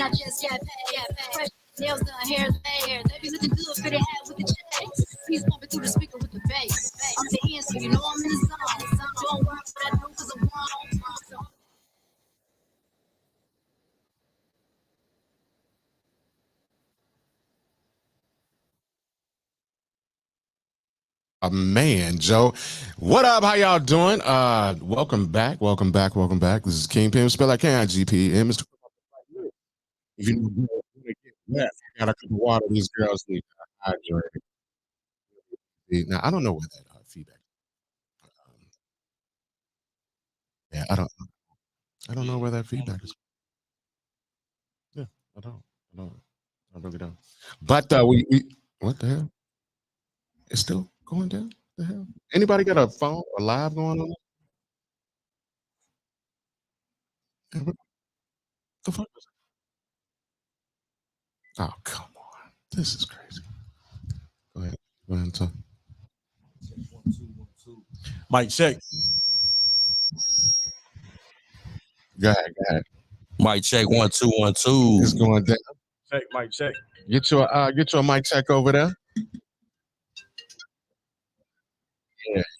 I just got paid. Nails done, hair's there. They be looking good for the hat with the checks. He's pumping through the speaker with the bass. I'm the answer, you know I'm in the zone. Don't worry what I do because I'm wrong. Man, Joe. What up? How y'all doing? Welcome back. This is Kingpen. Spell like Kingpen. Mr. If you want to get wet, I got a cup of water. These girls need to hydrate. Now I don't know where that feedback. Um, yeah, I don't know where that feedback is. Yeah, I don't. I don't. I really don't. But we what the hell? It's still going down. The hell? Anybody got a phone or live going on? What the fuck? Oh, come on. This is crazy. Go ahead. Go ahead and talk. Mic check. Go ahead. Mic check 1 2 1 2. It's going down. Check. Mic check. Get your mic check over there.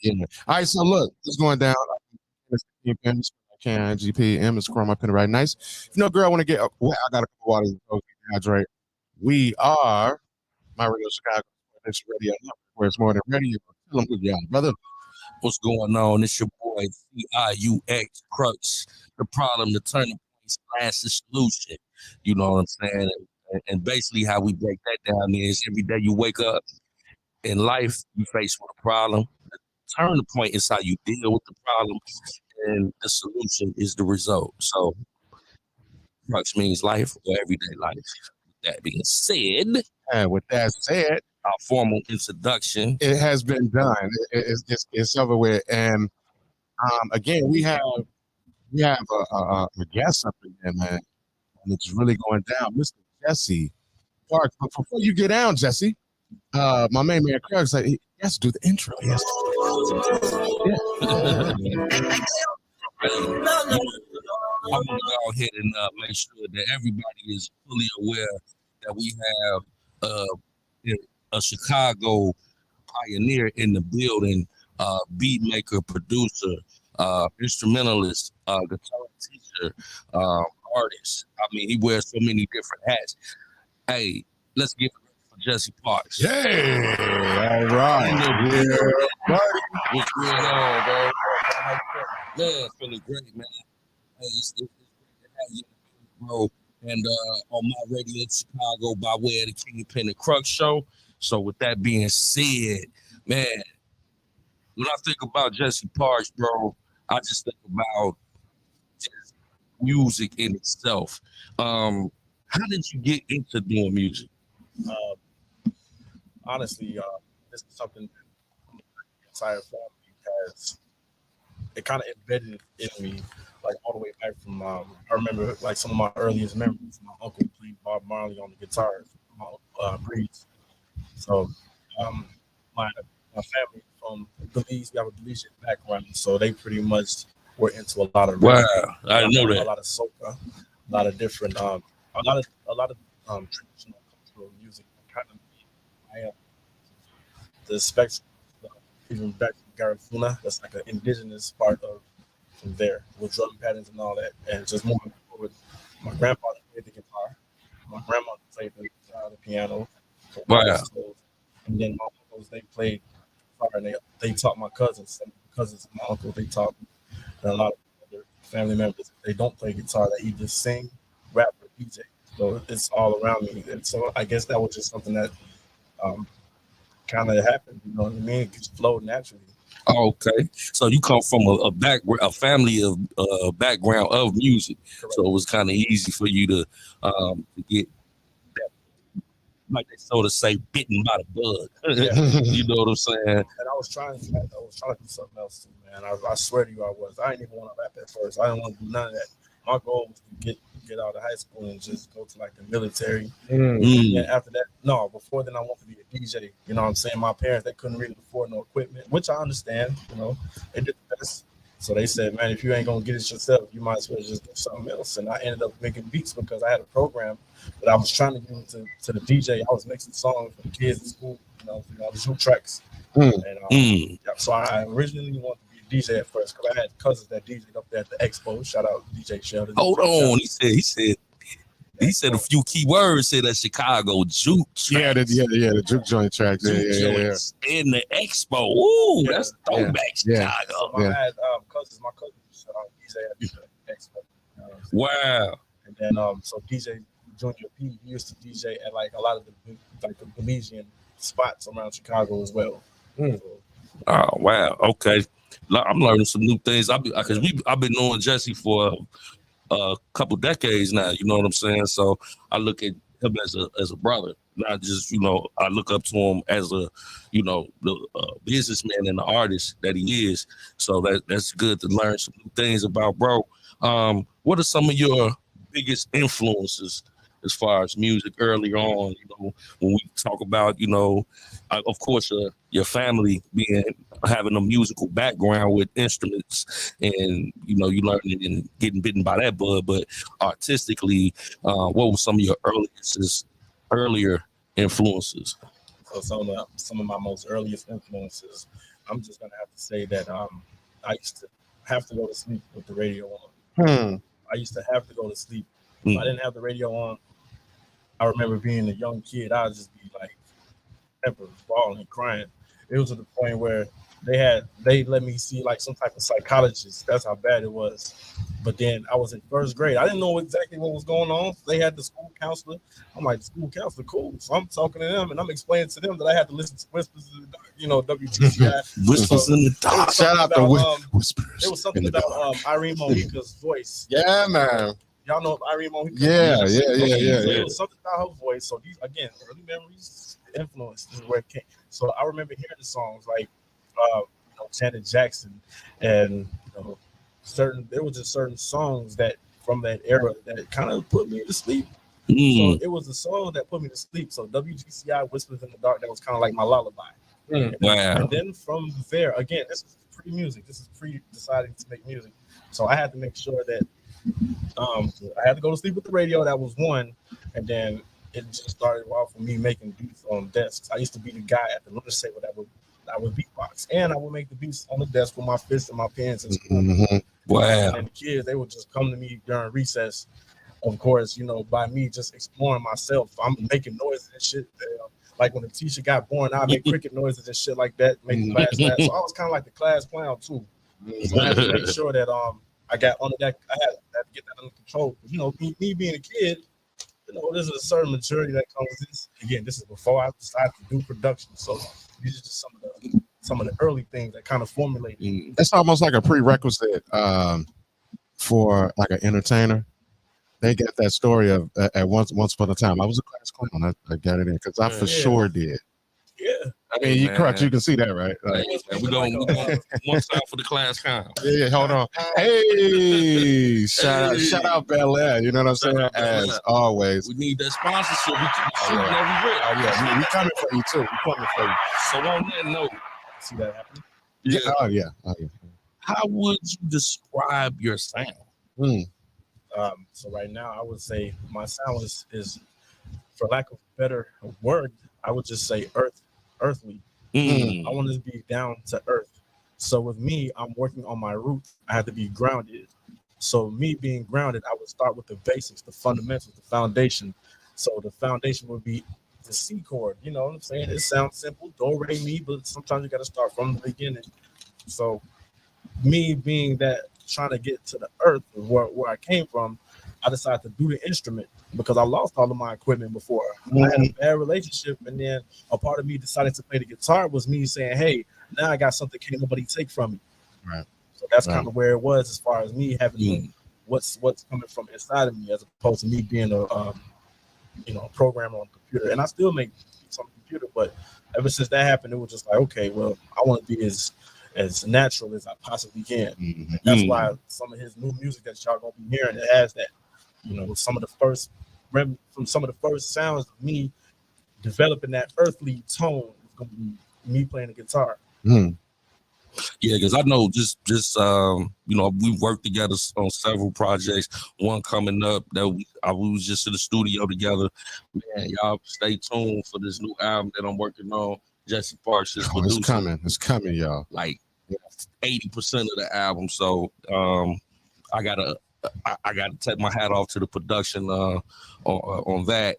Yeah. All right, so look, it's going down. GPM is scroll my pen right nice. If no girl want to get well, I got a couple waters to hydrate. We are my radio Chicago radio where it's more than radio. Tell them who you are, brother. What's going on? It's your boy Crux Crux. The problem, the turning point / the solution. You know what I'm saying? And basically how we break that down is every day you wake up in life, you face with a problem. The turning point is how you deal with the problem, and the solution is the result. So Crux means life or everyday life. With that being said, and with that said, our formal introduction. It has been done. It's over with. And again, we have a guest up in there, man. And it's really going down. Mr. Jesse Parks. But before you get down, Jesse, my main man Crux, like, he has to do the intro. He has I'm gonna go ahead and make sure that everybody is fully aware that we have a Chicago pioneer in the building, beat maker, producer, instrumentalist, guitar teacher, artist. I mean, he wears so many different hats. Hey, let's give it for Jesse Parks. Yay! All right. Yeah, what's going on, bro? Man, feeling great, man. Hey, it's great to have you, bro. And on my radio in Chicago by way of the Kingpen Crux show. So with that being said, man, when I think about Jesse Parks, bro, I just think about just music in itself. How did you get into doing music? Honestly, this is something that the entire family has. It kind of embedded in me, like all the way back from. I remember like some of my earliest memories. My uncle played Bob Marley on the guitar, Breeze. So, my family from Belize, we have a Belizean background, so they pretty much were into a lot of wow. I didn't know that. A lot of soca, a lot of different, a lot of traditional cultural music. Kind of, the spectrum, even back from Garifuna, that's like an indigenous part of from there with drum patterns and all that, and just moving forward. My grandfather played the guitar, my grandmother played the piano. Wow. And then my uncles, they played guitar, and they taught my cousins. And cousins of my uncle, they taught me. And a lot of other family members, they don't play guitar. They either sing, rap, or DJ. So it's all around me. And so I guess that was just something that kind of happened. You know what I mean? It just flowed naturally. Okay, so you come from a family of background of music, correct. So it was kind of easy for you to get that, like they sort of say, bitten by the bug. Yeah. You know what I'm saying? And I was trying to do something else too, man. I swear to you, I was. I didn't even want to rap at first. I didn't want to do none of that. My goal was to get out of high school and just go to like the military. And after that, before then I wanted to be a DJ. You know what I'm saying? My parents, they couldn't really afford no equipment, which I understand. You know, they did the best So they said, man, if you ain't gonna get it yourself, you might as well just do something else. And I ended up making beats because I had a program that I was trying to get into the DJ. I was mixing songs for the kids in school, the Zoom tracks. Mm. And yeah, so I originally wanted to be a DJ at first because I had cousins that DJ'd up there at the expo. Shout out DJ Sheldon. Hold on, he said a few key words. Said that Chicago juke tracks. The juke joint tracks. Juke joints in the expo. Ooh, that's throwback Yeah. Chicago. So I had cousins. My cousin used to DJ at the expo. Wow. And then so DJ Junior P, he used to DJ at like a lot of the Belizean spots around Chicago as well. Mm. Oh wow. Okay. I'm learning some new things. I've been knowing Jesse for a couple decades now. You know what I'm saying? So I look at him as a brother, not just I look up to him as a the businessman and the artist that he is. So that's good to learn some new things about, bro. What are some of your biggest influences as far as music early on? When we talk about of course your family having a musical background with instruments, and you learning and getting bitten by that bug, but artistically, what were some of your earlier influences? So some of my most earliest influences, I'm just gonna have to say that I used to have to go to sleep with the radio on. I used to have to go to sleep. If I didn't have the radio on, I remember being a young kid, I'd just be like temper, bawling, crying. It was to the point where they let me see like some type of psychologist. That's how bad it was. But then I was in first grade. I didn't know exactly what was going on. They had the school counselor. I'm like, school counselor, cool. So I'm talking to them and I'm explaining to them that I had to listen to Whispers in the Dark, WTCI. Whispers in the Dark. Shout out to Whispers. It was something about Irene Mojica's voice. Yeah, man. Y'all know Irene Mojica? Yeah. It was something about her voice. So these, again, early memories, influence is where it came. So I remember hearing the songs like Janet Jackson, and there was just certain songs that from that era that kind of put me to sleep. So it was a song that put me to sleep. So WGCI Whispers in the Dark, that was kind of like my lullaby. Wow. And then from there, again, this is pre-music. This is pre-deciding to make music. So I had to make sure that I had to go to sleep with the radio. That was one. And then it just started off with me making beats on desks. I used to be the guy at the lunch table that would beatbox, and I would make the beats on the desk with my fists and my pens and stuff. Wow. And the kids, they would just come to me during recess. Of course, by me just exploring myself, I'm making noises and shit. Like when the teacher got born, I make cricket noises and shit like that, make the class laugh. So I was kind of like the class clown too. So I had to make sure that I got under that. I had to get that under control. Me being a kid, there's a certain maturity that comes with this. Again, this is before I decided to do production. So these are just some of the early things that kind of formulated. It's almost like a prerequisite for like an entertainer. They get that story of at once upon a time. I was a class clown. I got it in because I for sure did. Yeah. I mean, Crux, you can see that, right? Like, we're going one side for the class clown. Yeah, hold on. Hey, shout out Bel Air. You know what I'm saying? As always. We need that sponsorship. We coming for you too. We coming for you. So on that note, see that happen? Yeah. Oh yeah. How would you describe your sound? So right now, I would say my sound is, for lack of a better word, I would just say earthly. I want to be down to earth. So with me, I'm working on my roots. I have to be grounded. So me being grounded, I would start with the basics, the fundamentals, the foundation. So the foundation would be the C chord. You know what I'm saying? It sounds simple, do, re, mi, but sometimes you got to start from the beginning. So me being that, trying to get to the earth, where I came from, I decided to do the instrument because I lost all of my equipment before. I had a bad relationship, and then a part of me decided to play the guitar was me saying, hey, now I got something can't nobody take from me. Right. So that's kind of where it was as far as me having what's coming from inside of me, as opposed to me being a programmer on the computer. And I still make some computer, but ever since that happened, it was just like, okay, well, I want to be as natural as I possibly can. And that's why some of his new music that y'all gonna be hearing, it has that, some of the first sounds of me developing that earthly tone is gonna be me playing the guitar. Yeah, because I know just you know, we worked together on several projects. One coming up that we was just in the studio together. Man, y'all stay tuned for this new album that I'm working on. Jesse Parks is Oh, it's producing. coming, y'all. Like 80% of the album. So I gotta take my hat off to the production on that.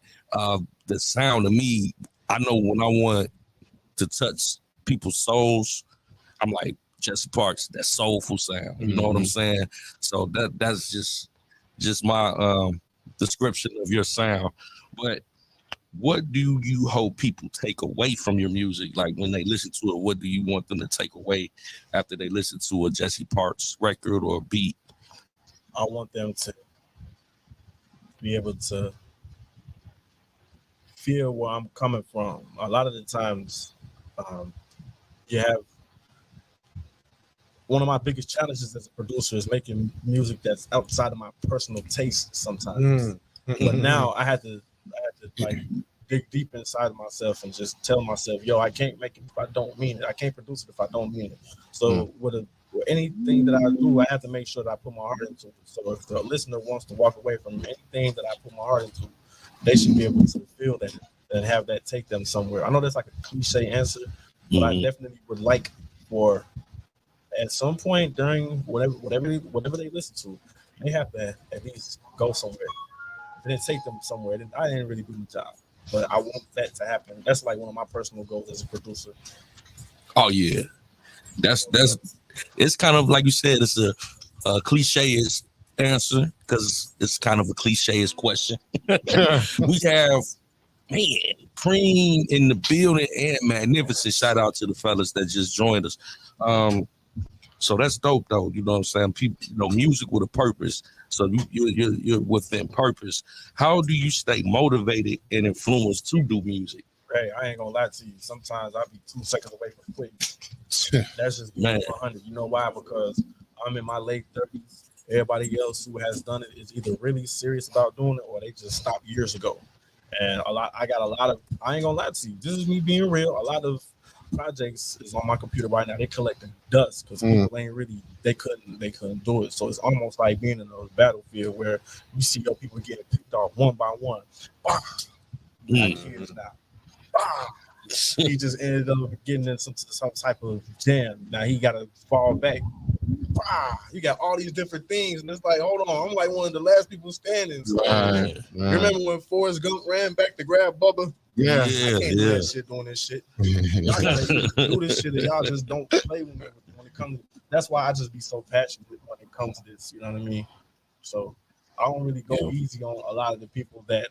The sound to me, I know when I want to touch people's souls, I'm like Jesse Parks, that soulful sound. You know what I'm saying? So that's just my description of your sound. But what do you hope people take away from your music? Like when they listen to it, what do you want them to take away after they listen to a Jesse Parks record or beat? I want them to be able to feel where I'm coming from. A lot of the times, you have one of my biggest challenges as a producer is making music that's outside of my personal taste sometimes. But now I had to like dig deep inside of myself and just tell myself, yo, I can't make it if I don't mean it. I can't produce it if I don't mean it. So with anything that I do, I have to make sure that I put my heart into it. So if the listener wants to walk away from anything that I put my heart into, they should be able to feel that and have that take them somewhere. I know that's like a cliche answer, but I definitely would like for at some point during whatever they listen to, they have to at least go somewhere. And then take them somewhere. Then I didn't really do the job, but I want that to happen. That's like one of my personal goals as a producer. Oh yeah, that's it's kind of like you said. It's a cliche-ish answer because it's kind of a cliche-ish question. We have Cream in the building and Magnificent. Shout out to the fellas that just joined us. So that's dope though. You know what I'm saying? People, you know, music with a purpose. So you're within purpose. How do you stay motivated and influenced to do music? Hey, I ain't gonna lie to you. Sometimes I'll be 2 seconds away from quitting. That's just being 100. You know why? Because I'm in my late 30s. Everybody else who has done it is either really serious about doing it or they just stopped years ago. And I got a lot of, I ain't gonna lie to you. This is me being real. A lot of projects is on my computer right now. They collecting dust because people ain't really, they couldn't do it. So it's almost like being in a battlefield where you see your people getting picked off one by one. Bah! Kids now. Bah! He just ended up getting in some type of jam. Now he got to fall back. Bah! You got all these different things, and it's like, hold on, I'm like one of the last people standing. So, Right. Remember when Forrest Gump ran back to grab Bubba? Yeah. I can't do that shit doing this shit. Y'all gotta do this shit, and y'all just don't play with me when it comes. That's why I just be so passionate when it comes to this. You know what I mean? So I don't really go easy on a lot of the people that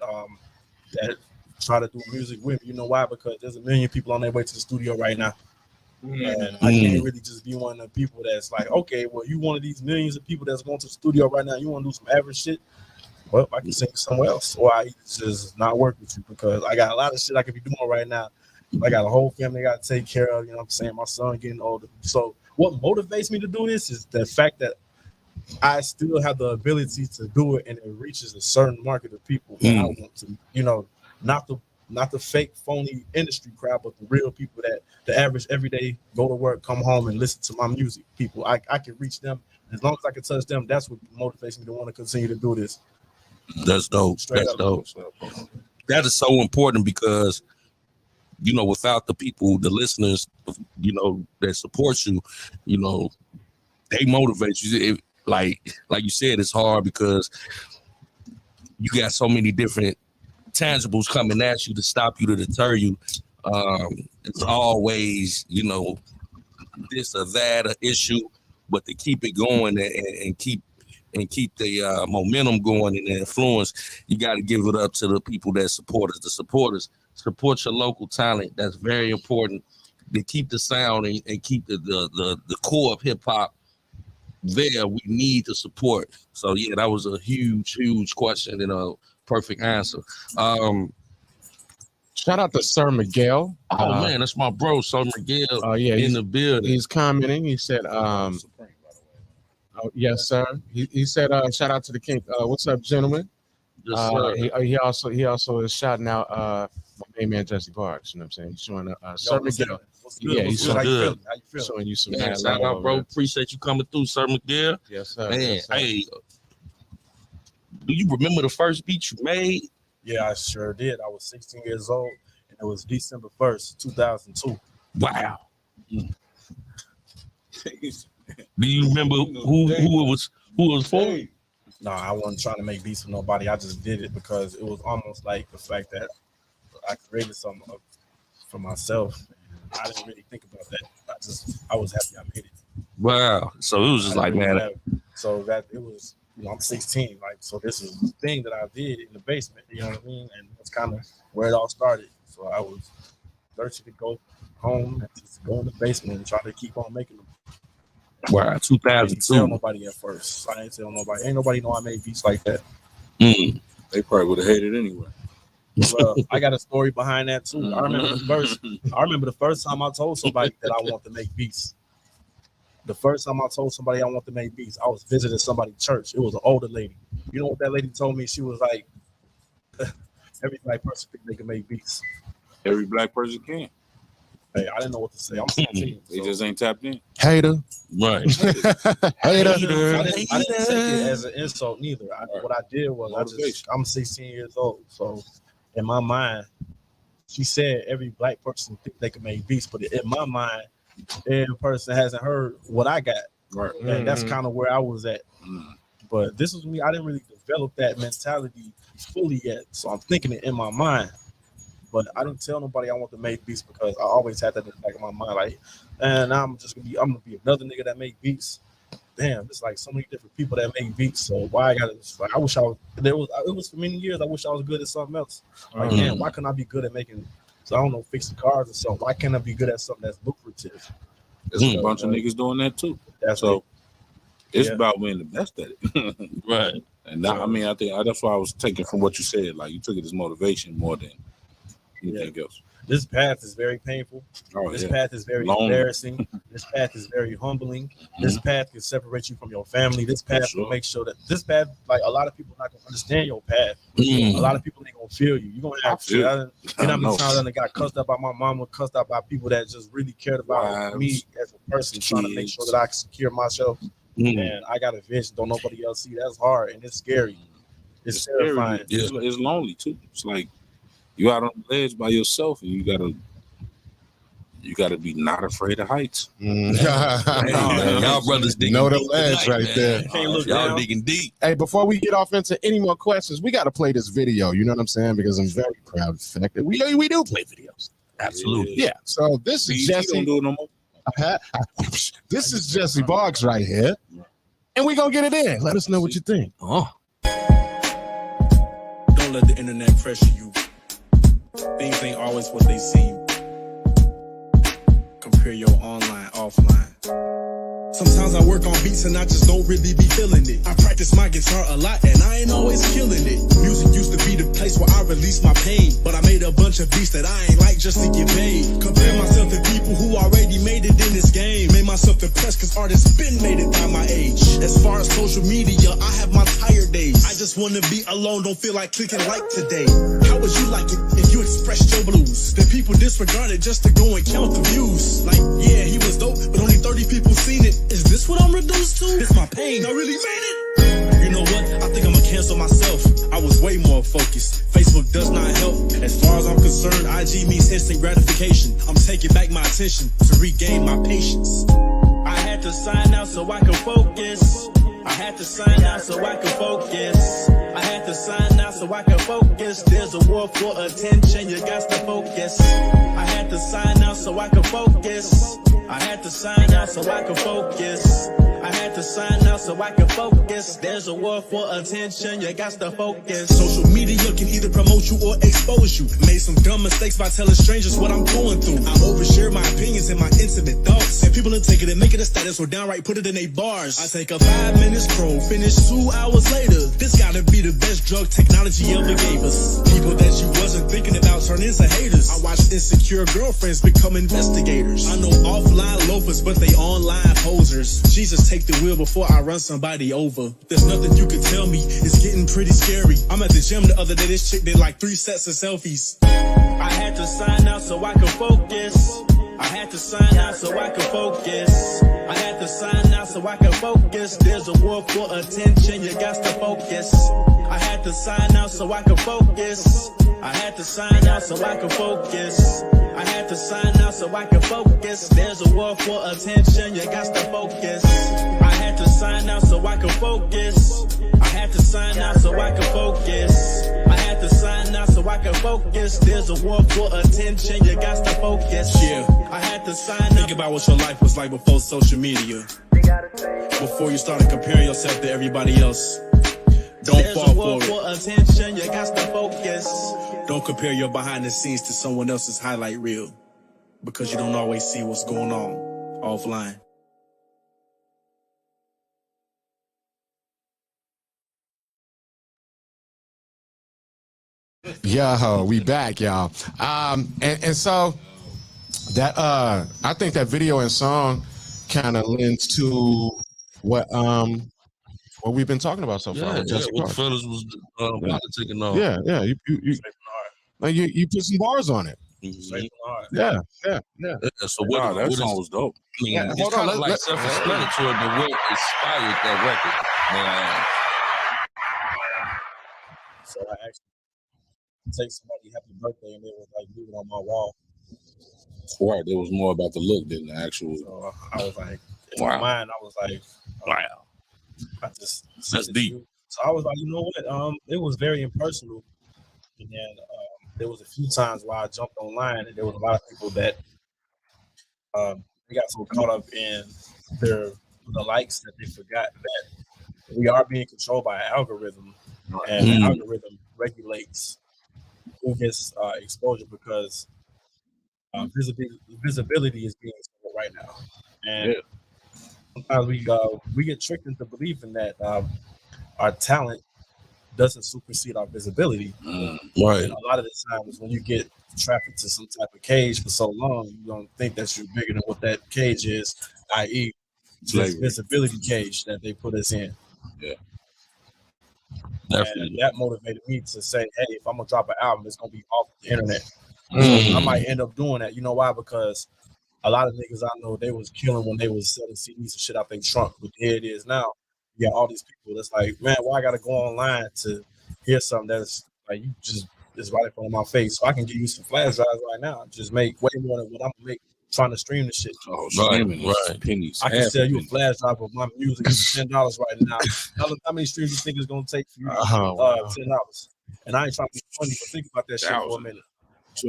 try to do music with me. You know why? Because there's a million people on their way to the studio right now. And I can't really just be one of the people that's like, okay, well, you one of these millions of people that's going to the studio right now. You want to do some average shit? Well, I can sing somewhere else, or I just not work with you because I got a lot of shit I could be doing right now. I got a whole family I got to take care of. You know what I'm saying? My son getting older. So what motivates me to do this is the fact that I still have the ability to do it, and it reaches a certain market of people that I want to, you know, not the fake, phony industry crowd, but the real people that the average everyday go to work, come home, and listen to my music. People, I can reach them. As long as I can touch them, that's what motivates me to want to continue to do this. That's dope. That's dope. That is so important because, you know, without the people, the listeners, you know, that support you, you know, they motivate you. Like you said, it's hard because you got so many different tangibles coming at you to stop you, to deter you. It's always, you know, this or that, an issue, but to keep it going and keep the momentum going and the influence, you got to give it up to the people that support us. The supporters support your local talent. That's very important to keep the sound and keep the core of hip hop there. We need the support. So yeah, that was a huge question and a perfect answer. Shout out to Sir Miguel. Oh man, that's my bro, Sir Miguel. Yeah, in the building. He's commenting. He said, yes, sir. He said, shout out to the king. What's up, gentlemen? Yes, sir. He also is shouting out my main man Jesse Parks. You know what I'm saying? He's showing Sir Miguel. What's good? Yeah, What's he's good? How you good. feeling? How you feeling? Showing you some Man, mad shout love, out, bro. man. Appreciate you coming through, Sir Miguel. Yes, sir. Man, Yes, sir. hey, do you remember the first beat you made? Yeah, I sure did. I was 16 years old, and it was December 1st, 2002. Wow. Do you remember who it was for? No, I wasn't trying to make beats with nobody. I just did it because it was almost like the fact that I created something for myself. I didn't really think about that. I was happy I made it. Wow. So it was just like, man. So that it was, I'm 16, like, so this is the thing that I did in the basement, you know what I mean? And that's kind of where it all started. So I was thirsty to go home and just go in the basement and try to keep on making them. Wow, I didn't tell 2002. nobody at first. I didn't tell nobody. Ain't nobody know I made beats like that. Mm. They probably would have hated anyway. Well, I got a story behind that too. I remember the first time I told somebody that I want to make beats. The first time I told somebody I want to make beats, I was visiting somebody's church. It was an older lady. You know what that lady told me? She was like, every black person think they can make beats. Every black person can. Hey, I didn't know what to say. I'm 16. They just ain't tapped in. Hater. Right. Hater. I didn't take it as an insult neither. What I did was I'm 16 years old. So in my mind, she said every black person think they can make beats, but in my mind, every person hasn't heard what I got. Right. And that's kind of where I was at. But this was me. I didn't really develop that mentality fully yet. So I'm thinking it in my mind. But I didn't tell nobody I want to make beats because I always had that in the back of my mind. Like, and I'm gonna be another nigga that make beats. Damn, it's like so many different people that make beats. So why I gotta? Like, I wish it was for many years. I wish I was good at something else. Like, damn, why couldn't I be good at making? So I don't know, fixing cars or something. Why can't I be good at something that's lucrative? There's a bunch of niggas doing that too. That's so. It's about being the best at it. Right. And now, I mean, I think that's why I was taking from what you said. Like, you took it as motivation more than anything else. This path is very painful. This path is very embarrassing. This path is very humbling. This path can separate you from your family. This path will make sure that this path, like, a lot of people not gonna understand your path. A lot of people ain't gonna feel you. You're gonna have to. You know how many times I got cussed out by my mama, cussed out by people that just really cared about me as a person, trying to make sure that I can secure myself. And I got a vision, don't nobody else see. That's hard and it's scary. It's terrifying. It's lonely too. It's like you out on the ledge by yourself, and you gotta be not afraid of heights. Y'all brothers digging know the deep ledge tonight, right there. Can't look Y'all down. digging deep. Hey, before we get off into any more questions, we got to play this video. You know what I'm saying? Because I'm very proud of the fact that we do play videos. Absolutely. Yeah. So this is Jesse. Don't do it no more. This is Jesse Boggs right here, and we gonna get it in. Let us know what you think. Oh. Don't let the internet pressure you. Things ain't always what they seem. Compare your online, offline. Sometimes I work on beats and I just don't really be feeling it. I practice my guitar a lot and I ain't always killing it. Music used to be the place where I release my pain, but I made a bunch of beats that I ain't like just to get paid. Compare myself to people who already made it in this game. Made myself depressed cause artists been made it by my age. As far as social media, I have my tired days. I just wanna be alone, don't feel like clicking like today. How would you like it if you expressed your blues? Then people disregard it just to go and count the views. Like, yeah, he was dope, but only 30 people seen it. Is this what I'm reduced to? It's my pain, I really made it. You know what? I think I'ma cancel myself. I was way more focused. Facebook does not help. As far as I'm concerned, IG means instant gratification. I'm taking back my attention to regain my patience. I had to sign out so I could focus. I had to sign out so I could focus. I had to sign out so I could focus. There's a war for attention, you got to focus. I had to sign out so I could focus. I had to sign out so I could focus. I had to sign out so I could focus. There's a war for attention, you got to focus. Social media can either promote you or expose you. Made some dumb mistakes by telling strangers what I'm going through. I overshare my opinions and my intimate thoughts. And people will take it and make it a status or downright put it in their bars. I take a 5-minute stroll, finish 2 hours later. This gotta be the best drug technology ever gave us. People that you wasn't thinking about turn into haters. I watched insecure girlfriends become investigators. I know offline loafers, but they online posers. Jesus, take the wheel before I run somebody over. There's nothing you can tell me, it's getting pretty scary. I'm at the gym the other day, this chick did like 3 sets of selfies. I had to sign out so I could focus. I had to sign out so I could focus. I had to sign out so I could focus. There's a war for attention, you got to focus. I had to sign out so I could focus. I had to sign out so I could focus. I had to sign out so I could focus. There's a war for attention, you got to focus. I had to sign out so I could focus. I had to sign out so I could focus. I had to sign out so I could focus. There's a war for attention, you got to focus. Yeah, I had to sign out. Think about what your life was like before social media. Before you started comparing yourself to everybody else. Don't fall for it. For attention, you got to focus. Don't compare your behind the scenes to someone else's highlight reel. Because you don't always see what's going on offline. Yo, we back, y'all. And so that I think that video and song kind of lends to what we've been talking about so far. Yeah, with Jesse what Parker. fellas was politicking on. Yeah. You put some bars on it. Mhm. Yeah. So what, that what song is, was dope. I mean, Yeah, it's hold on, kind of like self-explanatory, but what inspired that record? So I actually take somebody happy birthday and they was like leave it on my wall. Right, it was more about the look than the actual. So I was like, in Wow. my mind, I was like, Wow. I just That's deep. So I was like, you know what? It was very impersonal. And then there was a few times where I jumped online and there was a lot of people that they got so caught up in the likes that they forgot that we are being controlled by an algorithm, and the algorithm regulates who gets exposure because visibility is being exposed right now, and sometimes we get tricked into believing that our talent doesn't supersede our visibility. Right. And a lot of the times when you get trafficked to some type of cage for so long, you don't think that you're bigger than what that cage is, i.e. this visibility cage that they put us in. Yeah. Definitely. And that motivated me to say, hey, if I'm gonna drop an album, it's gonna be off the internet. I might end up doing that. You know why? Because a lot of niggas I know, they was killing when they was selling CDs and shit out their trunk. But here it is now. You got all these people that's like, man, why I gotta go online to hear something that's like you just is right in front of my face. So I can give you some flash drives right now. Just make way more than what I'm gonna make trying to stream the shit. Oh, streaming is pennies. I can sell you a flash drive of my music for $10 right now. How many streams you think it's gonna take for you? $10. And I ain't trying to be funny, but think about that shit for a minute.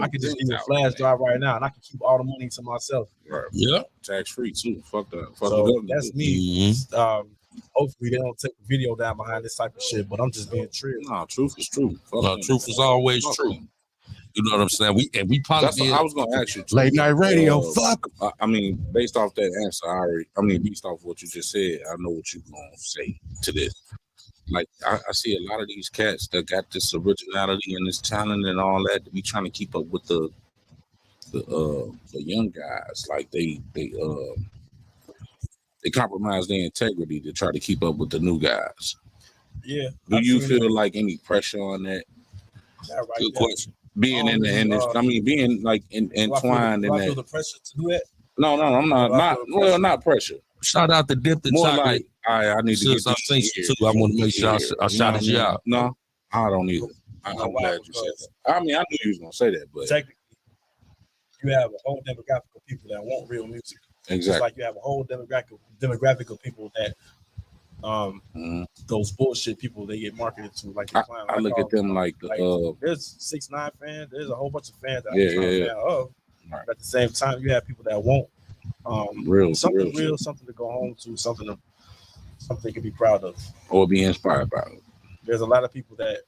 I can just give you a flash drive right now, and I can keep all the money to myself. Right. Yeah. Tax free too. Fuck that. Fuck so that's me. Hopefully they don't take the video down behind this type of shit, but I'm just being true. No, truth is true. Truth is always true. You know what I'm saying? We probably. That's what I was gonna ask you. Too. Late night radio. Fuck. I mean, based off that answer, based off what you just said, I know what you're gonna say to this. Like I see a lot of these cats that got this originality and this talent and all that to be trying to keep up with the young guys. Like they compromise their integrity to try to keep up with the new guys. Yeah. Do you feel like any pressure on that? Right. Good question. Being in the industry, being like entwined in that. I feel the pressure to do it? No, I'm not pressure. Shout out to Dip the More Chocolate. like I need to get this here. Too. I want to make sure I shouted you out. No, I don't either. I'm glad you said that. I mean, I knew you was gonna say that, but technically, you have a whole demographic of people that want real music. Exactly. Just like you have a whole demographic of people that those bullshit people they get marketed to. Like I look at them like there's 6ix9ine fans. There's a whole bunch of fans that I'm a fan of. Right. But at the same time, you have people that want something real, something to go home to, something to be proud of, or be inspired by. There's a lot of people that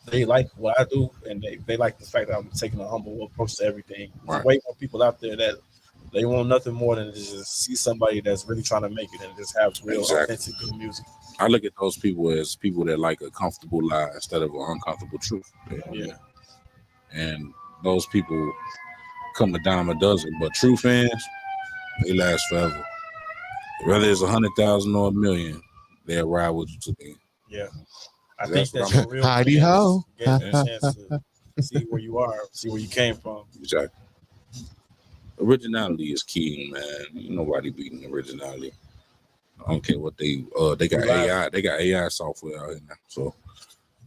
they like what I do, and they like the fact that I'm taking a humble approach to everything. Right. There's way more people out there that they want nothing more than to just see somebody that's really trying to make it and just have real authentic good music. I look at those people as people that like a comfortable lie instead of an uncomfortable truth. Yeah. And those people come a dime a dozen, but true fans, they last forever. Whether it's 100,000 or 1 million, they'll ride with you to the end. Yeah. I think that's a real Heidi ho. Get a chance to see where you are, see where you came from. Exactly. Originality is key, man. Ain't nobody beating originality. I don't care what they got AI. They got AI software out here now, so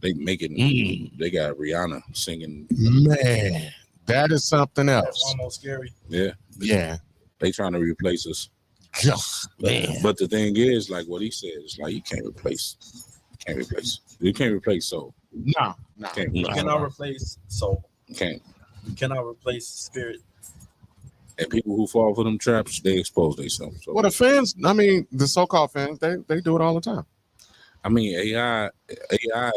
they making. They got Rihanna singing. Man, that is something That's else. almost scary. Yeah, Yeah. they trying to replace us. Man. But the thing is, like what he said, it's like you can't replace. You can't replace soul. No. You cannot replace soul. Can't. You cannot replace spirit. And people who fall for them traps, they expose themselves. So. Well, the fans, I mean, the so-called fans, they do it all the time. I mean, AI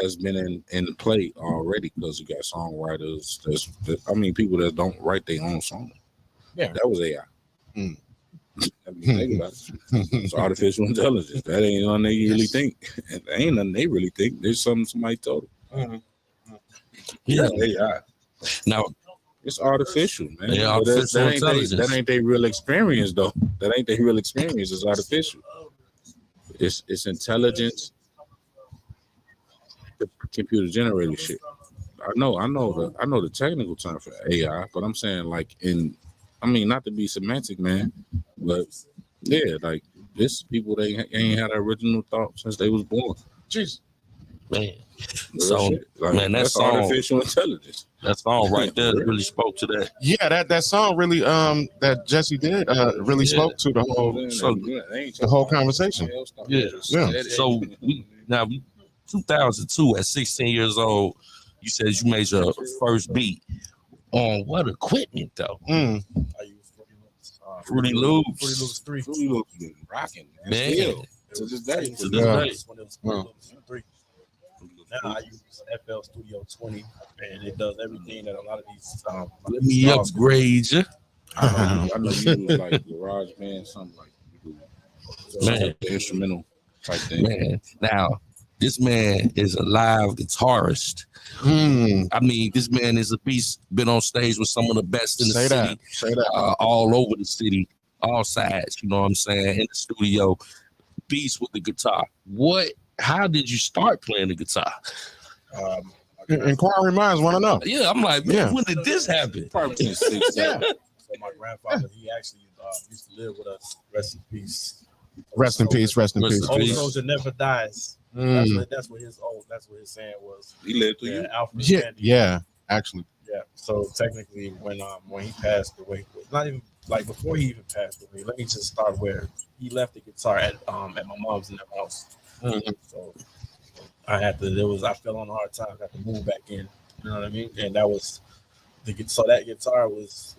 has been in play already because you got songwriters. People that don't write their own song. Yeah, that was AI. Mm. I mean, think about it. It's artificial intelligence. That ain't nothing they really think. That ain't nothing they really think. There's something somebody told them. Mm-hmm. Yeah, AI. Now it's artificial, man. Yeah, artificial intelligence. That ain't their real experience, though. That ain't their real experience. It's artificial. It's intelligence. Computer generated shit. I know the technical term for AI, but I'm saying not to be semantic, man, but yeah, like this people they ain't had an original thought since they was born. Jeez, man. So that's artificial intelligence. That song right there really spoke to that. Yeah, that song really that Jesse did really spoke to the whole conversation. Yeah. So we 2002 at 16 years old, you said you made your first beat on what equipment though? I used Fruity Loops. Fruity Loops 3. Fruity Loops been rocking, man. Man. To this day. When it was Fruity Loops 3. Now I use FL Studio 20, and it does everything that a lot of these. Let me upgrade you. I know you do like Garage Band, something like the instrumental type thing. Man, now this man is a live guitarist. I mean, this man is a beast. Been on stage with some of the best in the city. Say that. All over the city, all sides. You know what I'm saying? In the studio, beast with the guitar. How did you start playing the guitar? Inquiring minds want to know. Yeah, I'm like, man, when did this happen? Probably 6, 7. So my grandfather, he actually used to live with us. Rest in peace. Rest in peace. Rest in peace. Old soldier never dies. That's what his saying was. He lived through you. Alfred Actually. Yeah. So technically, when he passed away, not even like before he even passed away. Let me just start where he left the guitar at my mom's in the house. So I fell on a hard time. I had to move back in. You know what I mean? And that was that guitar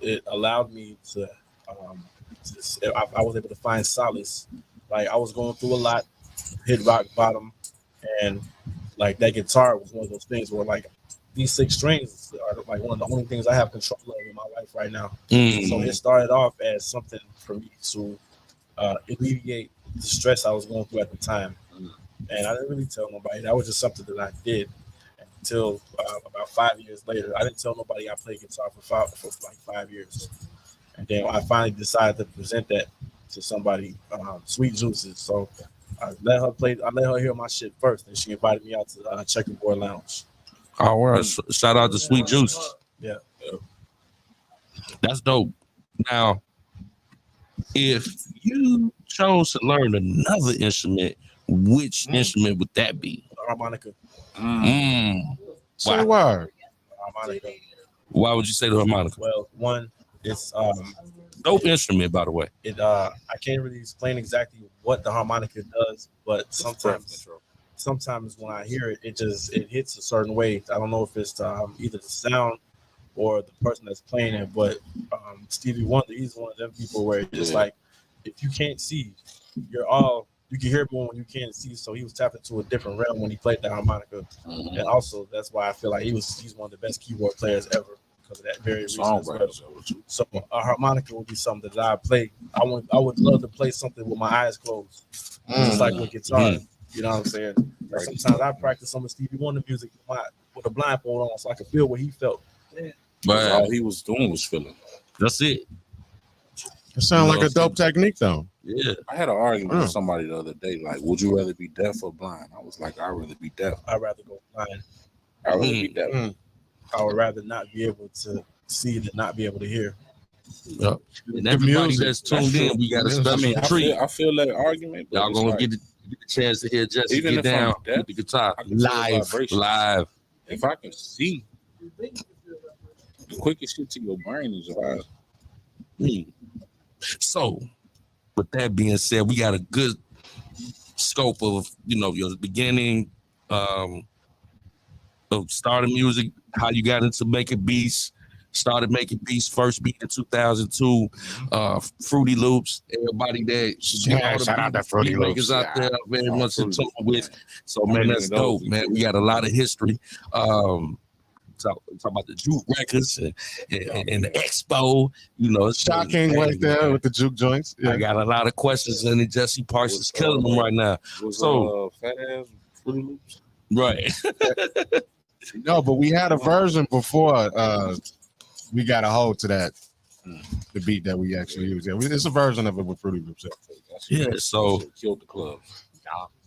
it allowed me to I was able to find solace. Like I was going through a lot, hit rock bottom, and like that guitar was one of those things where like these 6 strings are like one of the only things I have control of in my life right now. So it started off as something for me to alleviate the stress I was going through at the time. And I didn't really tell nobody. That was just something that I did until about 5 years later. I didn't tell nobody I played guitar for like 5 years. And then I finally decided to present that to somebody, Sweet Juices. So I let her hear my shit first, and she invited me out to Checkerboard Lounge. Oh, well, shout out to Sweet Juices. Yeah. That's dope. Now, if you chose to learn another instrument, which instrument would that be? Harmonica. Say word. Harmonica. Why would you say the harmonica? Well, one, it's dope instrument, by the way. I can't really explain exactly what the harmonica does, but sometimes when I hear it, it hits a certain way. I don't know if it's either the sound or the person that's playing it, but Stevie Wonder, he's one of them people where it's like, if you can't see, you can hear more when you can't see. So he was tapped into a different realm when he played the harmonica, and also that's why I feel like he's one of the best keyboard players ever because of that very reason. So a harmonica would be something that I play. I would love to play something with my eyes closed, just like with guitar. You know what I'm saying? Like sometimes I practice some of Stevie Wonder music with a blindfold on, so I could feel what he felt. But all he was doing was feeling. That's it. It sounds like a dope technique, though. Yeah. I had an argument with somebody the other day. Like, would you rather be deaf or blind? I was like, I'd rather be deaf. I'd rather go blind. I'd rather be deaf. I would rather not be able to see than not be able to hear. Yep. And Good everybody music. that's tuned in, we got a Music. special I mean, treat. I feel that argument. But Y'all it's gonna like, get the chance to hear Jesse even get if I'm down deaf, with the guitar I can feel Live. vibrations. live. If I can see, the quickest shit to your brain is your eyes. So, with that being said, we got a good scope of your beginning, of starting music, how you got into making beats. Started making beats, first beat in 2002. Fruity Loops, everybody that Shout out to Fruity beat makers Loops. out there very much in tune with. So How man, many that's of those dope, you man. took? We got a lot of history. Talk about the Juke Records and the Expo. It's Shocking right there with the juke joints. I got a lot of questions, and Jesse Parks is killing them right now. Was So- fat ass Fruity Loops? Right. No, but we had a version before we got a hold to that. The beat that we actually use. Yeah, it's a version of it with Fruity Loops. Yeah, so Killed the club.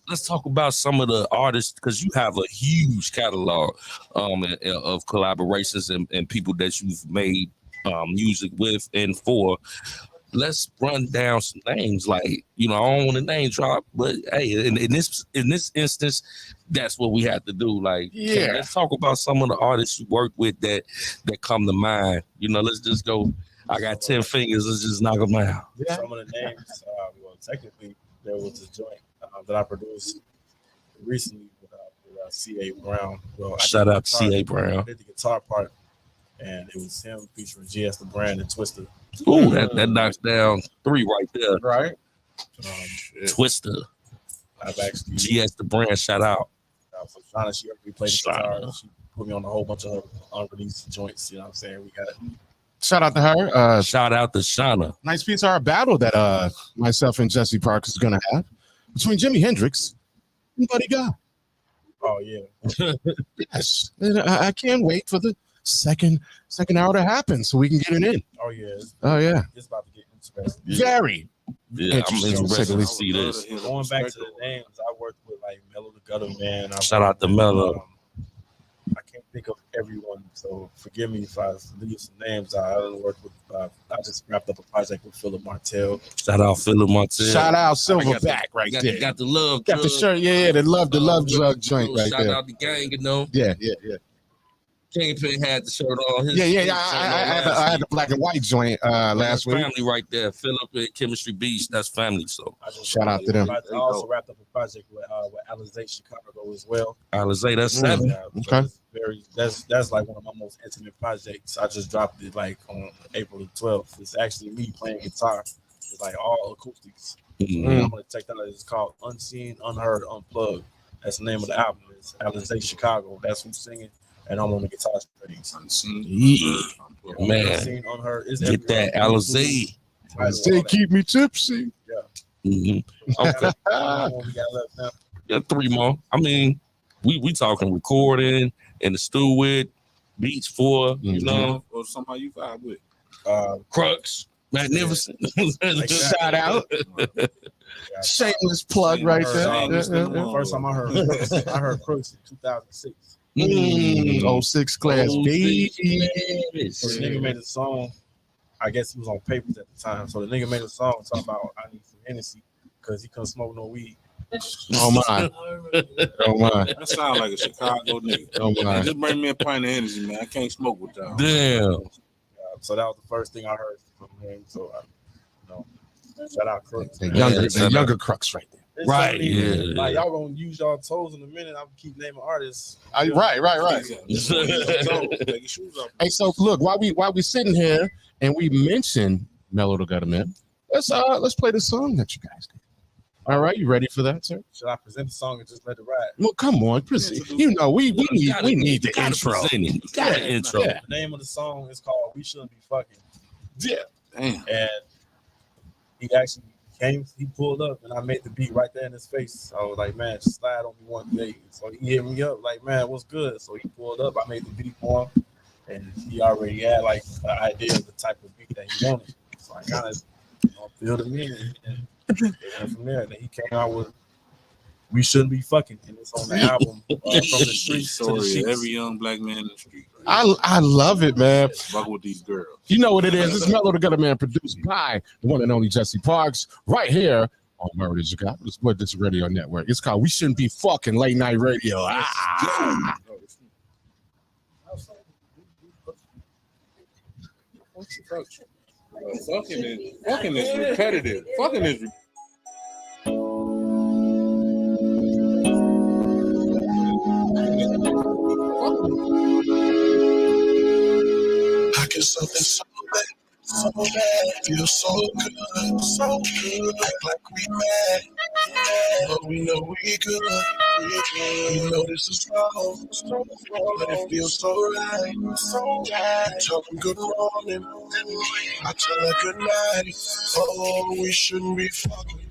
let's talk about some of the artists, because you have a huge catalog of collaborations and people that you've made music with and for. Let's run down some names. Like, I don't want to name drop, but hey, in this instance, that's what we have to do. Like, Yeah. let's talk about some of the artists you work with that come to mind. Let's just go. I got 10 fingers. Let's just knock them out. Some of the names, well, technically, there was a joint that I produced recently with C.A. Brown. Well, I Shout did the out to guitar- C.A. Brown. I did the guitar part, and it was him featuring G.S. the Brand and Twister. Ooh, that knocks down 3 right there. Right. Twister, I've actually GS the Brand, shout out. so Shauna, she already played the Shauna. guitar. She put me on a whole bunch of unreleased joints. You know what I'm saying? We got Shout out to her. Shout out to Shauna. Nice guitar battle that myself and Jesse Parks is gonna have between Jimi Hendrix and Buddy Guy. oh yeah, Yes, and I can't wait for the second hour to happen so we can get it in. oh yeah, Oh yeah, it's about to get interesting. very. Yeah, I'm Interesting, interested to to say see this. Going back to the names, I worked with like Mellow the Gutter Man. I Shout out worked to with, Mellow. I can't think of everyone, so forgive me if I leave some names out. I done worked with. I just wrapped up a project with Philip Martell. Shout out Philip Martell. Shout out I got Silverback right got, there. got the love. Got the drug. shirt, yeah, the love drug joint right Shout there. out the gang, Yeah. Kingpen had the shirt on. I had the black and white joint last week. Family right there. Philip and Chemistry Beast. That's family. So I just Shout out to them. I also wrapped up a project with Alizé Chicago as well. Alizé, that's 7. So Okay. it's that's like one of my most intimate projects. I just dropped it like on April the 12th. It's actually me playing guitar. It's like all acoustics. Mhm. And I'm gonna check that out. It's called Unseen, Unheard, Unplugged. That's the name of the album. It's Alizé Chicago. That's who's singing, and I'm on the guitar strings. Yeah. Man, Unseen, Unheard. It's get that Alizé. They keep me tipsy. Mhm. Okay. We got left now. Yeah, 3 more. I mean, we talking recording in the stew with beats for, Or somebody you vibe with. Crux, magnificent. Shout out. Shameless plug right there. First time I heard Crux in 2006. 06 class baby. So the nigga made a song. I guess he was on papers at the time. So the nigga made a song talking about I need some Hennessy because he couldn't smoke no weed. Oh my. Oh my. That sound like a Chicago nigga. Oh my. Just bring me a pint of energy, man. I can't smoke with y'all. Damn. So that was the first thing I heard from him. So shout out Crux. The Yeah, younger Crux right there. It's Right, something even- yeah. Like y'all gonna use y'all toes in a minute. I'm gonna keep naming artists. Right. Take your shoes off. Hey, so look, while we sitting here and we mentioned Mellow the Gutter Man, let's play the song that you guys did. All right, you ready for that, sir? Should I present the song and just let it ride? Well, come on, proceed. You know, we need the intro. You got an intro. Yeah. The name of the song is called "We Shouldn't Be Fucking," Yeah. Damn. and he actually he pulled up, and I made the beat right there in his face. I was like, "Man, just slide on me one day." So he hit me up like, "Man, what's good?" So he pulled up. I made the beat for him, and he already had like an idea of the type of beat that he wanted. So I kind of filled him in, and it went from there. And then he came out with We Shouldn't Be Fucking, and it's on the album From the Streets to the Story of Sheets. every young black man in the street. I love it, man. Fuck with these girls. You know what it is. It's Mellow the Gutter Man, produced by the one and only Jesse Parks, right here on Murder Chicago, this radio network. It's called We Shouldn't Be Fucking Late Night Radio. Fucking is repetitive. Fucking is. I get something so bad, feel so good, act like we mad, but we know we good, we know this is wrong, but it feels so right, I tell them good morning, I tell her good night, oh, we shouldn't be fucking,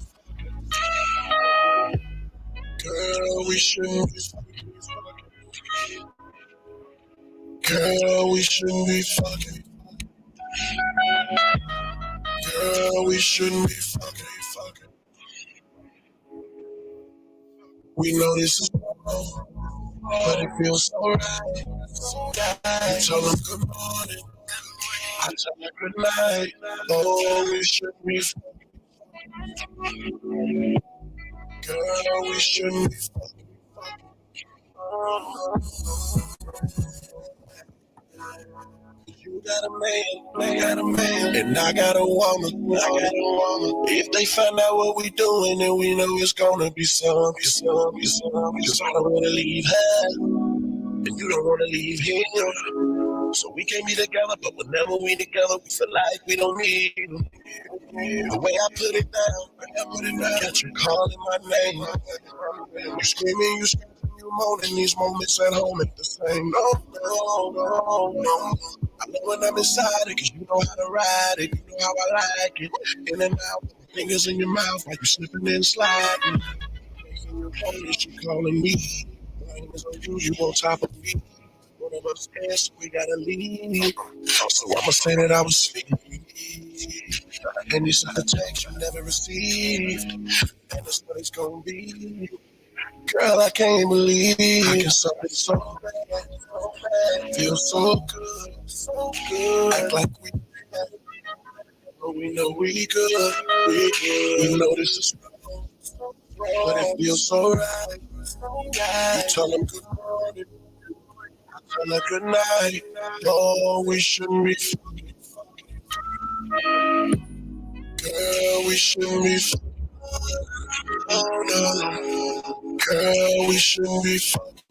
girl, we shouldn't be fucking, girl, we shouldn't be fucking. Girl, we shouldn't be fucking. We know this is wrong, but it feels so right. I tell them good morning, I tell them good night. Oh, we shouldn't be fucking. Girl, we shouldn't be fucking. You got a man, and I got a woman. If they find out what we doing, then we know it's gonna be some. Cause I don't wanna leave her, and you don't wanna leave him. So we can't be together, but whenever we together, we feel like we don't need him. The way I put it down, got you calling my name. You screaming, you moaning. These moments at home ain't the same. No. I know when I'm inside it, cause you know how to ride it. You know how I like it. In and out, fingers in your mouth, like you slipping and sliding. Facing your phone, she calling me. Blame is on you, you on top of me. One of us scared, so we gotta leave. So I'ma say that I was sleeping. And this is the text you never received. And that's what it's gonna be. Girl, I can't believe I get something so bad, feel so good, act like we know we good, we know this is wrong, but it feels so right. You tell them good morning, I tell her good night. Oh, we shouldn't be fucking. Girl, we shouldn't be fucking. Oh no, girl, we shouldn't be fucking.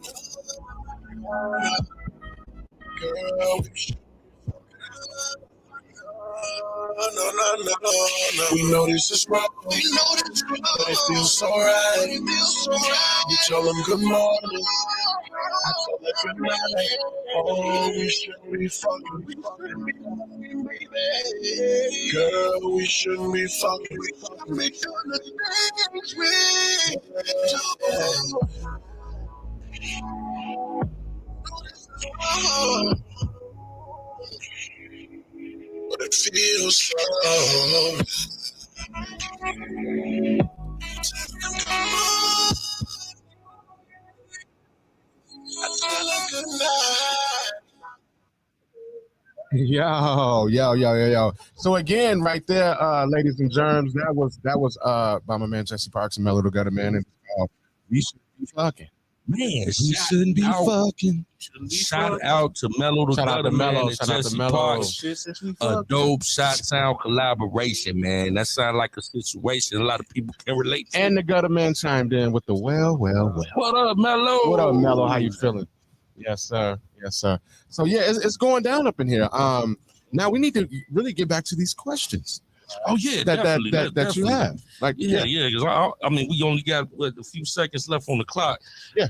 Girl, we shouldn't be fucking. No. We know this is wrong, but it feels so right. You tell them good morning, I tell them good night. Oh, we shouldn't be fucking. Girl, we shouldn't be fucking. We doing the things we do. But it feels so. I tell her good night. Yo. So again, right there, ladies and germs, that was by my man Jesse Parks and Mellow the Gutter Man, and we should be fucking. Man, We shouldn't be fucking. Shout out to Mellow the Shout out Gutter to Man Mellow. and Shout out to Jesse Mellow. Parks. A dope shot sound collaboration, man. That sounds like a situation a lot of people can relate to. And the Gutter Man chimed in with the well. What up, Mellow? What up, Mellow? How you feeling? Yes, sir. So yeah, it's going down up in here. Now we need to really get back to these questions. Oh yeah, that you have. Like yeah. Because I mean, we only got a few seconds left on the clock. Yeah.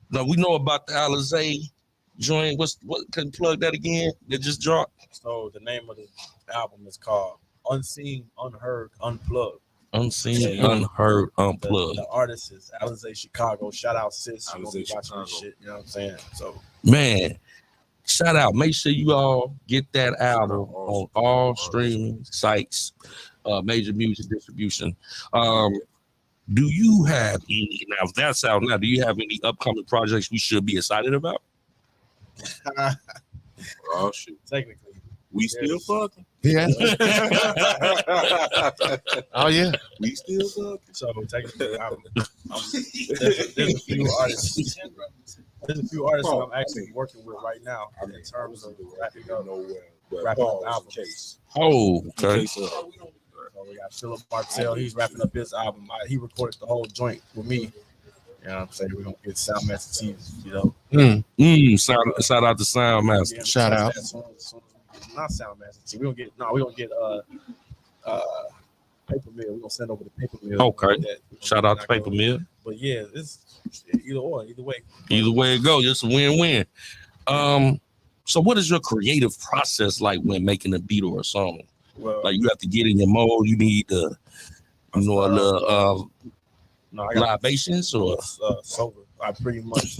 Now we know about the Alizé joint. What can you plug that again? That just dropped. So the name of the album is called Unseen, Unheard, Unplugged. Unseen, Unheard, Unplugged. The artist is Alizé Chicago. Shout out sis. You gonna be Alizé watching this Chicago. shit. You know what I'm saying? So Man, shout out. Make sure you all get that album on all streaming sites, major music distribution. Do you have any now? If that's out now, do you have any upcoming projects we should be excited about? Oh shit. Technically, We still fucking. Yeah. Oh yeah. We still fucking. so technically, there's a few artists. There's a few artists that I'm actually working with right now in terms of wrapping up albums. Case. Oh, okay. So we got Philip Martell. He's wrapping up his album. He recorded the whole joint with me. You know what I'm saying? We're going to get Soundmaster T, you know. Shout out to Soundmaster. Shout out. Not Soundmaster T. We're going to get Paper Mill. We're going to send over the Paper Mill. Okay. Shout out to Paper Mill. But yeah, it's either way. Either way it goes, it's a win-win. So what is your creative process like when making a beat or a song? Well, Like you have to get in your mode. You need to, a little libations or sober. I pretty much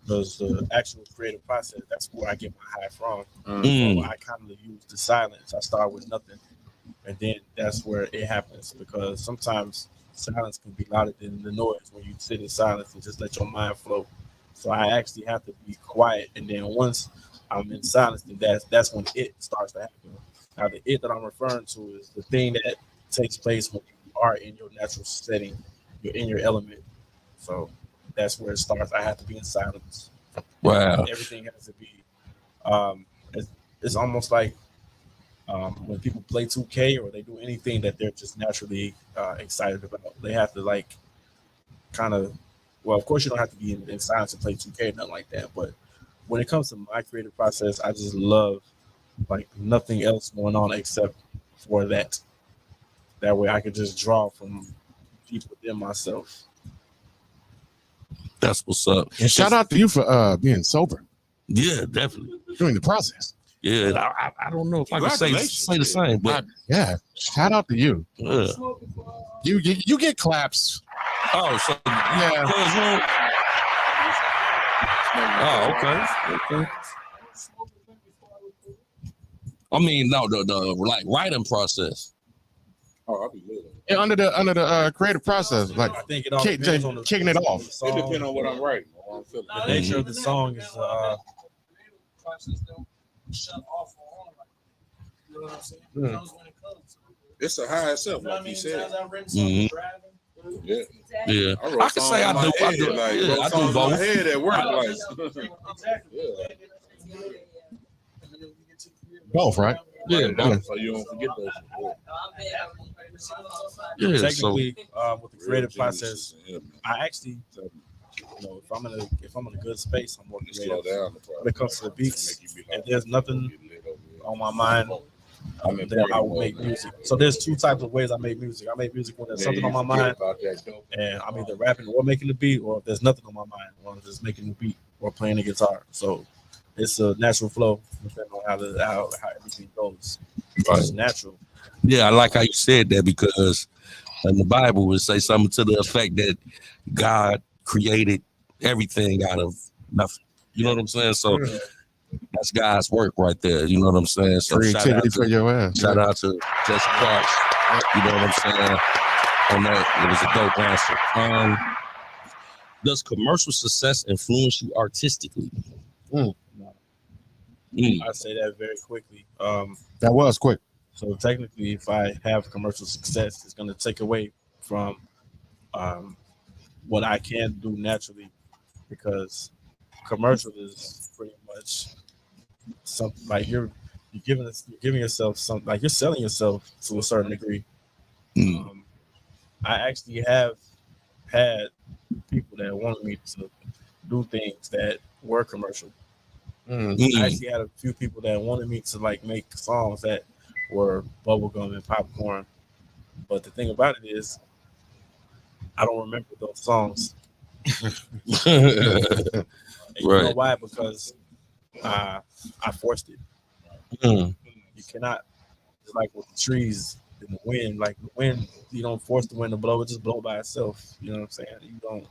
does the actual creative process. That's where I get my high from. So I kind of use the silence. I start with nothing, and then that's where it happens. Because sometimes silence can be louder than the noise when you sit in silence and just let your mind flow. So I actually have to be quiet, and then once I'm in silence, then that's when it starts to happen. Now, the it that I'm referring to is the thing that takes place when you are in your natural setting, you're in your element. So that's where it starts. I have to be in silence. wow. Everything has to be. It's almost like when people play 2K or they do anything that they're just naturally excited about. They have to like kind of. Well, of course, you don't have to be in silence to play 2K, nothing like that. But when it comes to my creative process, I just love like nothing else going on except for that. That way I could just draw from people within myself. That's what's up. And shout out to you for being sober Yeah, definitely. during the process. Yeah, I don't know if I can say the same, but Yeah. Shout out to you. yeah. You get claps. Oh, so Yeah. Oh, okay. I mean, no, the like writing process. Oh, I'll be lit. Yeah, under the creative process, like I think it all depends on the kicking it off. the song. It depends on what I'm writing. Or I'm feeling. The nature of the song is It's a high itself, like you said. Yeah. Yeah, I wrote I can say I songs in my do. head, like, Yeah, wrote I do songs in my both. head at work, like. Both, right? Yeah, So you don't forget those. yeah. So technically with the creative process. Yeah, I actually, if I'm in a good space, I'm more man. Slow creative. down. When it comes to the beats, if there's nothing on my mind, I'm then I will make music. So there's two types of ways I make music. I make music when there's something on my mind, and I'm either rapping or making the beat, or if there's nothing on my mind, or I'm just making the beat or playing the guitar. So it's a natural flow depending on how everything goes. It's natural. yeah, I like how you said that because in the Bible would say something to the effect that God created everything out of nothing. You know what I'm saying? So that's God's work right there. You know what I'm saying? So Creativity for your ass. shout out to Jesse Crux. You know what I'm saying? On that, it was a dope answer. Does commercial success influence you artistically? I say that very quickly. That was quick. So technically, if I have commercial success, it's going to take away from what I can do naturally, because commercial is pretty much something like you're giving yourself something, like you're selling yourself to a certain degree. I actually have had people that wanted me to do things that were commercial. I actually had a few people that wanted me to like make songs that were bubblegum and popcorn. But the thing about it is, I don't remember those songs. And you know why? Because I forced it. You cannot, it's like with the trees and the wind. Like the wind, you don't force the wind to blow; it just blow by itself. You know what I'm saying? You don't.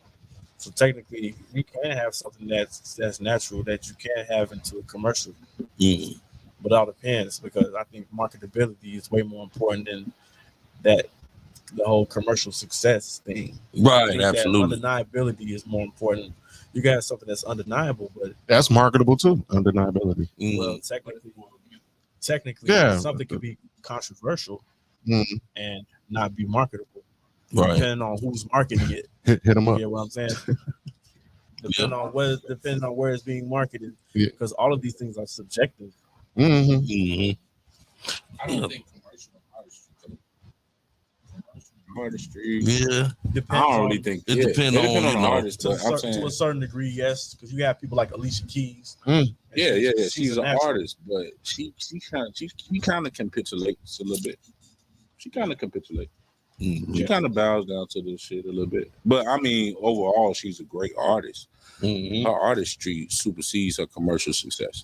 So technically, you can have something that's natural that you can have into a commercial. But it all depends, because I think marketability is way more important than that the whole commercial success thing. I Right, think absolutely. that undeniability is more important. You got something that's undeniable, but That's marketable too. Undeniability. well, technically, Yeah. something could be controversial Mhm. and not be marketable, Right. depending on who's marketing it. Hit them You up. get what I'm saying? Depending on where it's being marketed, Yeah. because all of these things are subjective. Mm-hmm. Mm-hmm. I don't think artistry. Yeah. Depends I don't really on, think It yeah, depend it depend on, on you the know, artist, but I'm saying to a certain degree, yes, because you have people like Alicia Keys. Mm. and yeah. She's a an natural. artist, but she kind of capitulates a little bit. She kind of capitulates. Mhm. She kind of bows down to this shit a little bit. But I mean, overall, she's a great artist. Mhm. Her artistry supersedes her commercial success.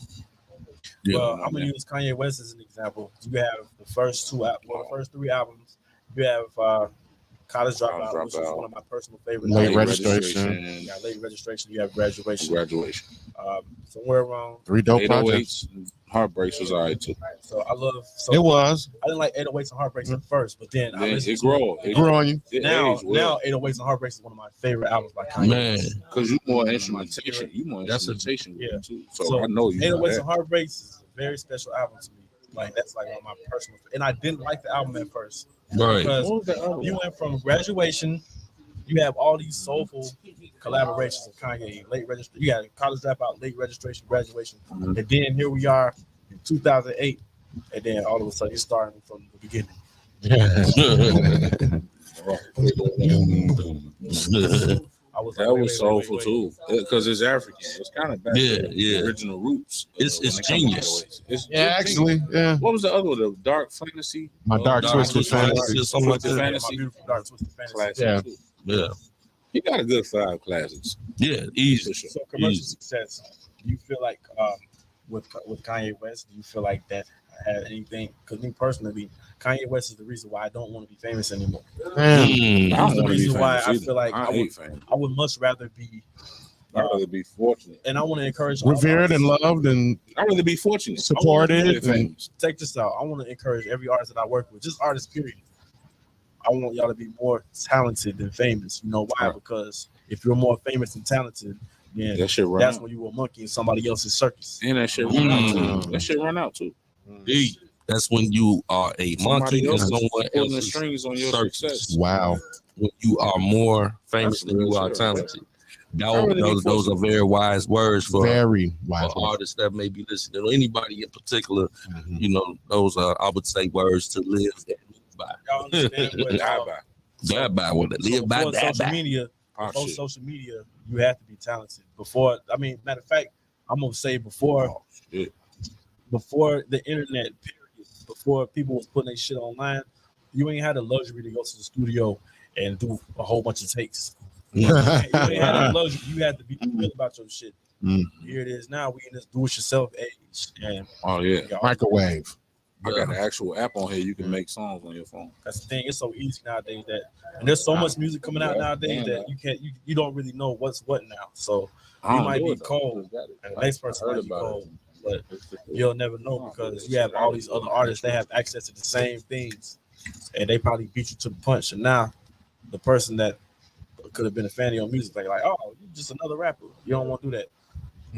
Yeah. Well, I'm gonna use Kanye West as an example. You have the first three albums. You have College Dropout, which is Dropout. one of my personal favorites. Late registration. You got Late Registration. You have Graduation. Graduation. Somewhere around. 3 dope projects. 808s, Heartbreaks was alright too. So I love. So It was. I didn't like 808s and Heartbreaks at first, but then I Then listened it to grew. It grew on you. Now 808s and Heartbreaks is one of my favorite albums by Kanye. Man, because you more instrumentation. You more That's a- instrumentation. yeah. Too. So I know you. 808s and Heartbreaks is a very special album to me. Like that's like one of my personal. And I didn't like the album at first right. because What was the other you one? went from Graduation. You have all these soulful collaborations of Kanye, Late Registration. You got College Dropout, Late Registration, Graduation, and then here we are in 2008, and then all of a sudden you're starting from the beginning. That was soulful too, because it's African. It's kind of back Yeah, to yeah. the original roots. It's when it comes to genius. 808s. It's Yeah, genius. actually, yeah. What was the other one? The Dark Fantasy. My Dark Twisted Fantasy. Something like Twisted that. Fantasy. My beautiful dark twisted fantasy. Classic Yeah. too. Yeah. He got a good 5 classics. Yeah. Easy. For sure. So commercial Easy. success. Do you feel like with Kanye West? Do you feel like that had anything? Because me personally, Kanye West is the reason why I don't want to be famous anymore. Man. Mm. I That's don't the want to be reason why famous I either. feel like I hate fame. I would much rather be. I'd rather be fortunate. And I want to encourage all Revered and artists. loved and I'd rather be fortunate. supported. Than And, famous. Check this out. I want to encourage every artist that I work with, just artists, period. I want y'all to be more talented than famous. You know why? Right. Because if you're more famous and talented, then That shit run that's out. when you a monkey in somebody else's circus. And that shit run out too. Mm. That shit run out too. Easy. That's when you are a monkey Somebody in else is someone pulling the else's strings on your circus. success. wow. When you are more famous That's than you real are shit. talented. really be Those are very wise words for Very wise. artists that may be listening, or anybody in particular. Mhm. You know, those are, I would say, words to live and live by. Y'all understand what? Die by. Die by with it. Live by, before die social by. media, Pop before shit. social media, you have to be talented. Before, I mean, matter of fact, I'm gonna say before Oh, shit. before the internet, period, before people was putting their shit online, you ain't had the luxury to go to the studio and do a whole bunch of takes. You ain't had that luxury. You had to be real about your shit. Mm. Here it is now. We in this do-it-yourself age, and Oh yeah. y'all, Microwave. I got an actual app on here. You can make songs on your phone. that's the thing. It's so easy nowadays that, and there's so much music coming out nowadays that you don't really know what's what now. So I you don't might do be it, though. cold, and the next person might be cold, but you'll never know Oh, because you have all these other artists that have access to the same things, and they probably beat you to the punch. And now, the person that could have been a fan of your music, like, oh, you're just another rapper. You don't want to do that.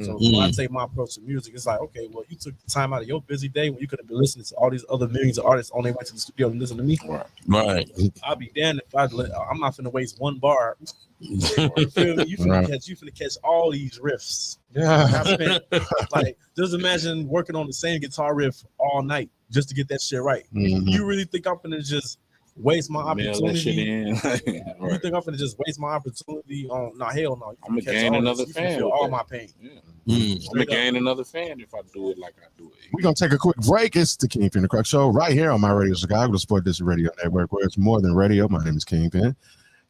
So when I take my approach to music, it's like, okay, well, you took the time out of your busy day when you could have been listening to all these other millions of artists on their way to the studio and listen to me. Right. I'll be damned if I'm not finna waste one bar. You feel me? You finna catch all these riffs. Yeah. I spent like just imagine working on the same guitar riff all night just to get that shit right. Mhm. You really think I'm finna just waste my Mail that shit opportunity? in. You Right. think I'm finna just waste my opportunity on? No, hell no. You I'ma finna catch gain all another this. You finna fan feel with all that. my pain. Yeah. Mm. I'm gonna gain another fan if I do it like I do it. We're going to take a quick break. It's the Kingpen Crux Show right here on My Radio Chicago, the Sport District Radio Network, where it's more than radio. My name is Kingpen.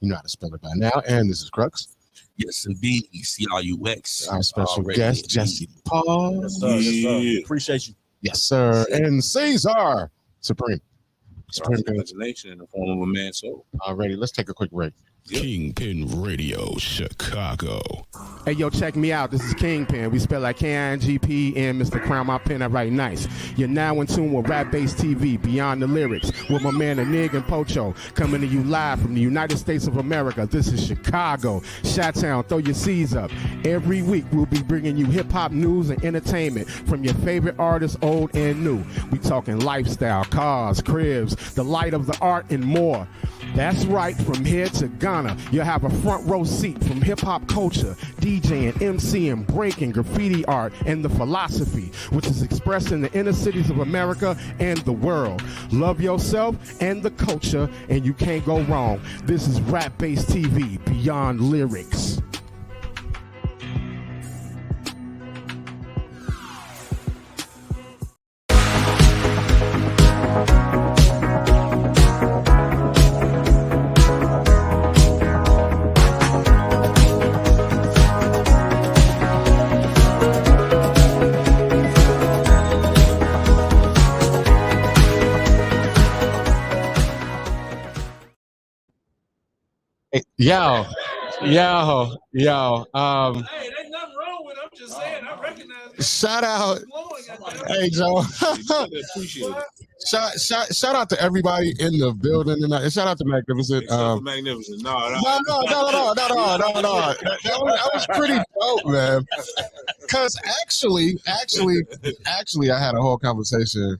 You know how to spell it by now. And this is Crux. Yes, indeed. CRUX. Our special Already guest, indeed. Jesse Paul. Yes, sir. Yes, sir. Yeah. Appreciate you. Yes, sir. And Cesar Supreme. Supreme Gun. Imagination in the form of a man's soul. Already. Let's take a quick break. Kingpen Radio Chicago. Hey, yo, check me out. This is Kingpen. We spell like K-I-N-G-P-E-N, Mr. Crown my pen, I write nice. You're now in tune with Rap Base TV, Beyond the Lyrics, with my man Anig and Pocho, coming to you live from the United States of America. This is Chicago. Chi-Town, throw your C's up. Every week, we'll be bringing you hip-hop news and entertainment from your favorite artists, old and new. We talking lifestyle, cars, cribs, the light of the art, and more. That's right, from here to Ghana, you'll have a front row seat from hip-hop culture, DJing, MCing, breaking, graffiti art, and the philosophy, which is expressed in the inner cities of America and the world. Love yourself and the culture, and you can't go wrong. This is Rap Base TV, Beyond Lyrics. Yo. Hey, there's nothing wrong with it. I'm just saying, I recognize it. Shout out. Glowing, goddamn. Hey, Joe. Appreciate it. Shout out to everybody in the building tonight. Shout out to Magnificent. Magnificent. No. That was pretty dope, man. Because actually, I had a whole conversation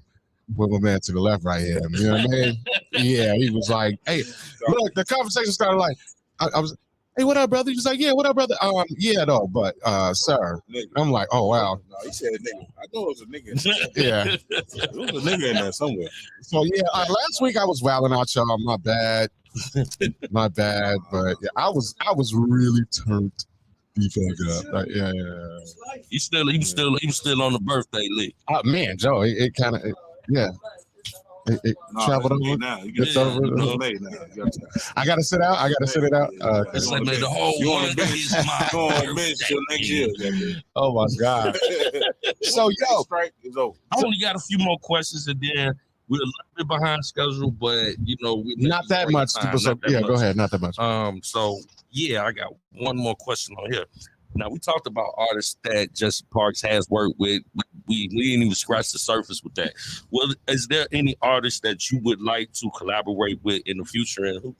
with my man to the left right here. You know what I mean? Yeah, he was like, "Hey, look." The conversation started like, I was, "Hey, what up, brother?" He was like, "Yeah, what up, brother?" Yeah, though, but sir, Nigga. I'm like, "Oh wow." No, he said nigga. I know it was a nigga. Yeah. There was a nigga in there somewhere. So yeah, last week I was wilding out, y'all. My bad, but yeah, I was really turned the fuck up. Like, yeah. He was still on the birthday list. Oh man, Joe, it kind of, yeah. It traveled over. Now. It's over. Late now. I gotta sit out. I gotta sit it out. It's like man, the whole month is my Go on bench till next year. Oh my god. So yo, strike is over. I only got a few more questions, and then we're a little bit behind schedule, but we're not that much. Go ahead. Not that much. So yeah, I got one more question on here. Now we talked about artists that Jesse Parks has worked with. We didn't even scratch the surface with that. Well, is there any artists that you would like to collaborate with in the future, and who?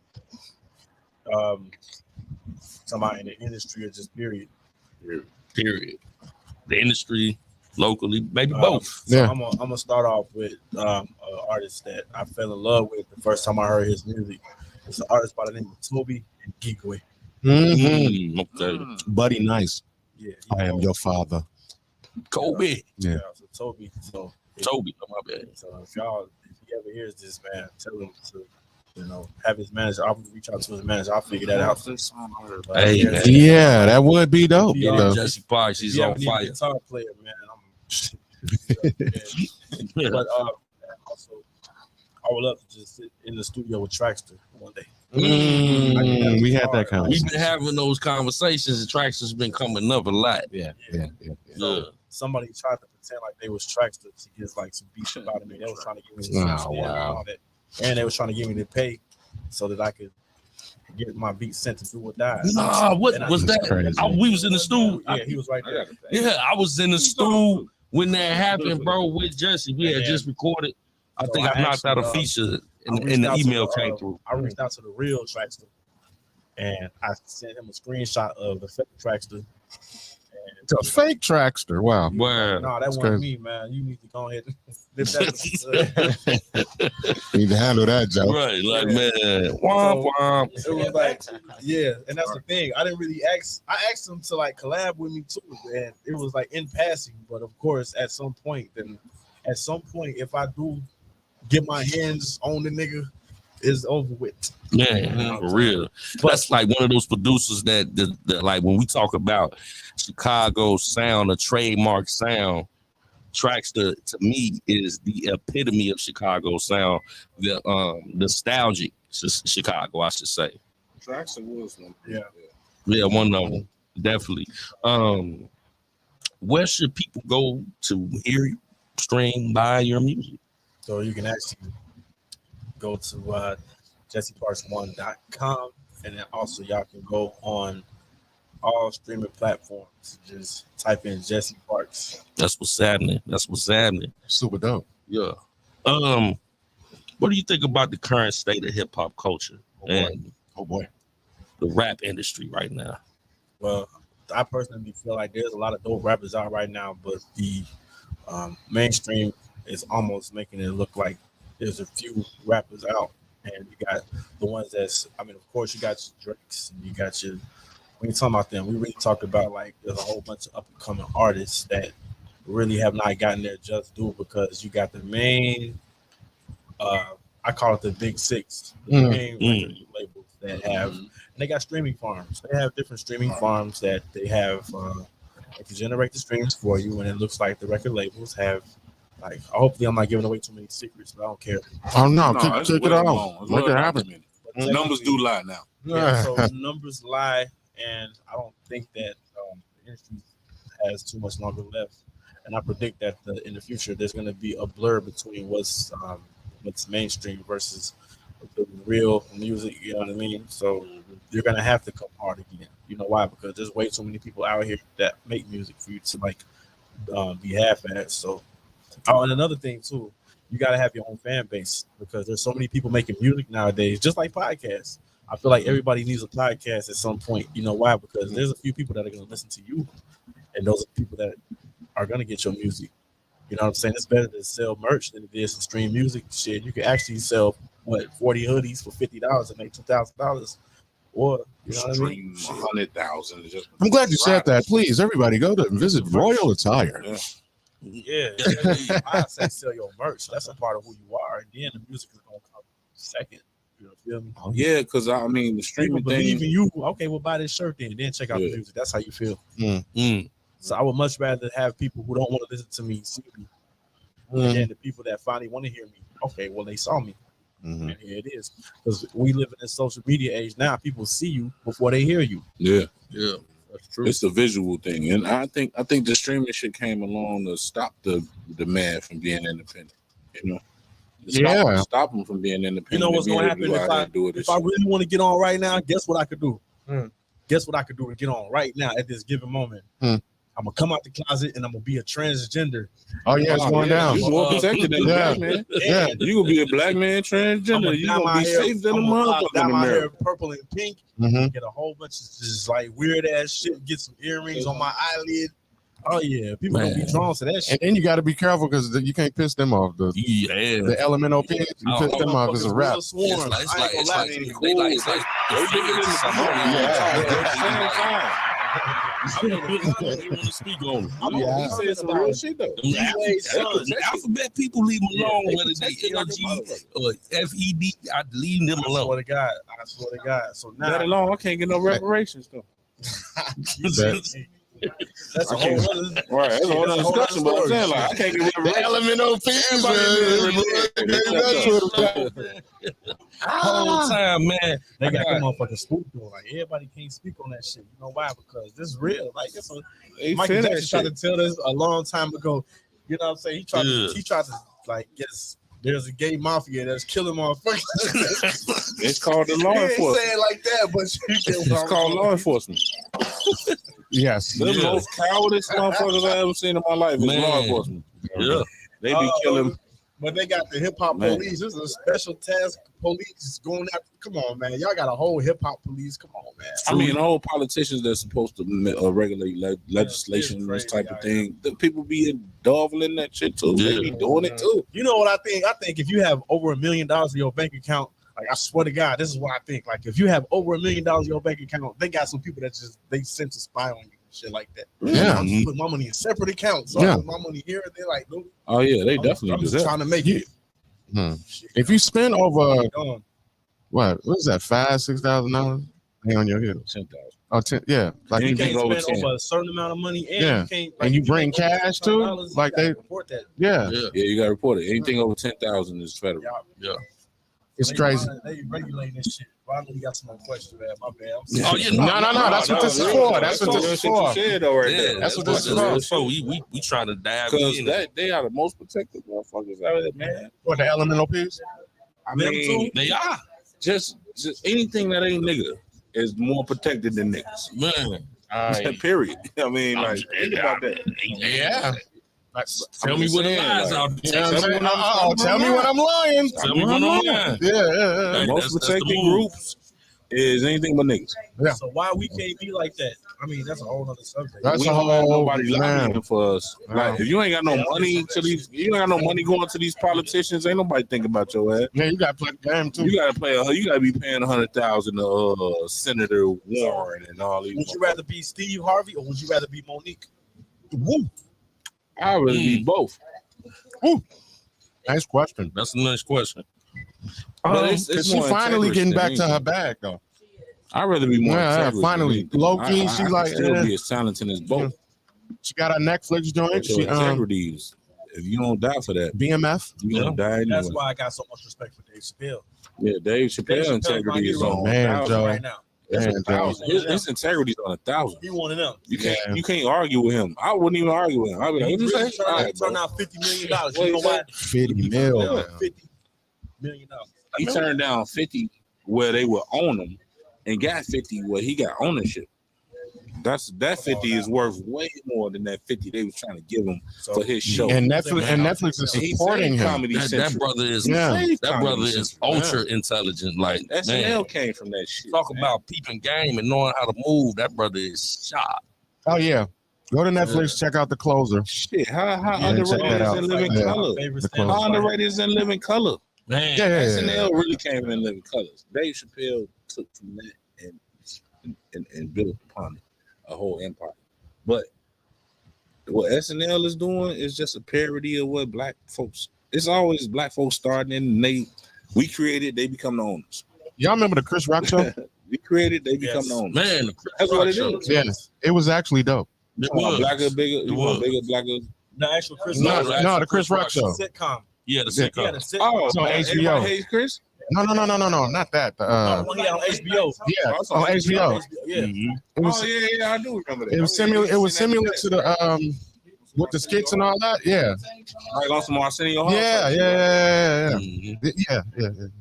Somebody in the industry or just period. Period. The industry, locally, maybe both. So I'm gonna start off with an artist that I fell in love with the first time I heard his music. It's an artist by the name of Toby and Geekway. Okay. Buddy, nice. Yeah, I am your father. Kobe. Yeah. So Toby. Toby. Oh, my bad. So if he ever hears this, man, tell him to have his manager. I'll reach out to his manager. I'll figure that out. Hey, man. Yeah, that would be dope. Yeah. Jesse Parks, he's on fire. Guitar player, man. But also, I would love to just sit in the studio with Traxster one day. We had that conversation. We've been having those conversations. The Traxster's been coming up a lot. Yeah. So somebody tried to pretend like they was Traxster to get like some beats about me. They was trying to give me and all that, and they was trying to give me the pay so that I could get my beats sent to Do or Die. Nah, what was that? Crazy. We was in the studio. Yeah, he was right there. Yeah, I was in the studio when that happened, bro, with Jesse. We had just recorded. I think I knocked out a feature and the email came through. I reached out to the real Traxster and I sent him a screenshot of the fake Traxster. A fake Traxster. Wow. Wow. No, that wasn't me, man. You need to go ahead and lift that. You need to handle that, Joe. Right, like man. Womp. It was like, yeah, and that's the thing. I didn't really ask. I asked him to like collab with me too, and it was like in passing. But of course, at some point, if I do get my hands on the nigga, it's over with. Man, for real. That's like one of those producers that like when we talk about Chicago sound, a trademark sound, Traxster to me is the epitome of Chicago sound, the nostalgic Chicago, I should say. Traxster was one. Yeah, one of them, definitely. Where should people go to hear, stream, buy your music? So you can actually go to JesseParks1.com, and then also y'all can go on all streaming platforms. Just type in Jesse Parks. That's what's happening. That's what's happening. Super dope. Yeah. What do you think about the current state of hip hop culture and Oh boy. the rap industry right now? Well, I personally feel like there's a lot of dope rappers out right now, but the mainstream is almost making it look like there's a few rappers out, and you got the ones that's. I mean, of course, you got your Drakes, and you got your. When you talk about them, we really talked about like there's a whole bunch of up and coming artists that really have not gotten their just due because you got the main. I call it the big six, the main record labels that have. And they got streaming farms. They have different streaming farms that they have. They can generate the streams for you, and it looks like the record labels have. Like, hopefully, I'm not giving away too many secrets, but I don't care. Oh no, it's take it well out. known. Make Well it happen. documented. Numbers do lie now. Yeah, so numbers lie, and I don't think that the industry has too much longer left. And I predict that in the future, there's going to be a blur between what's mainstream versus the real music. You know what I mean? So you're going to have to come hard again. You know why? Because there's way too many people out here that make music for you to like be half-assed. So, and another thing too, you got to have your own fan base because there's so many people making music nowadays, just like podcasts. I feel like everybody needs a podcast at some point. You know why? Because there's a few people that are going to listen to you, and those are people that are going to get your music. You know what I'm saying? It's better to sell merch than it is to stream music. Shit, you can actually sell 40 hoodies for $50 and make $2,000. Or you know what I mean? 100,000. I'm glad you said that. Please, everybody, go to visit Royal Attire. Yeah. I say sell your merch. That's a part of who you are. And then the music is going to come second. You feel me? Yeah, because I mean the streaming People believe in you. Okay, well buy this shirt then check out the music. That's how you feel. So I would much rather have people who don't want to listen to me see me, and the people that finally want to hear me. Okay, well they saw me, and here it is. Because we live in a social media age now. People see you before they hear you. Yeah, that's true. It's a visual thing, and I think the streaming shit came along to stop the man from being independent. You know. Stop them from being independent. You know what's going to happen if I really want to get on right now? Guess what I could do? Guess what I could do to get on right now at this given moment? I'm gonna come out the closet and I'm gonna be a transgender. Oh yeah, it's going down. You're more protected than a black man. Yeah, you gonna be a black man transgender. You gonna be safe than a motherfucker. Dye my hair purple and pink. Get a whole bunch of just like weird ass shit. Get some earrings on my eyelid. Oh yeah, people gonna be drawn to that shit. And then you got to be careful because you can't piss them off. The elemental pigs, you piss them off as a rap. It's like they like I want to speak on it. He said some real shit though. Alphabet people leave them alone, whether they LG or FED. I leave them alone. I swear to God. So now that alone, I can't get no reparations though. That's a whole other right. That's a whole other discussion. But I'm saying, like, I can't get the elemental pigs, whole time, man. They got them motherfucking spooked though. Like everybody can't speak on that shit. You know why? Because this is real. Like it's Michael Jackson tried to tell this a long time ago. You know what I'm saying? He tried to like there's a gay mafia that's killing motherfuckers. It's called the law enforcement. Say it like that, but it's called law enforcement. Yes. The most cowardice motherfuckers I ever seen in my life is law enforcement. Yeah. They be killing. But they got the hip hop police. This is a special task police going after. Come on, man. Y'all got a whole hip hop police. Come on, man. I mean, all politicians that's supposed to regulate legislation and this type of thing. The people be indulging that shit too. They be doing it too. You know what I think? I think if you have over $1 million in your bank account, like I swear to God, this is what I think. Like if you have over $1 million in your bank account, they got some people that they sent to spy on you. Shit like that. Yeah, I'm put my money in separate accounts. So I put my money here, and they're like, nope. Oh yeah, they definitely. I'm just trying to make it. If you spend over what is that, $5,000-$6,000 on your head? 10,000. Oh, 10, yeah. Like you can't spend over a certain amount of money, and you can't. Like, and you bring cash too. Like they report that. Yeah, you gotta report it. Anything over 10,000 is federal. Yeah. It's crazy. They regulating this shit. Well, I know you got some more questions, man. My bad. Oh yeah, no. That's what this is for. That's what this is for. That's what this is for. So we trying to dive because in. They are the most protected motherfuckers out there, man. What, the elemental pigs? I mean, they are just anything that ain't nigga is more protected than niggas. Man, Period. I mean, like, think about that. Yeah. Tell me what the lies out You there. know what I'm saying? Tell me when I'm lying. Tell me when I'm lying. Yeah. Most That's the protected move. groups is anything but niggas. Yeah. So why we can't be like that? I mean, that's a whole other subject. That's We a don't have whole nobody lobbying for us. Like, if you ain't got no money to these, you ain't got no money going to these politicians. Ain't nobody think about your ass. Yeah, you got to play the game too. You gotta play. You gotta be paying $100,000 to Senator Warren and all these. Would you rather be Steve Harvey or would you rather be Monique? Woo. I'd rather be both. Woo. Nice question. That's the next question. But She more finally integrity getting than back to her anything. bag though. I'd rather be more. Yeah, integrity finally. than anything. Low key, I she could like still be as talented as both. She got her Netflix joint. But She your integrity is, if you don't die for that, BMF. you gonna die anyway. That's why I got so much respect for Dave Chappelle. Yeah, Dave Chappelle integrity is on Man, 1,000 Joe. right now. Man, That's 1,000. Joe. His integrity is on 1,000. He one of them. You can't argue with him. I wouldn't even argue with him. I'd be like, He what you really say? turned out $50 million. What You know he why? 50 mil. Yeah. man. $50 million. He turned down 50 where they would own him and got 50 where he got ownership. That 50 is worth way more than that 50 they was trying to give him for his show. And Netflix is He supporting saved him. Comedy That Central. brother is Yeah. that brother is ultra intelligent. Like, SNL man, came from that shit. talk man. about peeping game and knowing how to move. That brother is sharp. Oh yeah. Go to Netflix, check out The Closer. Shit, how Yeah, check that underrated is out. in Living Yeah. Color? How underrated is in Living Color? Man, Yeah. SNL really came in Living Colors. Dave Chappelle took from that and built upon it a whole empire. But what SNL is doing is just a parody of what black folks. It's always black folks starting and we created, they become the owners. Y'all remember the Chris Rock show? We created, they become the owners. man, That's what it is. Yeah. It was actually dope. It You want was. blacker, bigger, It you want was. bigger, blacker. The actual Chris No, Rock the Chris Rock show. sitcom. Yeah, the Yeah. sitcom. Yeah, the sitcom. Oh, It's on everybody HBO. hates Chris? No, not that. The one he had on HBO. Yeah, Oh, it's on HBO. Yeah. Mhm. It was, Oh yeah, I do remember that. it was similar. It was similar to the with the skits and all that. Yeah, Like on some Arsenio Hall. yeah. Mhm. Yeah. And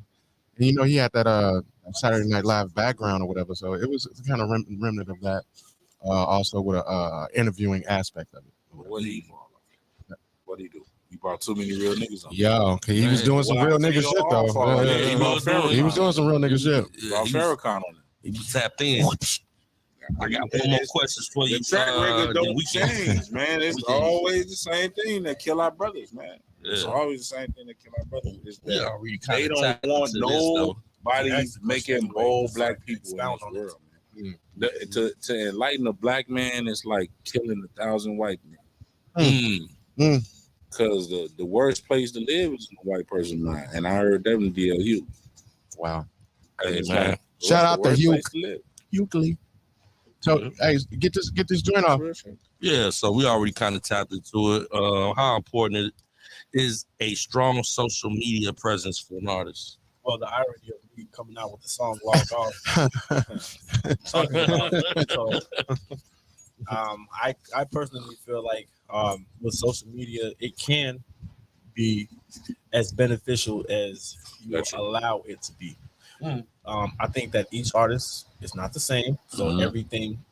you know, he had that Saturday Night Live background or whatever, so it was kind of remnant of that. Also with a interviewing aspect of it. What did he do? What did he do? He brought too many real niggas on. Yo, okay, he was doing some real nigga shit though. Yeah, he was doing some real nigga shit. Brought Farrakhan on it. He was tapped in. I got one more questions for you. The track record then don't we can- change, man. It's we can- always the same thing that kill our brothers, man. It's Yeah. always the same thing that kill our brothers. It's We that already they kinda don't tapped want into this, though. nobody That's the making question. bold black people in Expound this on it. world, man. To enlighten a black man is like killing 1,000 white men. Because the worst place to live is in a white person's mind. And I heard that in DLU. Wow. Hey, man. Shout out to Hugh. Hugh. Euclid. So hey, get this joint off. Yeah, so we already kind of tapped into it. How important it is a strong social media presence for an artist? Well, the irony of me coming out with the song "Log Off." Talking about it. So, I personally feel like with social media, it can be as beneficial as you allow it to be. I think that each artist is not the same, so everything,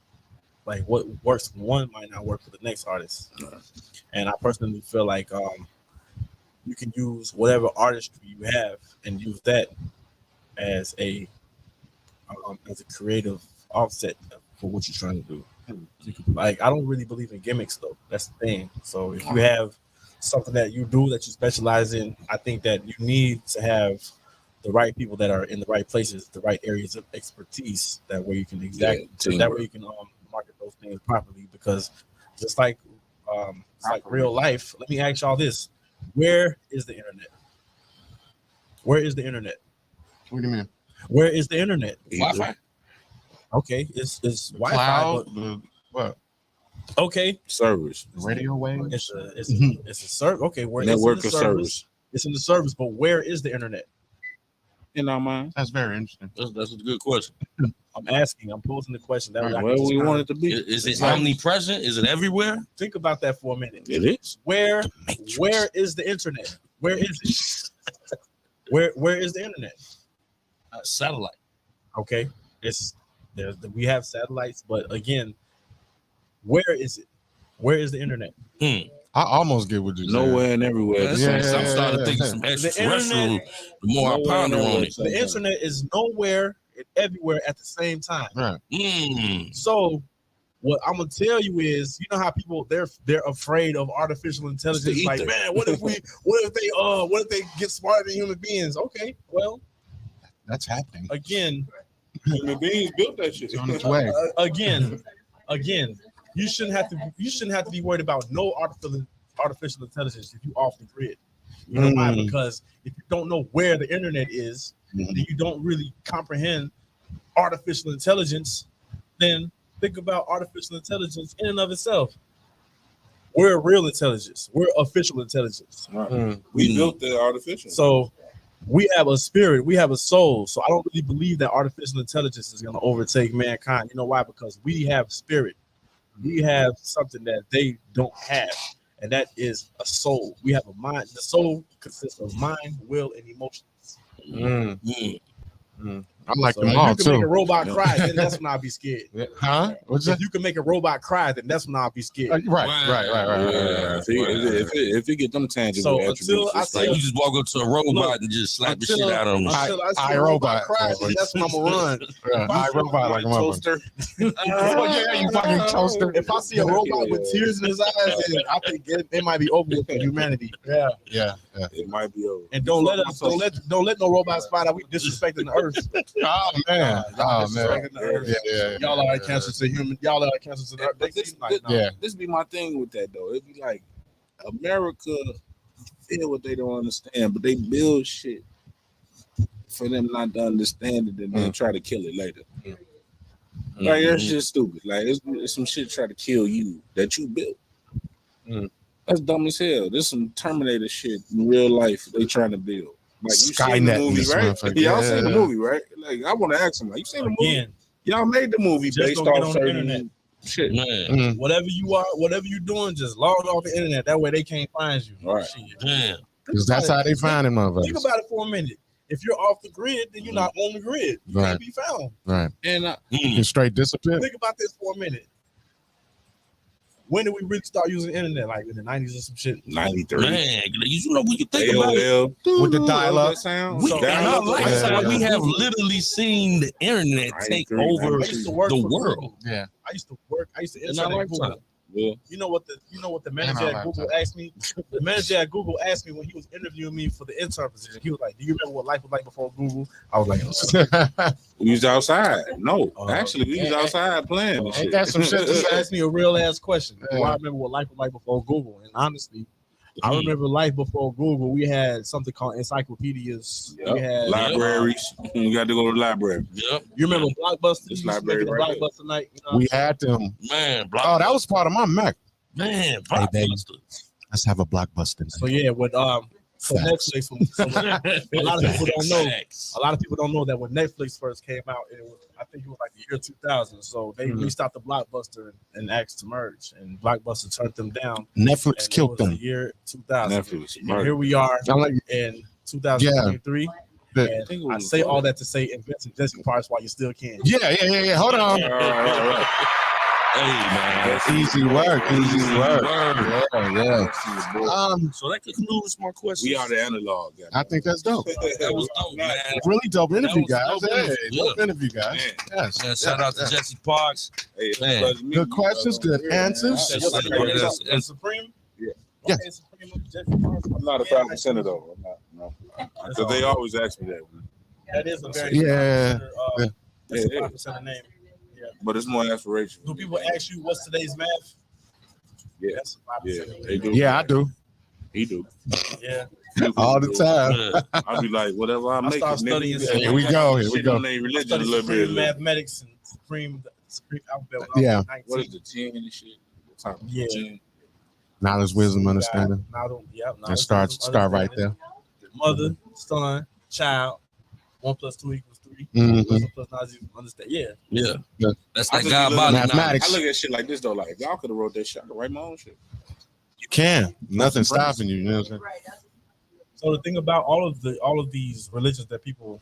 like what works for one might not work for the next artist. And I personally feel like you can use whatever artistry you have and use that as a creative offset for what you're trying to do. Like, I don't really believe in gimmicks though. That's the thing. So if you have something that you do that you specialize in, I think that you need to have the right people that are in the right places, the right areas of expertise. That way you can that way you can market those things properly. Because just like real life, let me ask y'all this: where is the internet? Where is the internet? What do you mean? Where is the internet? Wi-Fi. Okay, it's Wi-Fi. Cloud. But, What? okay, Servers. Radio waves. it's a server. Okay, where Network it's of in the service. It's in the service, but where is the internet? In our minds. That's very interesting. That's a good question. I'm asking. I'm posing the question. That way I can Where just we kinda want it to be. Is it omnipresent? Is it everywhere? think about that for a minute. It is. Where is the internet? Where is it? Where is the internet? Satellite. Okay, we have satellites, but again, Where is it? Where is the internet? I almost get what you said. Nowhere and everywhere. That's Yeah, I'm starting to think some extraterrestrial. internet- The more I Nowhere and ponder on everywhere. it. The internet is nowhere and everywhere at the same time. Right. So what I'm gonna tell you is, you know how people they're afraid of artificial intelligence. Like, ether. man, what if they get smarter than human beings? Okay, well, That's happening. again, Human beings built that shit. It's on its way. again, you shouldn't have to be worried about no artificial intelligence if you off the grid. You know why? Because if you don't know where the internet is, then you don't really comprehend artificial intelligence. Then think about artificial intelligence in and of itself. We're real intelligence. We're official intelligence. We built the artificial. So we have a spirit. We have a soul. So I don't really believe that artificial intelligence is going to overtake mankind. You know why? Because we have spirit. We have something that they don't have, and that is a soul. We have a mind. The soul consists of mind, will, and emotions. I like So them if all you can make a too. robot cry, then that's when I'll be scared. Huh? What's If that? you can make a robot cry, then that's when I'll be scared. Right. Yeah, if you get them tangible So attributes, until I it's Like like you just walk up to a robot and just slap the shit out of them. Until I see I a robot robot. cry, then that's when I'm gonna run. I robot like a motherfucker. toaster. Oh, yeah, you fucking toaster. If I see a robot with tears in his eyes, then I think it might be over with for humanity. Yeah. Yeah. It might be over. And don't let no robots find out we disrespecting the earth. Oh man. Oh man. Disrespecting the earth. Yeah. Y'all are a cancer to human. Y'all are a cancer to the earth. But this, Yeah. this be my thing with that though. It'd be like America feel what they don't understand, but they build shit for them not to understand it and then try to kill it later. Like that's just stupid. Like it's some shit try to kill you that you built. That's dumb as hell. There's some Terminator shit in real life they trying to build. Like you seen the Skynet in movie, this right? motherfucker. Y'all seen the Yeah. movie, right? Like I want to ask them, like, you seen the movie? Again, Y'all made the movie Just based don't get off on the certain internet. shit. Man, whatever you are, whatever you're doing, just log off the internet. That way they can't find you. Right. Shit. damn. Because that's how they find them Think motherfuckers. about it for a minute. If you're off the grid, then you're not on the grid. You Right. can't be found. Right. And You straight disappear. Think about this for a minute. When did we really start using the internet? Like in the 90s or some shit? 93. Man, you know when you think about it, AOL With the dial-up. that sound. we, in our Dial-up. lifetime, Yeah. we have literally seen the internet take 93, over I used to work the for world. Google. Yeah. I used to In intern our at Google. lifetime. Yeah. You know what the manager our at Google lifetime. asked me? The manager at Google asked me when he was interviewing me for the intern position. He was like, "Do you remember what life was like before Google?" I was like, We was outside. No, Uh, actually, we was outside playing and Ain't shit. that some shit to He say? asked me a real ass question. Do Yeah. I remember what life was like before Google? And honestly, I remember life before Google. We had something called encyclopedias. We had Libraries. You got to go to the library. Yep, You remember Blockbuster? This You used to library make it a right Blockbuster night. You know? We had them. man. Oh, that was part of my Mac. Man, Hey, baby. Blockbuster. Let's have a blockbuster. So yeah, with so Facts. Netflix. A lot of people don't know. Facts. A lot of people don't know that when Netflix first came out, I think it was like the year 2000. So they reached out to Blockbuster and asked to merge, and Blockbuster turned them down. Netflix And it killed was them. The year 2000. Netflix. And here we are I'm like, in 2023. The- And I say all that to say invest in Jesse parts while you still can. yeah. Hold on. Right. Hey, man. Easy work. Word. Yeah. So that concludes my question. We are the analog. I think that's dope. That was dope, man. Really dope interview, was guys. dope Hey, interview. dope interview, guys. Man. Yes. Man, shout out to Jesse Parks. Hey, Man. pleasure meeting Good you, questions, brother. good answers. Yeah. And Supreme? Yeah. Yeah. Okay, Supreme, Jesse Parks. I'm not a Yeah, 5% though. I'm not. No. Because they always ask me that. That is a very Yeah. That's Yeah. 5% of name. But it's more aspirational. Do people ask you what's today's math? Yeah. That's 5%. Yeah, they do. Yeah, I do. He do. Yeah. All the time. Yeah. I'll be like, whatever I make. start studying Here we go. Here we Shit go. on their I religion a studied little Supreme bit. mathematics and Supreme alphabet. When Yeah. I was What 19. is the 10 and shit? The top Yeah. 10? Knowledge, wisdom, understanding. And Start right there. Mother, son, child. 1 + 2 = 3. Mhm. Wisdom plus knowledge, understand. Yeah. Yeah. That's I that just God be body looking- Mathematics. I look at shit like this though. Like, if y'all could have wrote that shit, I could write my own shit. You can. Nothing's stopping you. You know what I'm saying? So the thing about all of these religions that people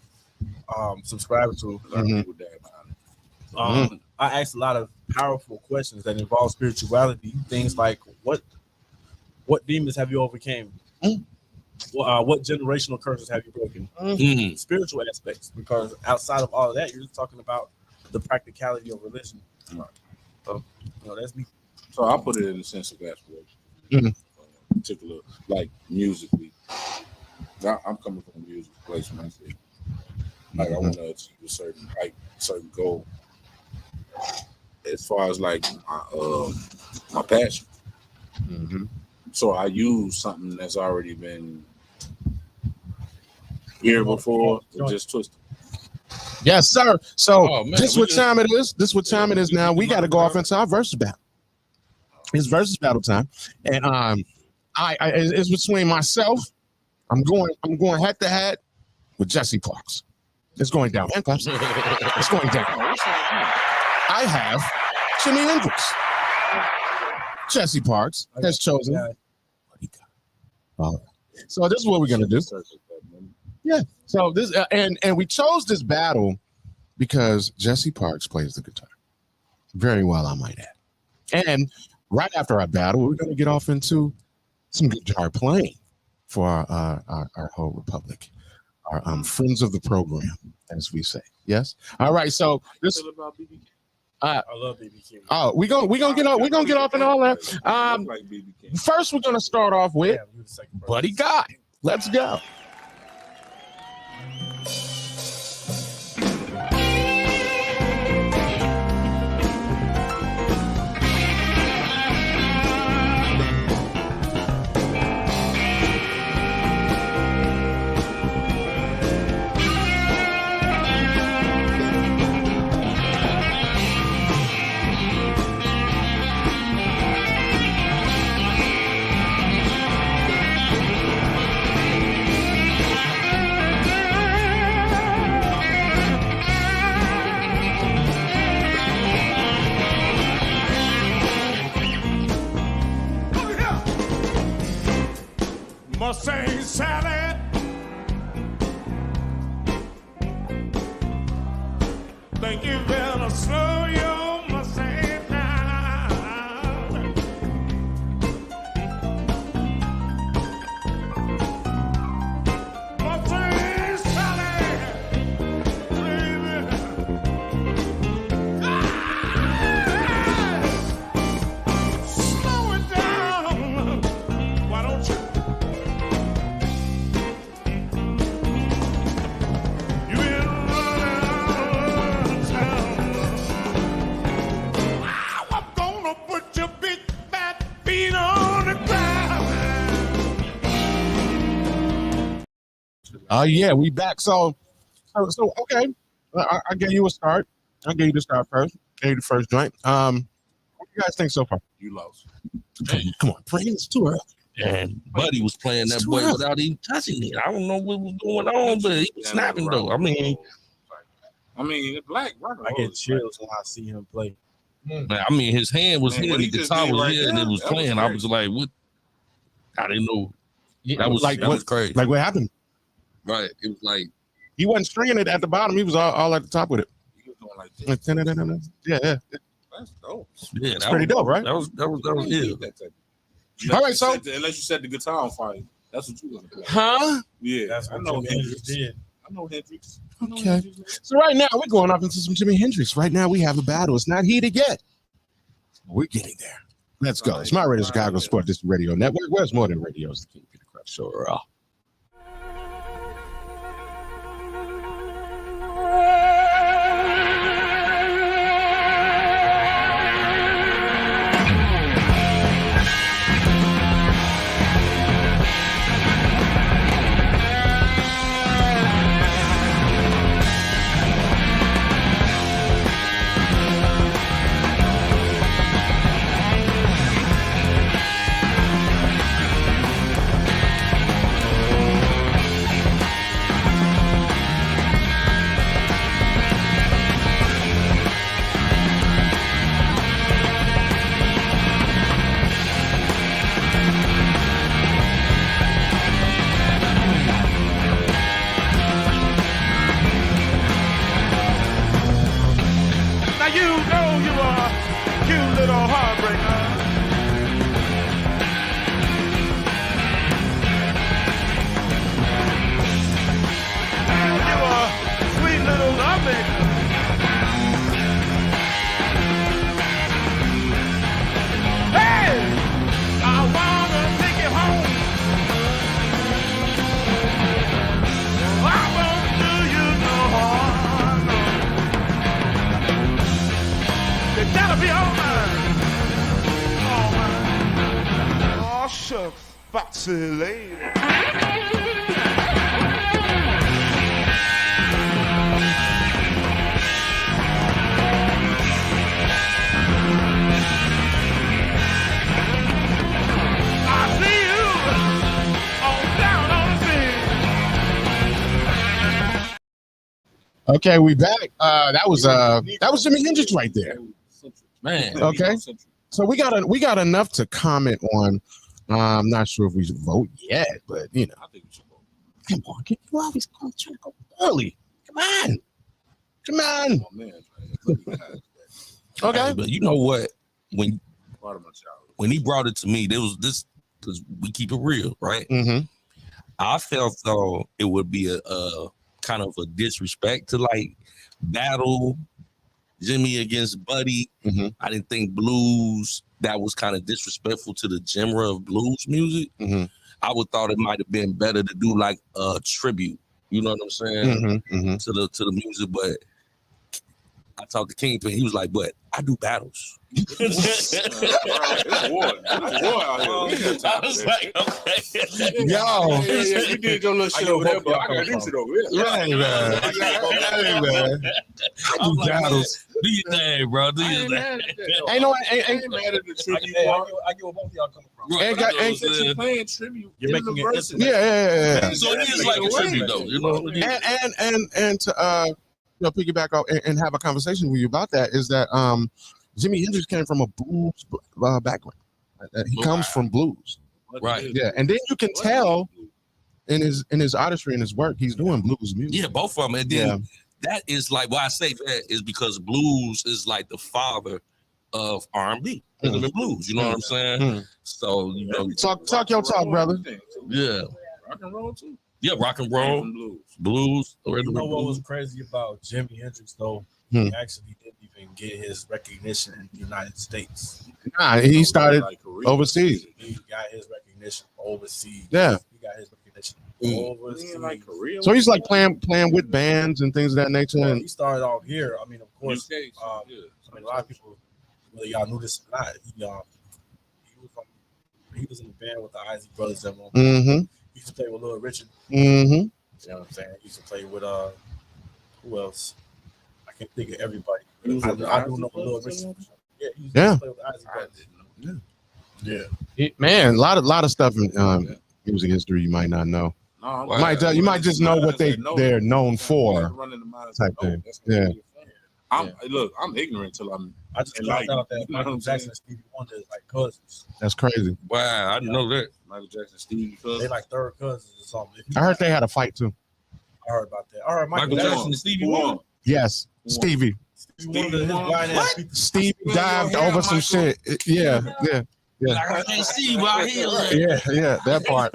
subscribe to, Mhm. People die behind it. I ask a lot of powerful questions that involve spirituality. Things like what demons have you overcame? What generational curses have you broken? Spiritual aspects, because outside of all of that, you're just talking about the practicality of religion. So, that's me. So I put it in the sense of aspiration, particular like musically. I'm coming from a music place when I say, like, I want to achieve a certain height, certain goal. As far as like my passion. So I use something that's already been here before, and just twist it. Yes, sir. So Oh, man, this we what just- time it is. This what time it is now. We got to go off into our versus battle. It's versus battle time, and it's between myself. I'm going head to head with Jesse Parks. It's going down. It's going down. I have Jimi Hendrix. Jesse Parks has chosen. So this is what we're gonna do. Yeah. So this and we chose this battle because Jesse Parks plays the guitar very well, I might add. And right after our battle, we're gonna get off into some guitar playing for our whole republic, our friends of the program, as we say. Yes. All right. So this. I love BB King. Oh, we gonna get off and all that. First, we're gonna start off with Buddy Guy. Let's go. Mustang Sally, think you better slow your Mustang down. Mustang Sally, baby, slow it down. Why don't you? Yeah, we back. So okay. I gave you a start. I gave you the start first. Gave you the first joint. What do you guys think so far? You lost. Come on, bring it to her. And Buddy was playing that boy without even touching it. I don't know what was going on, but he was snapping though. I mean, it's black. I get chills when I see him play. man, I mean, his hand was Man, here, what the he just guitar did was right here, and there, it was that was playing. I crazy. was like, what? I didn't know. That was like that what? was crazy. Like what happened? Right. It was like, He wasn't stringing it at the bottom. He was all at the top with it. He was doing like this. Yeah. That's dope. yeah, It's pretty dope, right? That was Yeah. All right, so unless you set the guitar on fire, that's what you gonna play. huh? Yeah, That's I what know Jimi Hendrix Hendrix. did. I know Hendrix. Okay. So right now we're going off into some Jimi Hendrix. Right now we have a battle. It's not heated yet. We're getting there. Let's go. It's my Radio Chicago Sport District Radio Network. Where's more than radio? It's the Kingpen Crux Show. Shucks, Foxy lady. I see you on down on the scene. Okay, we back. That was Jimi Hendrix right there. Man. Okay. So we got enough to comment on. I'm not sure if we should vote yet, but you know, I think we should vote. come on, you always trying to go early. Come on. Oh, man. Okay. But you know what? Part of my childhood. When he brought it to me, there was this, because we keep it real, right? Mm-hmm. I felt though it would be a kind of a disrespect to like battle Jimmy against Buddy. Mm-hmm. I didn't think blues, that was kind of disrespectful to the genre of blues music. Mm-hmm. I would thought it might have been better to do like a tribute. You know what I'm saying? Mm-hmm. Mm-hmm. To the music, but I talked to Kingpen. He was like, "But I do battles." It's war. It's war out here. We ain't got time I for was that. like, "Okay." Yo. Yeah, you did your little shit over there, but I got this shit over here. Right, man. Hey, man. I do I'm like, battles. "Do your thing, bro. Do your thing." Ain't no, I ain't mad at the tribute part. I get where both of y'all coming from. Ain't got- ain't- But you playing tribute. You're in making the it verses. yeah. So it is like a tribute, though. You know. And to piggyback off and have a conversation with you about that is that Jimi Hendrix came from a blues background. He comes from blues, Right. yeah, and then you can tell in his artistry and his work, he's doing blues music. Yeah, both of them. And then that is like why I say that is because blues is like the father of R&B, rhythm and blues. You know what I'm saying? Mhm. So you know, Talk your talk, brother. yeah, Rock and roll too. yeah, rock and roll, Blues. blues, You rhythm know and what was blues. crazy about Jimi Hendrix though? Hmm. He actually didn't even get his recognition in the United States. Nah, he started Like Korea. overseas. He got his recognition overseas. Yeah. He got his recognition Korean, overseas. like Korea. So he's like playing with bands and things of that nature. Well, And he started out here. I mean, of course, UK, yeah. yeah. I mean, a lot of people, whether y'all knew this or not, he was in the band with the Isaac Brothers at one point. mm-hmm, He used to play with Little Richard. mm-hmm. You know what I'm saying? He used to play with who else? I can't think of everybody. I do know Little Richard. Yeah, he used to play with the Isaac Brothers. Yeah. Man, a lot of stuff in music history you might not know. No, You might just know what they're known for. Type thing. Yeah. Look, I'm ignorant till I'm. I just found Like, out that you know what Michael I'm Jackson and Stevie Wonder is like cousins. That's crazy. Wow, I didn't know that. Michael Jackson, Stevie, They like third cousins or something. If you- I heard they had a fight too. I heard about that. All right, Michael Jackson and Stevie Wonder. Yes, Stevie. Stevie Wonder, his blind ass beat the Stevie dived over some shit. Yeah. Like, I can't see you out here. Yeah. That part.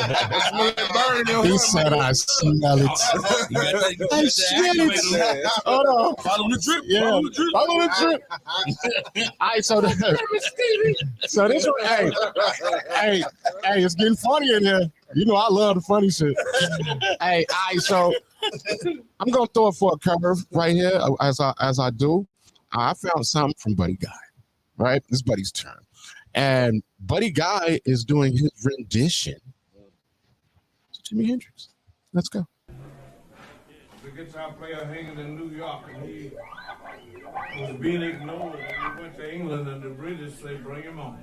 He said, "I smell it." I smell it. Hold on. Follow the drip. Yeah. Follow the trip. All right, so this one, hey, it's getting funny in here. You know I love the funny shit. Hey, all right, so I'm gonna throw it for a curve right here, as I do. I found something from Buddy Guy. Right, this Buddy's turn, and Buddy Guy is doing his rendition to Jimi Hendrix. Let's go. The guitar player hanging in New York, and he was being ignored. And he went to England, and the British say, "Bring him on."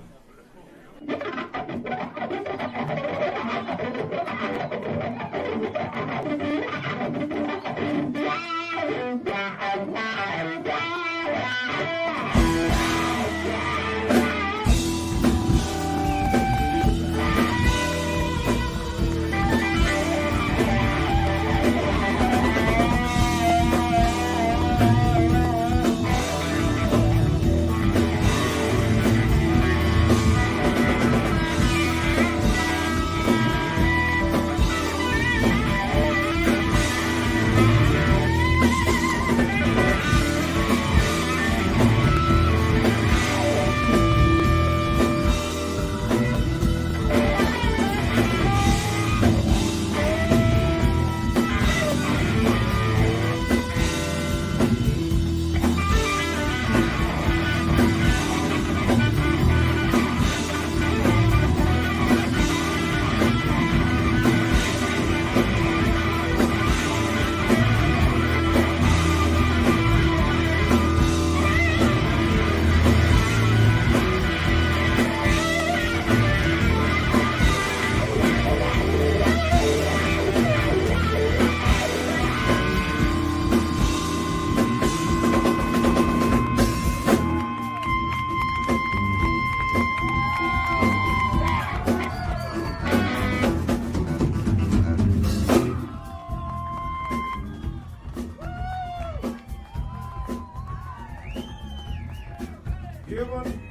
Gibbon.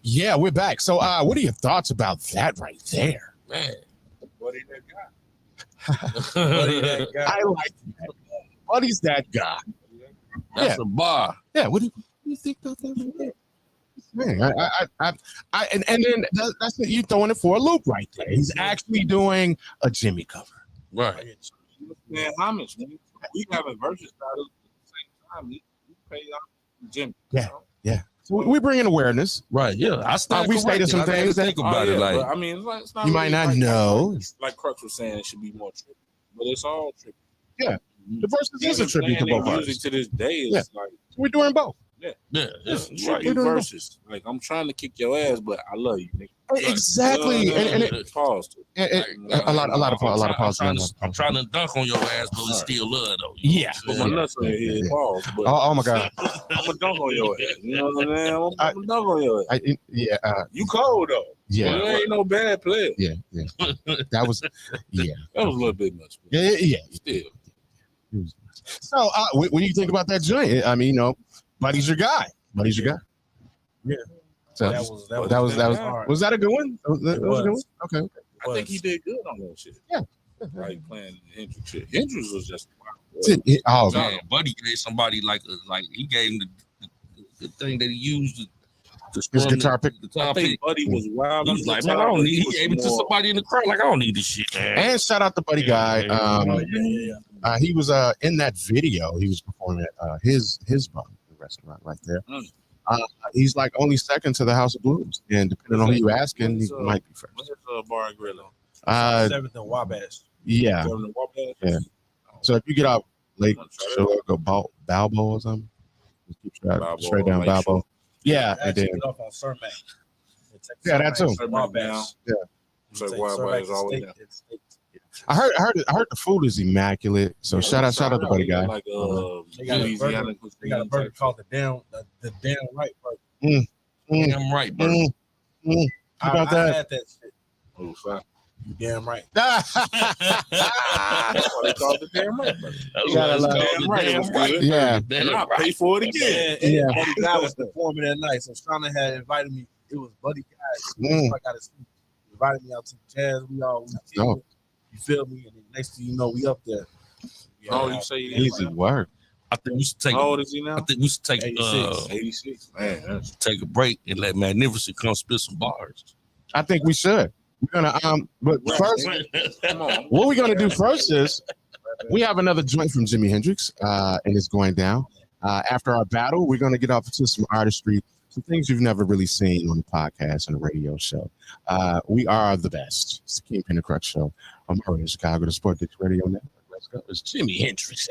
Yeah, we're back. So, what are your thoughts about that right there? Man. Buddy, that guy. Buddy, that guy. I like that. Buddy's that guy. That's a bar. Yeah, what do you think about that right there? Man, and then that's it. You're throwing it for a loop right there. He's actually doing a Jimmy cover. Right. Man, homage, man. We having versus battles at the same time. We pay out Jimmy. Yeah, yeah. So we bring in awareness. Right. Yeah. I stand we stated some things that think about it. Like, but, I mean, it's not you really might not like, know. Like Crux was saying, it should be more tricky, but it's all tricky. Yeah, the verses is a tribute to both music artists. to this day is like We're doing both. yeah. tribute verses. Like I'm trying to kick your ass, but I love you, nigga. Exactly, and pause. a lot of pause. I'm trying to dunk on your ass, but it's still love though. Yeah. Put my nuts on your head, pause. But Oh my God. I'm gonna dunk on your ass. You know what I'm saying? I'm gonna dunk on your ass. You cold though. You ain't no bad player. Yeah. That was, That was a little bit much. yeah. Still. So, what do you think about that joint? I mean, Buddy's your guy. Yeah. So That was that a good one? That was a good one? Okay. I think he did good on that shit. Yeah. Like playing Hendrix shit. Hendrix was just Oh Man, man. Buddy gave somebody like he gave him the thing that he used to His strum guitar pick. The I guitar think pick. Buddy was wild. He was like, man, I don't need. He gave it to somebody in the crowd. Like, I don't need this shit, man. And shout out the Buddy guy. He was in that video. He was performing at his bar, the restaurant right there. He's like only second to the House of Blues, and depending on who you asking, he might be first. What's Bar and Grill? 7th and Wabash. Yeah. Yeah. So if you get out late, go Balbo or something. Just keep straight down Balbo. Yeah, and then off on Cermak. Yeah, that too. Wabash. Yeah. So Wabash is always down. I heard the food is immaculate. So shout out to Buddy guy. Like They got a burger called the damn right burger. Damn right, bro. How about I that? had that shit. Oh, fuck. You damn right. That's why they called the damn right. Damn right. Yeah. And I'll pay for it again. Yeah. Buddy Guy was performing that night, so Shauna had invited me. It was Buddy Guy. I got to invited me out to the jazz. We dope. you feel me? And then next thing you know, we up there. You say Easy work. I think we should take. How old is he now? I think we should take 86. Man, take a break and let Magnificent come spit some bars. I think we should. We're gonna but first, come on. what we're gonna do first is we have another joint from Jimi Hendrix, and it's going down. After our battle, we're gonna get off to some artistry, some things you've never really seen on the podcast and the radio show. We are the best. It's the Kingpen Crux show. I'm heard in Chicago, the Sport Dix Radio Network. Let's go. It's Jimi Hendrix.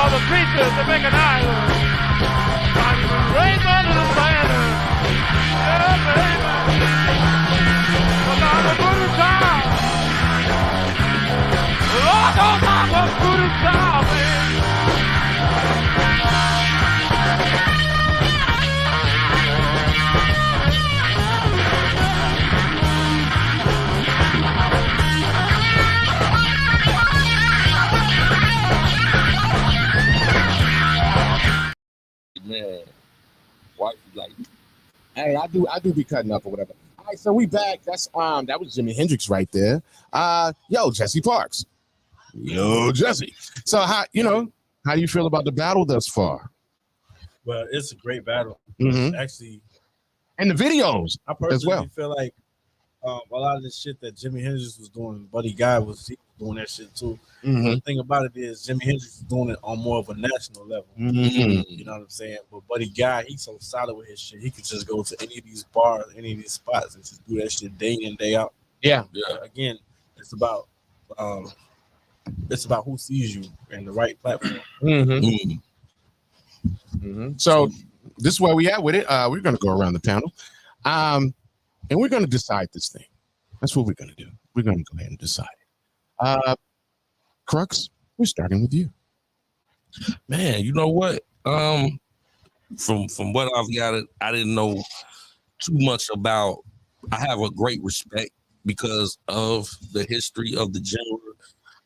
All the creatures to make an island. I'm raised under the banner. Yeah, baby. But I'm a good child. Lord knows I'm a good child, man. man, wife like, Hey, I do be cutting up or whatever. All right, so we back. That was Jimi Hendrix right there. Yo, Jesse Parks. Yo, Jesse. So how do you feel about the battle thus far? Well, it's a great battle. Mhm. Actually, And the videos I personally as well. feel like a lot of the shit that Jimi Hendrix was doing, Buddy Guy was doing that shit too. Mhm. The thing about it is Jimi Hendrix is doing it on more of a national level. Mhm. You know what I'm saying? But Buddy Guy, he's so solid with his shit. He could just go to any of these bars, any of these spots, and just do that shit day in, day out. Yeah. Again, it's about who sees you in the right platform. Mhm. So this is where we at with it. We're gonna go around the panel, and we're gonna decide this thing. That's what we're gonna do. We're gonna go ahead and decide. Crux, we're starting with you. man, you know what? From what I've got, I didn't know too much about. I have a great respect because of the history of the genre.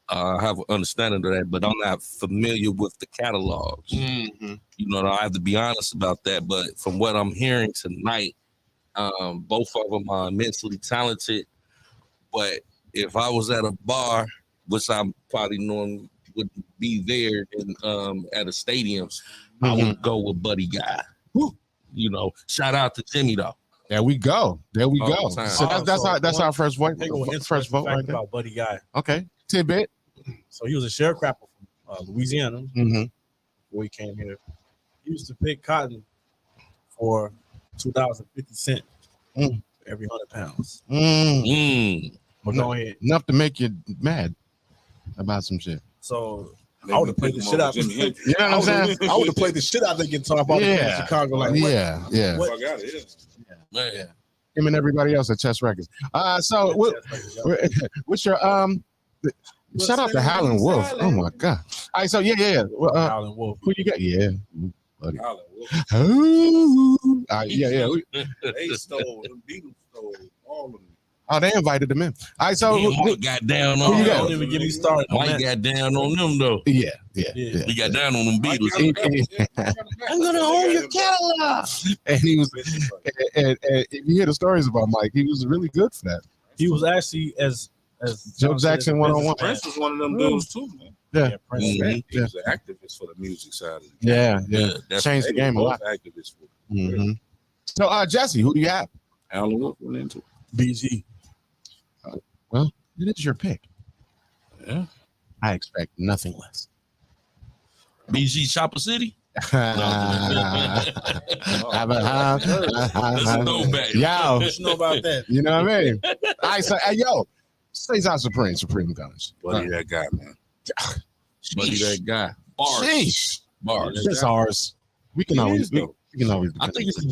I have an understanding of that, but I'm not familiar with the catalogs. Mm-hmm. You know, I have to be honest about that. But from what I'm hearing tonight, both of them are immensely talented. But if I was at a bar, which I'm probably knowing would be there in at a stadium, I would go with Buddy Guy. You know, shout out to Jimmy though. There we go. There we All go. the time. So that's our first vote. First vote right there. About Buddy Guy. Okay. Tidbit. So he was a sharecropper from Louisiana Mm-hmm. before he came here. He used to pick cotton for $2.50 for every 100 pounds. But go ahead. Enough to make you mad about some shit. So I would have played the shit out. You know what I'm saying? I would have played the shit out of the guitar if I was in Chicago. Like, yeah. Him and everybody else at Chess Records. So what's your shout out to Howlin' Wolf. Oh my god. All right, so yeah. Well, Howlin' Wolf. Who you got? Yeah. Buddy. Howlin' Wolf. Yeah. They stole, the Beatles stole all of them. Oh, they invited them in. All right, so Mike got down who on you them. got? Don't even get me started. Mike got down on them though. Yeah. He got down on them Beatles. I'm gonna own your catalog. And he was, and if you hear the stories about Mike, he was really good for that. He was actually as Joe Jackson 101. Prince was one of them dudes too, man. Yeah. Prince. He was an activist for the music side of it. Yeah. That's Changed the game a lot. Activists for So, Jesse, who do you have? Howlin' Wolf went into it. BG. Well, it is your pick. Yeah. I expect nothing less. BG Chopper City. That's a throwback. Yo, What you know about that? you know what I mean? All right, so hey, yo, stays out Supreme Guns. Buddy, that guy, man. Buddy, that guy. Bars. Sheesh. Bars. That's ours. We can always. We can always. I think it's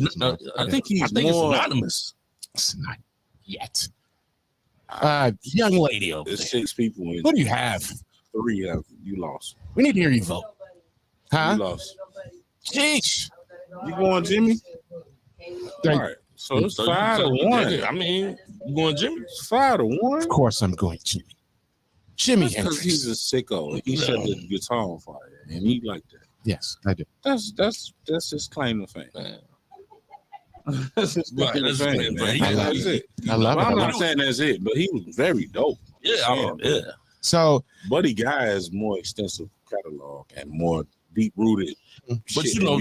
more anonymous. It's not yet. Young lady over There's there. 6 people in. What do you have? 3 have you lost. We need to hear you vote. Huh? You lost. Sheesh. You going Jimmy? All right. So it's 5-1. I mean, you going Jimmy? It's 5-1. Of course, I'm going Jimmy. Jimi Because Hendrix. he's a sicko. He set the guitar on fire, and he like that. Yes, I do. That's his claim to fame. That's his Right, claim to that's fame. his Man. claim, but That's it. I love I'm it. not saying that's it, but he was very dope. Yeah. So Buddy Guy has more extensive catalog and more deep rooted. But you know,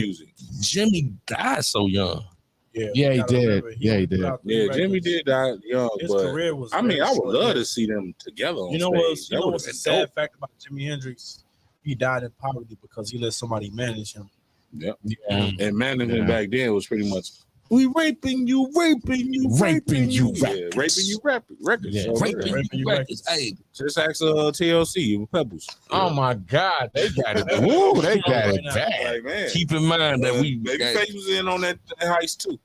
Jimmy died so young. Yeah, he did. Yeah, he did. Yeah, Jimmy did die young. His but career was. I mean, I would short, love man. to see them together. On You know stage. what's the sad fact about Jimi Hendrix? He died in poverty because he let somebody manage him. Yep. Yeah. And management back then was pretty much we raping you. Yeah, raping you records. Yeah. So, Raping you records. Hey, just ask TLC Pebbles. Oh my God, they got it. Woo, they got it bad. Like, man. keep in mind that we Babyface was in on that heist too.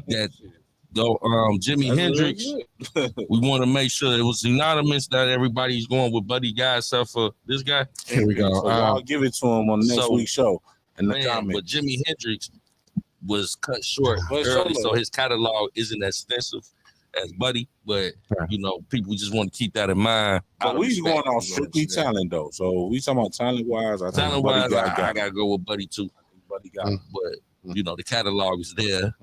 that though Jimi Hendrix. We want to make sure it was unanimous that everybody's going with Buddy Guy except for this guy. Here we go. So I'll give it to him on next week's show. And the Man, comment. but Jimi Hendrix was cut short But early, solo. so his catalog isn't as extensive as Buddy. But you know, people just want to keep that in mind. But we going off strictly talent though. So we talking about talent wise. Talent wise, I gotta go with Buddy too. Buddy got it. but you know the catalog is there.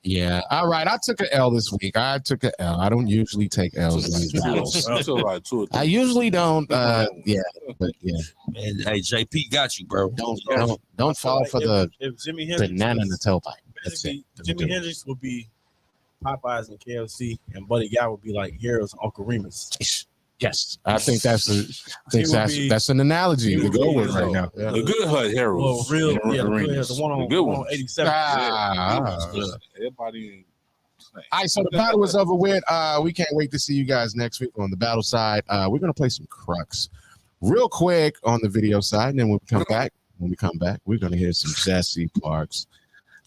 Yeah. All right. I took an L this week. I took an L. I don't usually take L's in these battles. I usually don't. Yeah. But yeah. And hey, JP got you, bro. Don't fall for the Jimi Hendrix banana in the tailpipe. Basically, Jimi Hendrix would be Popeyes and KFC, and Buddy Guy would be like Heroes and Uncle Remus. Yes, I think that's an analogy to go with right now. Yeah. The good Hut Heroes. Well, the one on 87. Everybody. All right, so the battle is over with. We can't wait to see you guys next week on the battle side. We're gonna play some Crux real quick on the video side, and then when we come back, we're gonna hear some Jesse Parks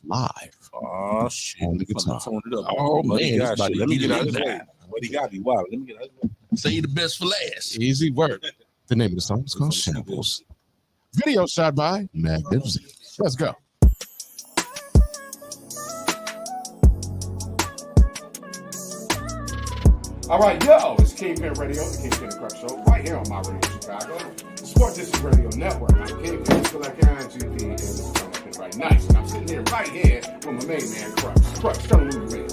live. Oh shit! On the guitar. Oh man, let me get out of there. What he got me? Wow, let me get out of there. Say the best for last. Easy work. The name of the song is called Shambles. Video shot by Magnificent. Let's go. All right, yo, it's Kingpen Radio, the Kingpen Crux Show, right here on my radio Chicago, the Sport District Radio Network. I'm Kingpen, feel like IGP, and this is coming right nice. And I'm sitting here right here with my main man, Crux. Crux, tell me who you is.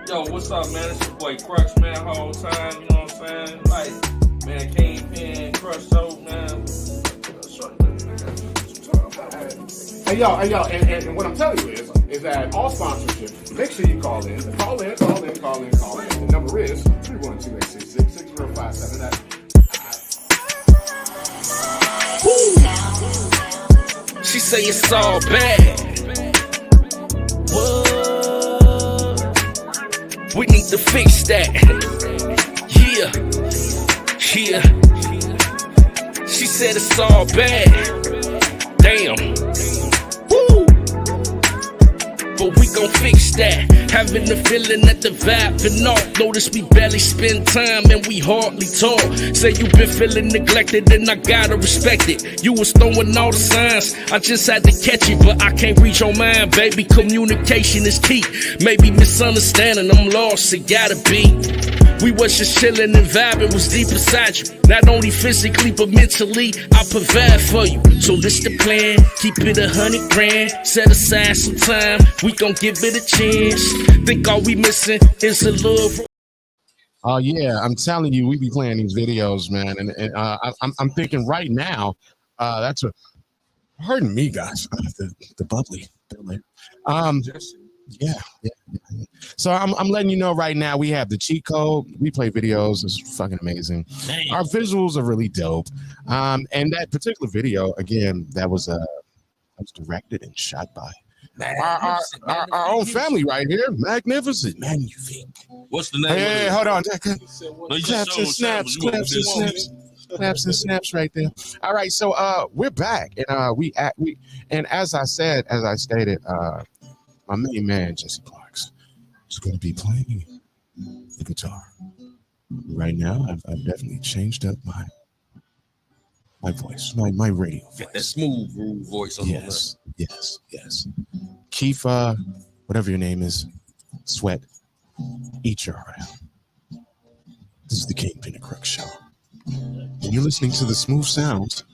Yo, what's up, man? It's your boy Crux, man, whole time, you know what I'm saying? Like, man, Kingpen Crux Show, man. Hey, yo, and what I'm telling you is that all sponsorships, make sure you call in. Call in. The number is 312-866-6057. She say it's all bad. What? We need to fix that. Yeah. She said it's all bad. Damn. Woo. But we gon' fix that. Having the feeling that the vibe been off. Notice we barely spend time and we hardly talk. Say you been feeling neglected and I gotta respect it. You was throwing all the signs, I just had to catch it. But I can't reach your mind, baby. Communication is key. Maybe misunderstanding, I'm lost, it gotta be. We was just chillin' and vibing, was deep inside you. Not only physically, but mentally, I provide for you. So this the plan, keep it 100 grand. Set aside some time, we gon' give it a chance. Think all we missing is a little... Oh yeah, I'm telling you, we be playing these videos, man. And I'm thinking right now, that's a... Pardon me, guys. The bubbly. Yeah. So I'm letting you know right now we have the cheat code. We play videos. It's fucking amazing. Dang. Our visuals are really dope. And that particular video, again, that was directed and shot by our own family right here. Magnificent. Magnifique. What's the name? Hey, hold on. No, Claps and snaps right there. All right, so we're back, and and as I stated, my main man, Jesse Parks, is going to be playing the guitar. Right now, I've definitely changed up my voice, my radio voice. Get that smooth groove voice on. Yes. Keith, whatever your name is, Sweat, eat your heart out. This is the Kingpen Crux Show. And you're listening to the smooth sounds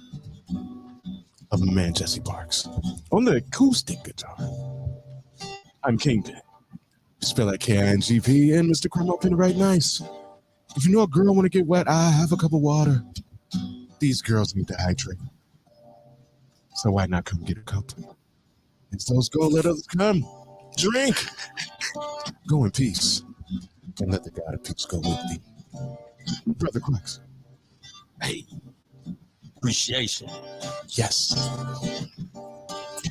of my man, Jesse Parks, on the acoustic guitar. I'm Kingpen. Spell like KINGP and Mr. Crumb up in right nice. If you know a girl want to get wet, I have a cup of water. These girls need to hydrate. So why not come get a cup? And so go, let others come. Drink. Go in peace. And let the God of peace go with thee. Brother Crux. Hey. Appreciation. Yes.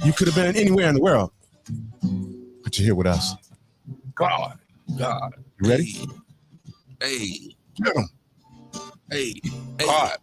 You could have been anywhere in the world. But you're here with us. God. You ready? Hey. Get him. Hey. God.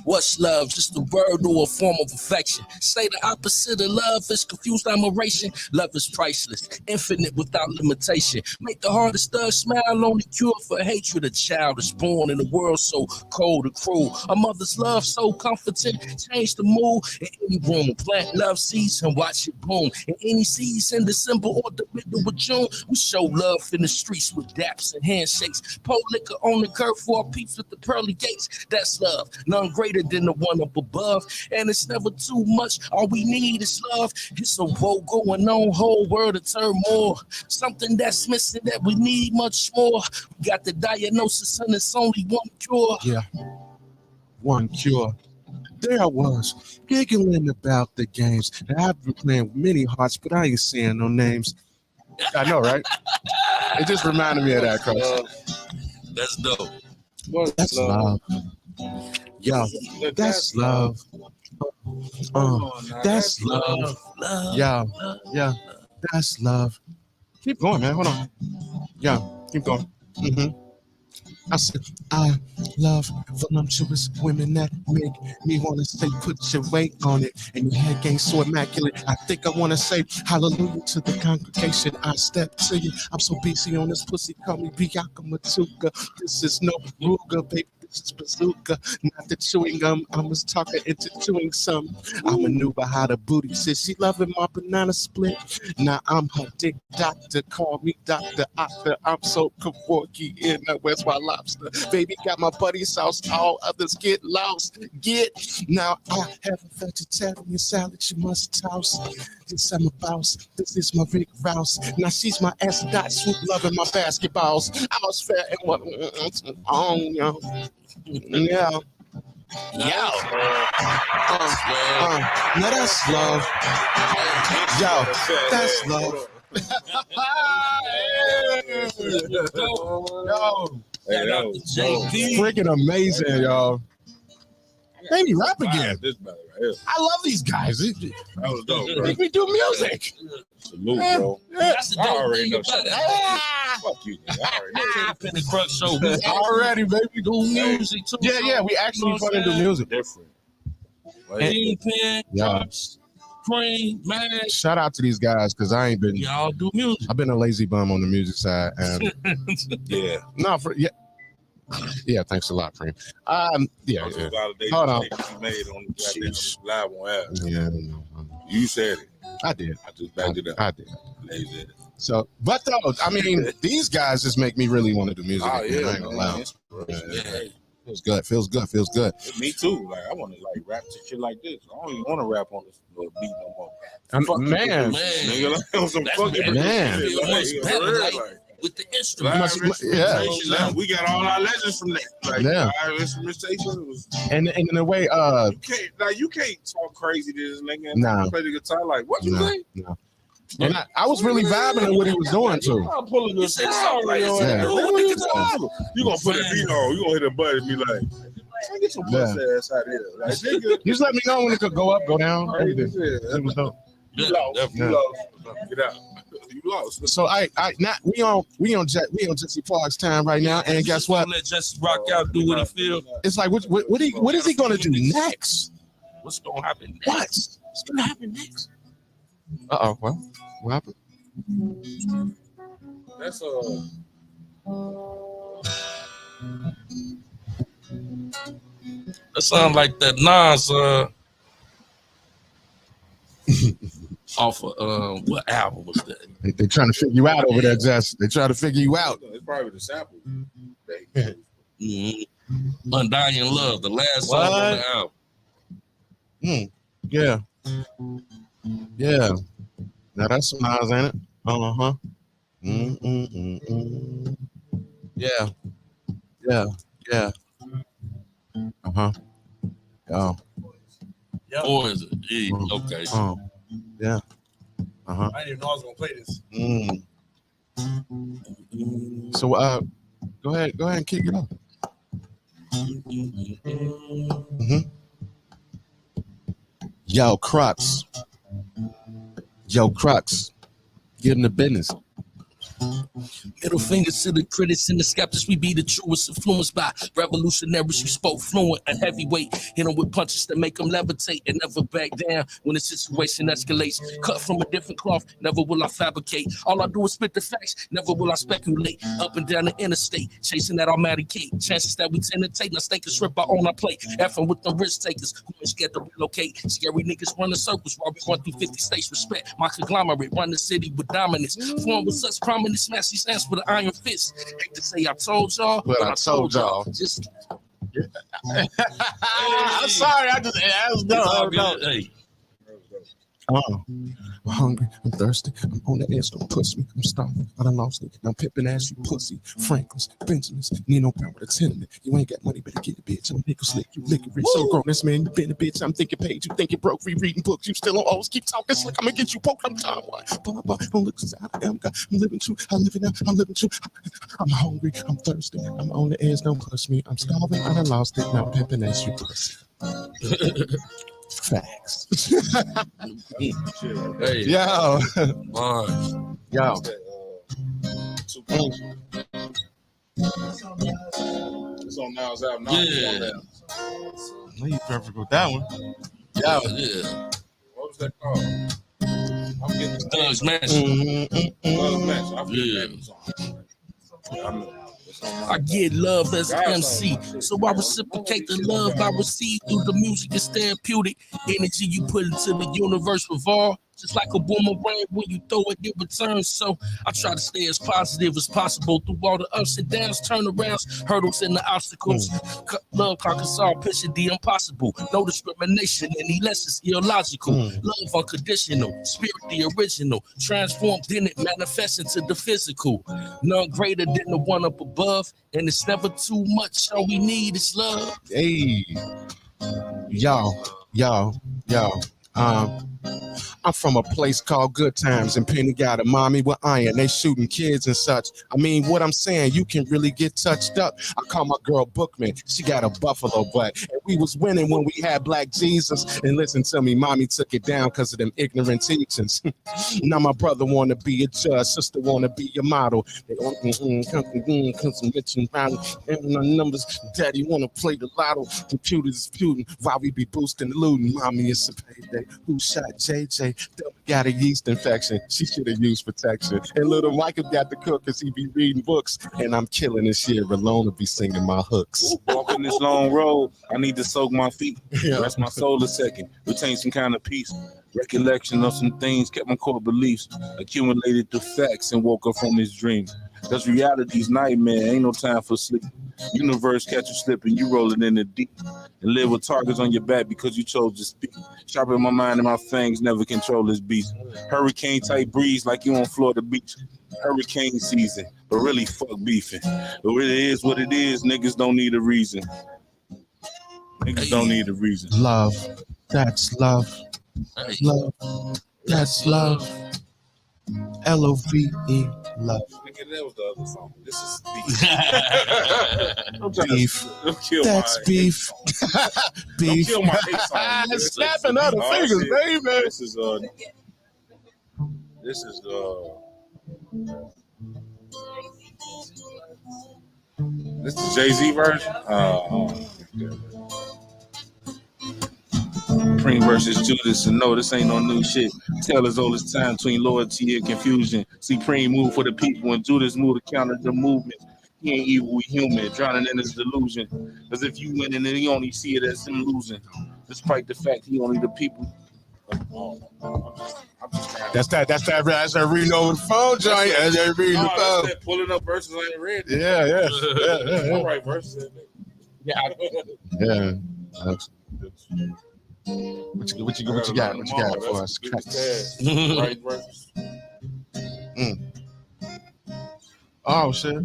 What's love? Just a word or a form of affection. Say the opposite of love is confused admiration. Love is priceless, infinite without limitation. Make the hardest thug smile, only cure for hatred. A child is born in a world so cold and cruel. A mother's love so comforting, change the mood in any room. Plant love seeds and watch it bloom. In any season, December or the middle of June, we show love in the streets with daps and handshakes. Pour liquor on the curb for our peeps with the pearly gates. That's love, none greater greater than the one up above. And it's never too much. All we need is love. It's a war going on, whole world of turmoil. Something that's missing that we need much more. We got the diagnosis and it's only one cure. Yeah, one cure. There I was, giggling about the games. And I've been playing with many hearts, but I ain't saying no names. I know, right? It just reminded me of that, Crux. That's dope. That's love. Yo, that's love. That's love. Yeah, yeah, that's love. Keep going, man. Hold on. Yeah, keep going. I said, I love voluptuous women that make me want to say, put your weight on it. And your head game so immaculate. I think I want to say hallelujah to the congregation. I step to you. I'm so busy on this pussy. Call me Bianca Matuka. This is no Ruger, baby. This is bazooka. Not the chewing gum. I was talking into chewing some. I maneuver how the booty says she loving my banana split. Now I'm her dick doctor. Call me Dr. Octa. I'm so kawaii in the West Wild Lobster. Baby got my buddy's sauce. All others get lost. Now I have a vegetarian salad you must toss. This I'm a boss. This is my Rick Rouse. Now she's my ass dot swoop loving my basketballs. I was fair and what yo. Yeah. Yo. Now that's love. Yo, that's love. Yo. Freaking amazing, y'all. Maybe rap again. This brother right here. I love these guys. That was dope, bro. Make me do music. Salute, bro. That's the I dope already thing know. about it. Fuck you, nigga. I already know. Kingpen Crux show. We Already, baby. do music too. Yeah, we actually fucking do music. Different. Kingpen, Yeah. Crux, Cream, man. Shout out to these guys because I ain't been. Y'all do music. I've been a lazy bum on the music side, and Yeah. yeah. Thanks a lot, Cream. Yeah. Hold Hold on. You made on the goddamn live on air. Yeah, You said it. I did. I just backed it up. I did. Lazy. So, but though, I mean, these guys just make me really want to do music. Oh again. yeah, I ain't gonna lie. man. Yeah. Feels good. Feels good. Feels good. Me too. Like I want to like rap to shit like this. I don't even want to rap on this little beat no more. Man, Nigga, like on some That's fucking man. It was like, better, real, like, like, with the instrument. live yeah. instrumentation, we got all our legends from that. Like Yeah. live instrumentation was. And in a way, You can't talk crazy to this nigga and Nah. play the guitar like what you no, say? no. And I was really vibing at what he was doing too. I'm pulling the guitar right on. Yeah. You gonna put a beat on? You gonna hit a button and be like, "Man, get your pussy ass out of here!" Like nigga, Just let me know when it could go up, go down. Everything. It was dope. you lost. Yeah. You lost. Get out. You lost. So we on Jesse Park's time right now, and guess what? Let Jesse rock out, do what he feel. It's like what is he gonna do next? What's gonna happen next? What's gonna happen next? Well, what happened? That's That sounds like that Nas off of what album was that? They trying to figure you out over there, Jess. They trying to figure you out. it's probably the sample. Undying Love, the last song on the album. Yeah. Yeah. Now that's some Nas, ain't it? Uh-huh. Yeah. Yeah. Yeah. Uh-huh. Oh. Yep. Or is it? Yeah, okay. Oh. Yeah. Uh-huh. I didn't even know I was gonna play this. So go ahead and kick it off. Yo, Crux. Get in the business. Middle fingers to the critics and the skeptics. We be the truest, influenced by revolutionaries who spoke fluent and heavyweight. Hit them with punches that make them levitate and never back down when the situation escalates. Cut from a different cloth, never will I fabricate. All I do is spit the facts, never will I speculate. Up and down the interstate, chasing that automatic gate. Chances that we tend to take, let's take a strip out on our plate. Effing with the risk takers who ain't scared to relocate. Scary niggas run in circles while we run through 50 states. Respect my conglomerate, run the city with dominance. Form with such prominence, smash these hands with an iron fist. Hate to say I told y'all, But I told y'all. Just I'm sorry. I was no. Hey. I'm hungry, I'm thirsty, I'm on the edge, don't push me, I'm starving, I done lost it, I'm pimping ass, you pussy, Franklin's, Benjamin's, need no power to tenement, you ain't got money, better get it, bitch, I'm nickel slick, you liquor rich, so grown, this man, you been a bitch, I'm thinking paid, you think you broke, rereading books, you still don't always keep talking slick, I'm gonna get you poked, I'm tired, blah, blah, don't look since I am God, I'm living true, I'm living true, I'm hungry, I'm thirsty, I'm on the edge, don't push me, I'm starving, I done lost it, now I'm pimping ass, you pussy. Facts. Hey, yo, Mars. yo. It's on Now's album. Yeah. No, you perfect with that one. Yeah. What was that called? I'm getting the Thug's Mansion. Thug's Mansion. I forget Yeah. the name of the song. I know. I get love as an MC, so I reciprocate the love I receive through the music. It's therapeutic energy you put into the universe revolve. Just like a boomerang, when you throw it, it returns. So I try to stay as positive as possible through all the ups and downs, turnarounds, hurdles, and the obstacles. Love conquers all, picture the impossible. No discrimination, any less is illogical. Love unconditional, spirit the original. Transformed in it, manifest into the physical. None greater than the one up above, and it's never too much. All we need is love. Hey, yo. I'm from a place called Good Times in Penny-Got a mommy with iron. They shooting kids and such. I mean, what I'm saying, you can really get touched up. I call my girl Bookman. She got a buffalo butt. And we was winning when we had Black Jesus. And listen to me, mommy took it down because of them ignorant teachings. Now my brother want to be a judge. Sister want to be your model. They want some rich and violent. And my numbers, daddy want to play the lotto. Computers is putin' while we be boosting the looting. Mommy, it's a payday. Who shot JJ? Got a yeast infection. She should have used protection. And little Michael got the cook because he be reading books. And I'm killing this year alone to be singing my hooks. Walking this long road, I need to soak my feet. Rest my soul a second. Retain some kind of peace. Recollection of some things kept my core beliefs. Accumulated the facts and woke up from his dreams. Cause reality's nightmare, ain't no time for sleep. Universe catch you slipping, you rolling in the deep. And live with targets on your back because you chose to speak. Sharpen my mind and my fangs, never control this beast. Hurricane type breeze like you on Florida Beach. Hurricane season, but really fuck beefing. But it is what it is, niggas don't need a reason. Niggas don't need a reason. Love, that's love. Love, that's love. L-O-V-E, love. Nigga, that was the other song. This is beef. That's beef. Beef. Don't kill my hate song. Snapping other fingers, baby. This is Jay-Z version. Supreme versus Judas, and no, this ain't no new shit. Tell as old as time between loyalty and confusion. Supreme move for the people, and Judas move to counter the movement. He ain't evil, we human, drowning in his delusion. As if you winning and he only see it as him losing. Despite the fact he only the people. That's that reading over the phone, joint. That's that reading the phone. That pulling up verses I ain't read. Yeah. All right, verses. Yeah. What you got? What you got for us? Right verses. Oh shit.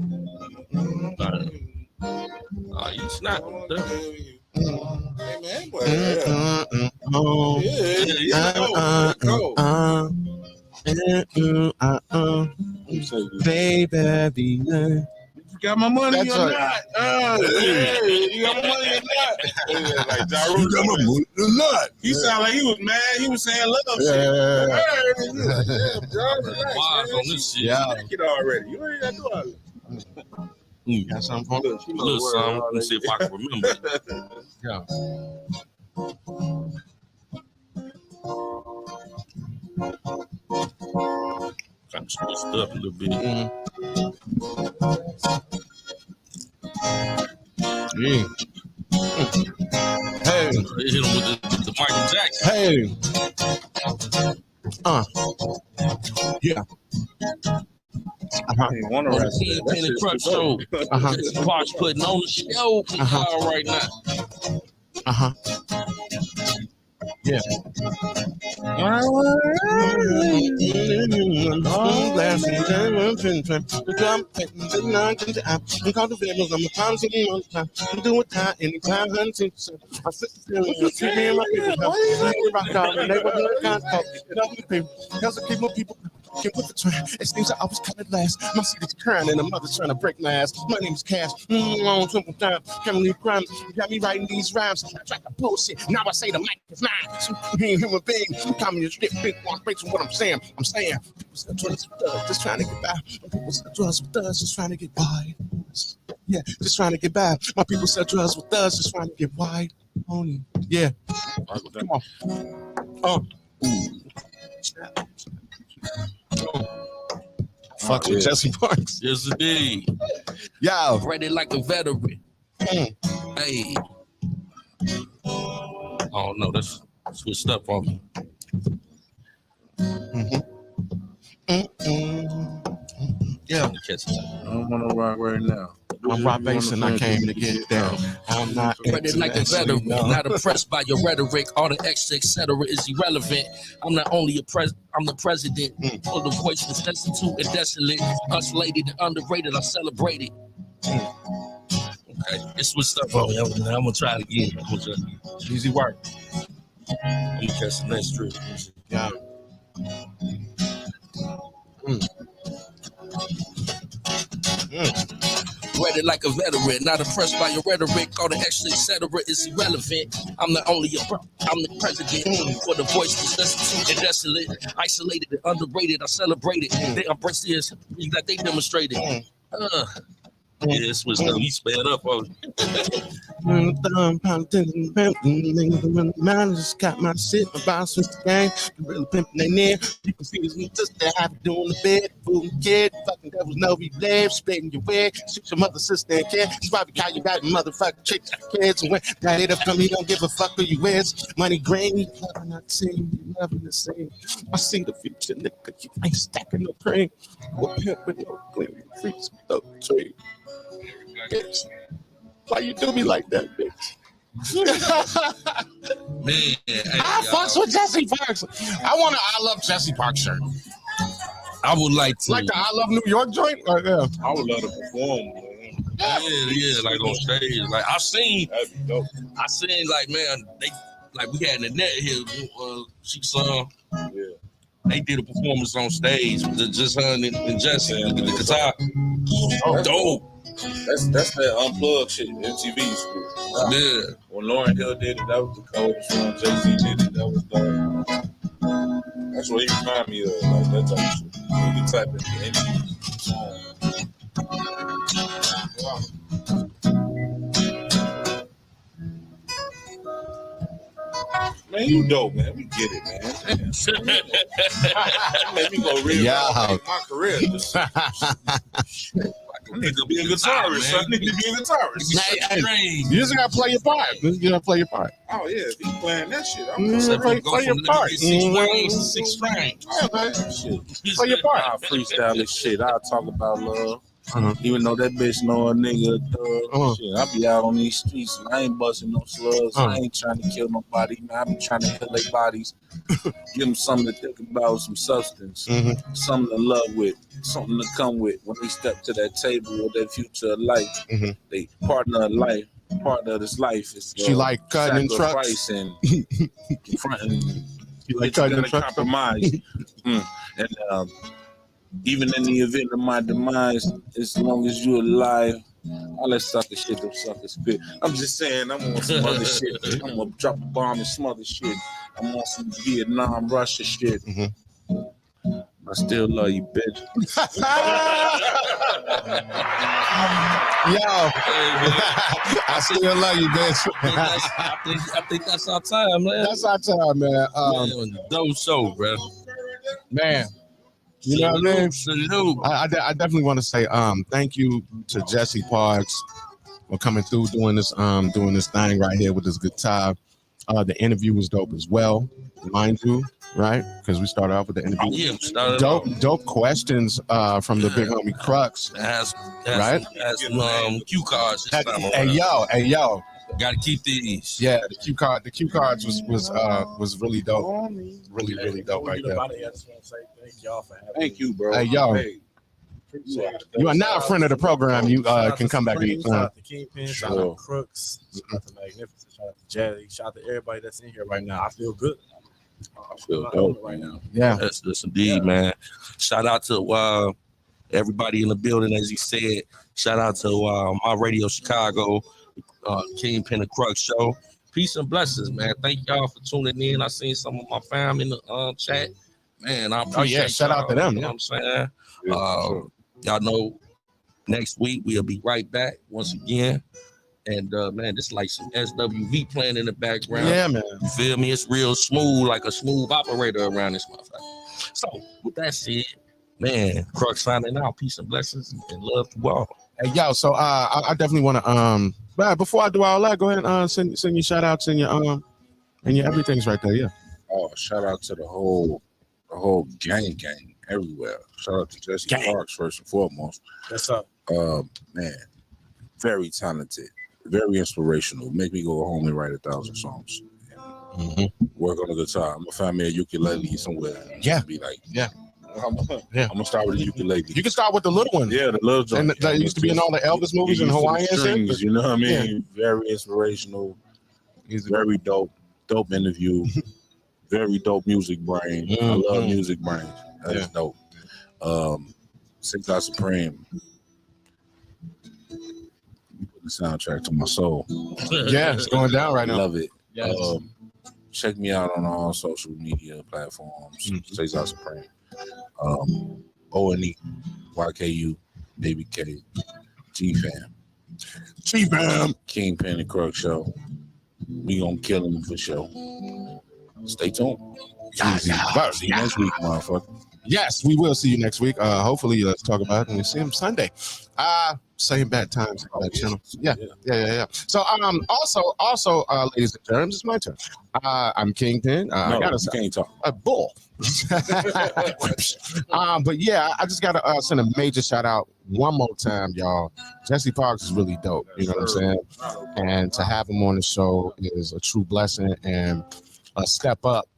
Oh, you snap. Baby, you got my money that's or right. not? You got my money or not? Like, you got my money or not? He sounded like he was mad. He was saying love shit. Yeah. Get already. You already got to do all that. Got something for me? A little something. Let me see if I can remember. Yeah. Kind of switched up a little bit. Yeah. Hey. Hit him with the Michael Jackson. Hey. Yeah. want to On the rest that. Kingpen Crux show. Jesse Parks putting on the show for y'all right now. Yeah. It seems I always come at last. My seat is crying and the mother's trying to break my ass. My name is Cash. Long simple time. Can't leave crime. You got me writing these rhymes. I tried to bullshit. Now I say the mic is mine. Being human being. Coming to strip big one breaks what I'm saying. People still trust with us, just trying to get by. People still trust with us, just trying to get by. Yeah, just trying to get by. My people still trust with us, just trying to get wide. Only. Yeah. Come on. Fucks with Jesse Parks. Yes, indeed. Yo. Ready like a veteran. Hey. Oh, no, that's switched up on me. Yeah. I don't want to rock right now. I'm Rob Bass and I came to get it down. I'm not ready like a veteran, not impressed by your rhetoric. All the extra, etc. is irrelevant. I'm not only I'm the president. For the voice was destitute and desolate, isolated and underrated. I celebrate it. Okay, this was stuff on me. I'm gonna try it again. Easy work. I'm gonna catch the next trip. Yeah. Ready like a veteran, not impressed by your rhetoric. All the extra, etc. is irrelevant. I'm not only I'm the president. For the voice was destitute and desolate, isolated and underrated. I celebrate it. They embrace this that they demonstrated. Yeah, this was he sped up on just got my shit, my boss was the gang, really pimping their near. You can see this me just that I be doing the bed, fooling kid, fucking devils know we live, splitting your wig, shoot your mother, sister, and kid. That's why we call you back, motherfucking chicks, kids, and when that hit up from me, don't give a fuck who you is. Money green, you never not seen, you never the same. I see the future, nigga, you ain't stacking no cream. What pimp with no clean, freaks with no tree. Bitch. Why you do me like that, bitch? Man, I fucks with Jesse Parks. I love Jesse Parks shirt. I would like to. Like the I Love New York joint? Or, yeah. I would love to perform. Yeah, like on stage. Like I seen like, man, they like we had in the net here, she sung. Yeah. They did a performance on stage with just her and Jesse, the guitar. Oh, dope. That's that unplugged shit, MTV school. Yeah. When Lauryn Hill did it, that was the coldest one. Jay-Z did it, that was dope. That's what he remind me of, like that type of shit. You can type in the MTV song. Man, you dope, man. We get it, man. Let me go real my career. I need to be a guitarist. I need to be a guitarist. You just gotta play your part. You gotta play your part. Oh yeah, if he's playing that shit, I'm play your part. 6 strings. Play your part. I'll freestyle this shit. I'll talk about love. Even though that bitch know a nigga, shit, I be out on these streets and I ain't busting no slugs. I ain't trying to kill nobody, man. I be trying to kill their bodies. Give them something to think about, some substance, something to love with, something to come with when they step to that table with their future of life. They partner of life, part of this life is she like cutting trucks and fronting. She like cutting trucks. Compromise. And even in the event of my demise, as long as you're alive, all that sucker shit, them suckers spit. I'm just saying, I'm on some other shit. I'm gonna drop a bomb and some other shit. I'm on some Vietnam, Russia shit. I still love you, bitch. Yo, I still love you, bitch. I think that's our time, man. That's our time, man. Dope show, bro. Man. You know what I mean? I definitely want to say thank you to Jesse Parks for coming through doing this thing right here with this guitar. The interview was dope as well, mind you, right? Because we started off with the interview. Yeah, we started off. Dope questions from the big homie Crux. Has right? some cue cards this time Hey yo. Gotta keep these. Yeah, the cue cards was really dope. Really dope right there. I just want to say thank y'all for having me. Thank you, bro. Hey yo. Hey, You are now a friend of the program. You can come back anytime. Shout out to Kingpen, shout out to Crux, shout out to Magnificent, shout out to Jelly, shout out to everybody that's in here right now. I feel good. I feel dope right now. Yeah. Yes, indeed, man. Shout out to everybody in the building, as he said. Shout out to my radio Chicago, Kingpen Crux show. Peace and blessings, man. Thank y'all for tuning in. I seen some of my fam in the chat. Man, I appreciate shout out to them. You know what I'm saying? Yeah, Y'all know next week we'll be right back once again. And man, it's like some SWV playing in the background. Yeah, man. You feel me? It's real smooth, like a smooth operator around this motherfucker. So with that said, man, Crux signing out. Peace and blessings and love to all. Hey yo, so I definitely want to but before I do all that, go ahead and send your shout outs and your everything's right there. Yeah. Oh, shout out to the whole gang everywhere. Shout out to Jesse Parks first and foremost. What's up? Man, very talented, very inspirational. Make me go home and write 1,000 songs. Work on the guitar. I'm gonna find me a ukulele somewhere. Yeah. Be like, I'm gonna start with a ukulele. You can start with the little one. Yeah, the little joint. And that used to be in all the Elvis movies in Hawaii and shit. You know what I mean? Very inspirational. He's very dope interview. Very dope music brain. I love music brain. That's dope. Six God Supreme. You put the soundtrack to my soul. Yeah, it's going down right now. Love it. Yes. Check me out on all social media platforms. Six God Supreme. O&E, YKU, Baby K, G-Fam. Kingpen Crux show. We gonna kill him for sure. Stay tuned. See you next week, motherfucker. Yes, we will see you next week. Hopefully, let's talk about it and we'll see him Sunday. Same bad times. Channel. Yeah. So, also, ladies and gentlemen, it's my turn. I'm Kingpen. No, you can't talk. A bull. But yeah, I just gotta send a major shout out one more time, y'all. Jesse Parks is really dope. You know what I'm saying? And to have him on the show is a true blessing and a step up,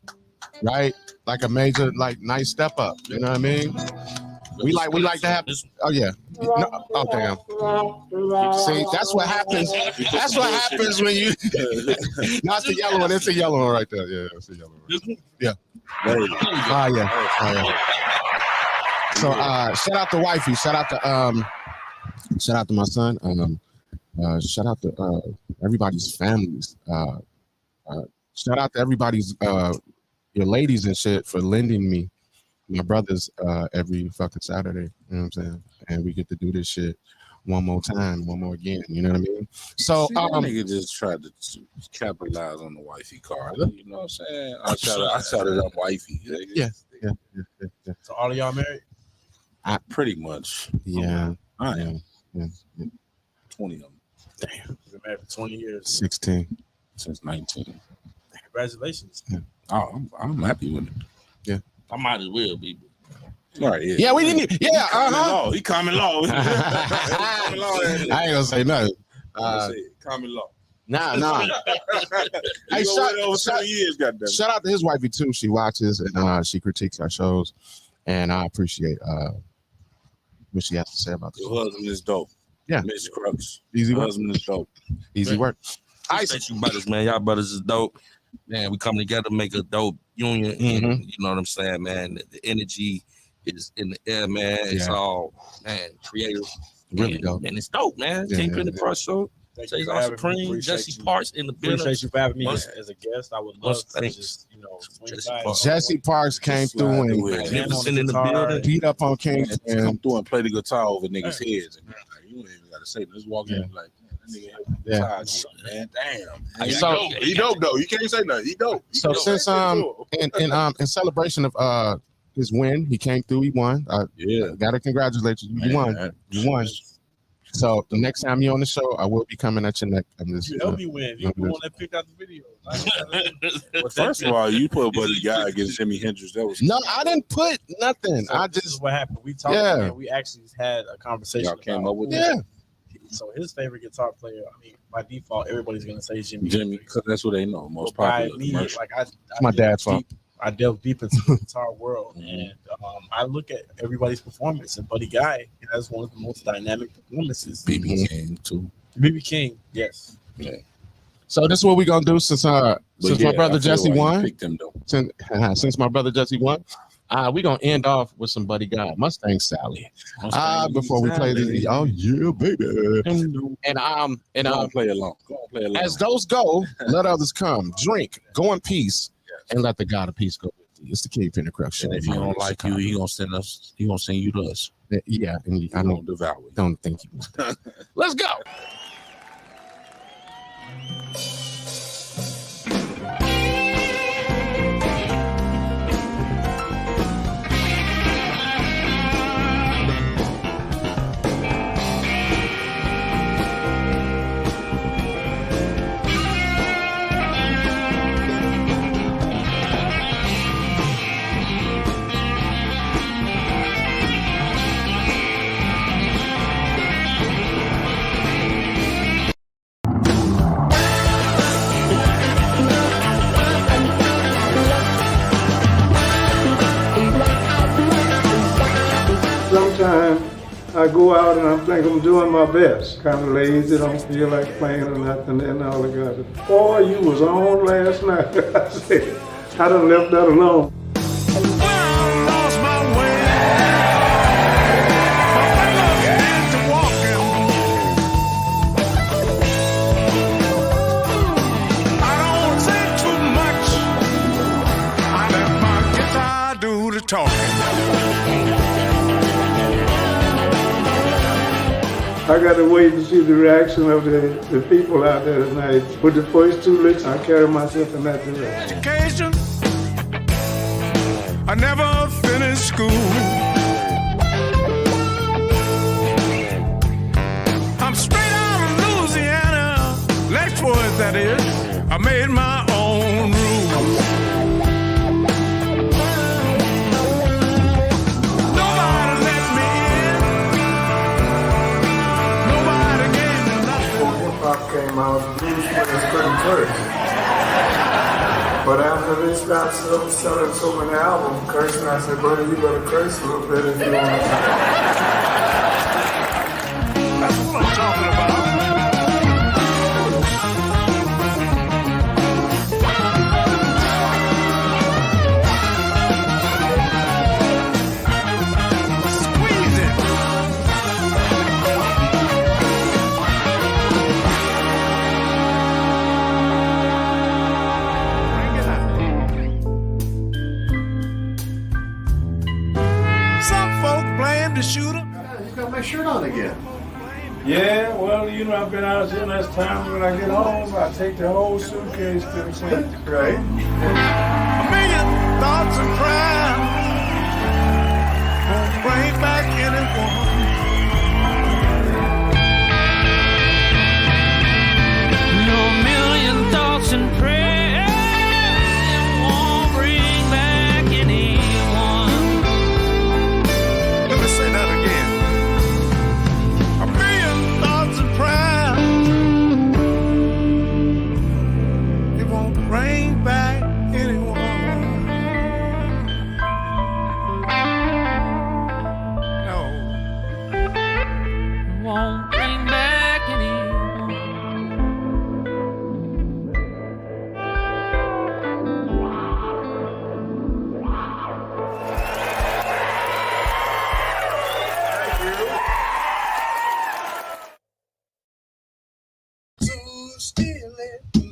right? Like a major, nice step up. You know what I mean? We like to have. Oh yeah. No, oh damn. See, that's what happens. That's what happens when you. Not the yellow one. It's a yellow one right there. Yeah, it's a yellow one. Yeah. Yeah. So shout out to wifey. Shout out to my son. Shout out to everybody's families. Shout out to everybody's your ladies and shit for lending me my brothers every fucking Saturday. You know what I'm saying? And we get to do this shit one more time, one more again. You know what I mean? So nigga just tried to capitalize on the wifey card. You know what I'm saying? I shouted up wifey. Yeah. So all of y'all married? Pretty much. Yeah. I am. Yeah. 20 of them. Damn. Been married for 20 years. 16. Since 19. Congratulations. Yeah. Oh, I'm happy with it. Yeah. I might as well be. All right, yeah, we didn't. Yeah, He common law. I ain't gonna say nothing. Common law. Nah. Hey, shout out to his wifey too. She watches and she critiques our shows, and I appreciate what she has to say about this. Your husband is dope. Yeah, Miss Crux. Easy work. Husband is dope. Easy work. I say you brothers, man. Y'all brothers is dope. Man, we come together, make a dope union. And, you know what I'm saying, man? The energy is in the air, man. It's all, man, creative. Really dope. And it's dope, man. Kingpen Crux show. Jay Supreme, Jesse Parks in the building. Appreciate you for having me as a guest. I would love to just, Jesse Parks came through and Magnificent in the building. beat up on King and come through and play the guitar over niggas' heads. And, you ain't even got to say it. Just walk in and like, man, damn. So he dope though. You can't say nothing. He dope. So since in celebration of his win, he came through. He won. Gotta congratulate you. You won. You won. So the next time you're on the show, I will be coming at your neck. You help me win. You the one that picked out the video. Well, first of all, you put Buddy Guy against Jimi Hendrix. That was no, I didn't put nothing. So I this just is what happened. We talked. Yeah. And we actually had a conversation. Y'all came up with yeah. So his favorite guitar player. I mean, by default, everybody's gonna say Jimi. Jimmy, because that's what they know. Most But by popular. me, commercial. like my dad's fault. I delve deep into the guitar world, and I look at everybody's performance. And Buddy Guy has one of the most dynamic performances. BB King too. BB King, yes. Yeah. So this is what we're gonna do since my brother Jesse won. Picked him though. Since my brother Jesse won, we're gonna end off with some Buddy Guy, Mustang Sally. Before we play this, oh yeah, baby. And play along. Go on, play along. as those go, let others come. Drink, go in peace, and let the God of peace go with you. It's the Kingpen Crux show. And if he don't like you, he gonna send you to us. Yeah, and I don't devour you. Don't think you. Let's go. Sometimes I go out and I think I'm doing my best. Kind of lazy, don't feel like playing or nothing. And all the guys said, boy, you was on last night. I said, I done left that alone. I got to wait and see the reaction of the people out there tonight. With the first two licks, I carry myself in that direction. Education. I never finished school. I'm straight out of Louisiana, Lexford that is. I made my own rules. Nobody let me in. Nobody gave me nothing. Before hip-hop came out, blues players couldn't curse. But after they stopped selling so many albums, cursing, I said, brother, you better curse a little bit if you want to. That's what I'm talking about. The shooter. You got my shirt on again. Yeah, well, you know, I've been out here last time. When I get home, I take the whole suitcase to the center. Right. A million thoughts and pride won't bring back anyone. No million thoughts and prayers won't bring back anyone. Let me say that again. A million thoughts and prayers, it won't bring back anyone. No. Won't bring back anyone.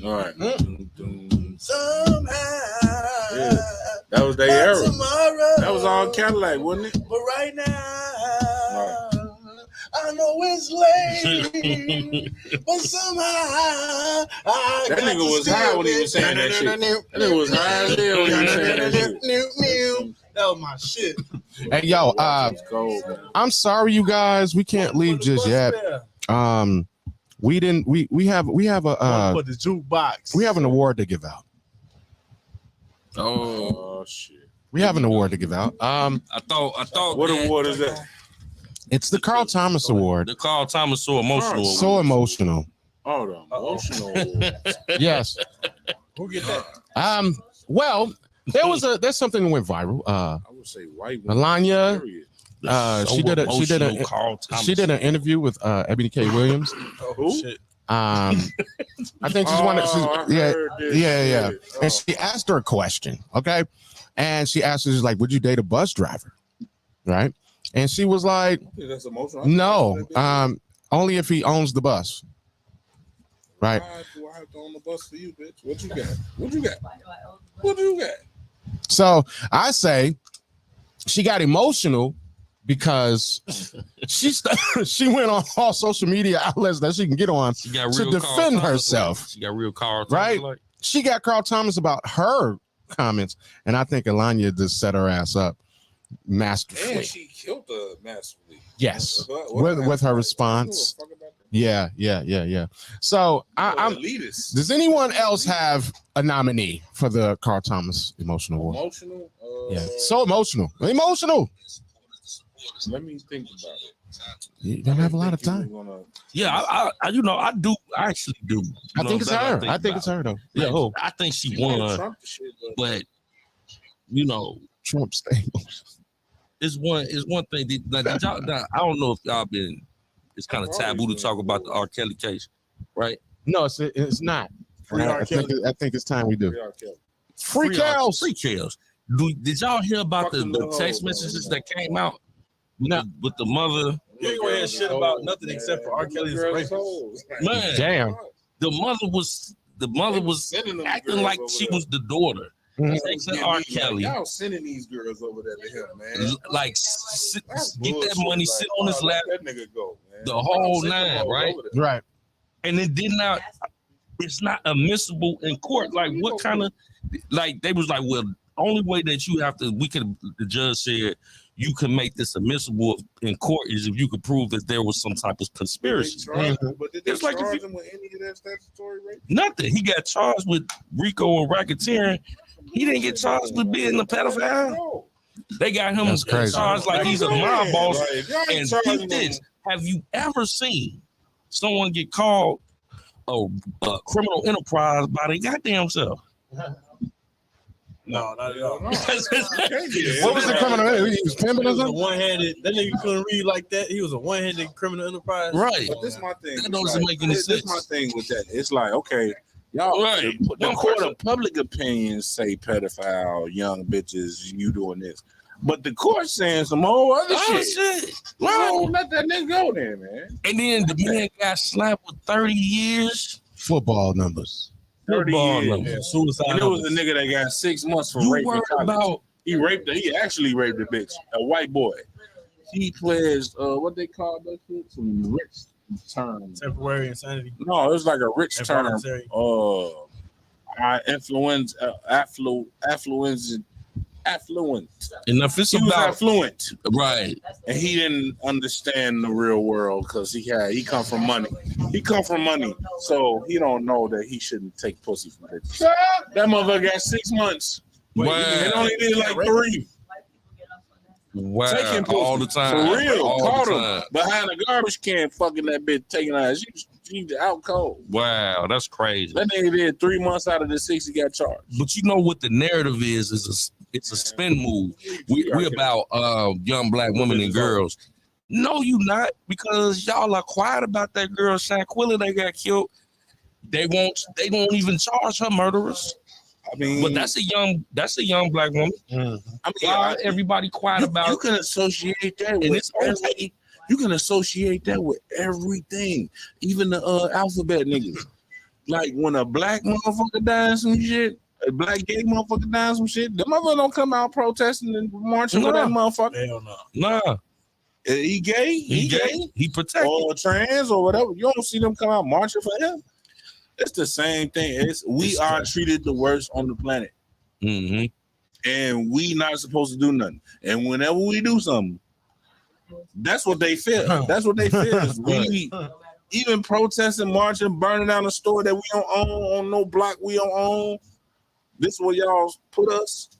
All right. Somehow. Yeah. That was their era. Tomorrow. That was all Cadillac, wasn't it? But right now, I know it's late, but somehow I That nigga was high when he was saying that shit. That nigga was high as hell when he was saying that shit. That was my shit. Hey, yo, I'm sorry, you guys. We can't leave just yet. We didn't. We have a put the jukebox. we have an award to give out. Oh shit. We have an award to give out. I thought. What award is that? It's the Carl Thomas Award. The Carl Thomas So Emotional. So emotional. Oh, the emotional award. Yes. Who get that? Well, there's something that went viral. I would say white. Melania. She did an interview with Ebony K. Williams. Who? Shit. I think she's one of yeah. And she asked her a question, okay? And she asked her, she's like, would you date a bus driver? Right? And she was like, That's emotional. no, only if he owns the bus. Right. Why do I have to own the bus for you, bitch? What you got? What you got? What you got? So I say she got emotional because she went on all social media outlets that she can get on to defend herself. She got real Carl Thomas, right? like. She got Carl Thomas about her comments, and I think Elanya just set her ass up masterfully. And she killed the masterfully. Yes, with her response. Yeah. So does anyone else have a nominee for the Carl Thomas Emotional Award? Emotional? Yeah, so emotional. Let me think about it. You don't have a lot of time. Yeah, I actually do. I think it's her. I think it's her though. Yeah, I think she won, but Trump stable. It's one thing. I don't know if y'all been. It's kind of taboo to talk about the R. Kelly case, right? No, it's not. I think it's time we do. Free Kells. Free Kells. Did y'all hear about the text messages that came out with the mother? You ain't gonna hear shit about nothing except for R. Kelly's rapist. Man, damn. The mother was acting like she was the daughter. Texting R. Kelly. Y'all sending these girls over there to him, man. Like, get that money, sit on his lap. Let that nigga go, man. The whole nine, right? Right. And it did not. It's not admissible in court. Like, what kind of? Like, they was like, well, only way that you have to. The judge said you can make this admissible in court is if you could prove that there was some type of conspiracy. But did they charge him with any of that statutory rape? Nothing. He got charged with RICO and racketeering. He didn't get charged with being a pedophile. They got him charged like he's a mob boss. And keep this. Have you ever seen someone get called a criminal enterprise by their goddamn self? No, not at all. What was the criminal? He was pimping or something? One-handed. That nigga couldn't read like that. He was a one-handed criminal enterprise. Right. But this is my thing. That doesn't make any sense. This is my thing with that. It's like, okay, y'all, the court of public opinion say pedophile, young bitches, you doing this. But the court saying some whole other shit. Well, let that nigga go then, man. And then the man got slapped with 30 years. Football numbers. 30 years. Yeah, suicide. And it was a nigga that got 6 months for rape in college. He actually raped a bitch, a white boy. He pledged what they call that shit? Some rich term. Temporary insanity. No, it was like a rich term. Affluent. And if it's he was about affluent, right? And he didn't understand the real world because he come from money. He come from money, so he don't know that he shouldn't take pussy from bitches. That motherfucker got 6 months. Wow. It only did like 3. Wow, Taking pussy. all the time. For real. All Caught the him time. behind a garbage can fucking that bitch, taking her. She's out cold. Wow, that's crazy. That nigga did 3 months out of the 6 he got charged. But you know what the narrative is it's a spin move. We about young black women and girls. No, you not, because y'all are quiet about that girl Shanquilla that got killed. They won't even charge her murderers. I mean, but that's a young black woman. I mean, why everybody quiet about? You can associate that with you can associate that with everything, even the alphabet niggas. Like when a black motherfucker dies some shit, a black gay motherfucker dies some shit, the motherfucker don't come out protesting and marching with that motherfucker. Hell no. Nah. He gay? He gay? He protected. Or trans or whatever. You don't see them come out marching for him. It's the same thing. We are treated the worst on the planet. Mm-hmm. and we not supposed to do nothing. And whenever we do something, that's what they feel. That's what they feel. Is we even protesting, marching, burning down a store that we don't own on no block we don't own. This is where y'all put us.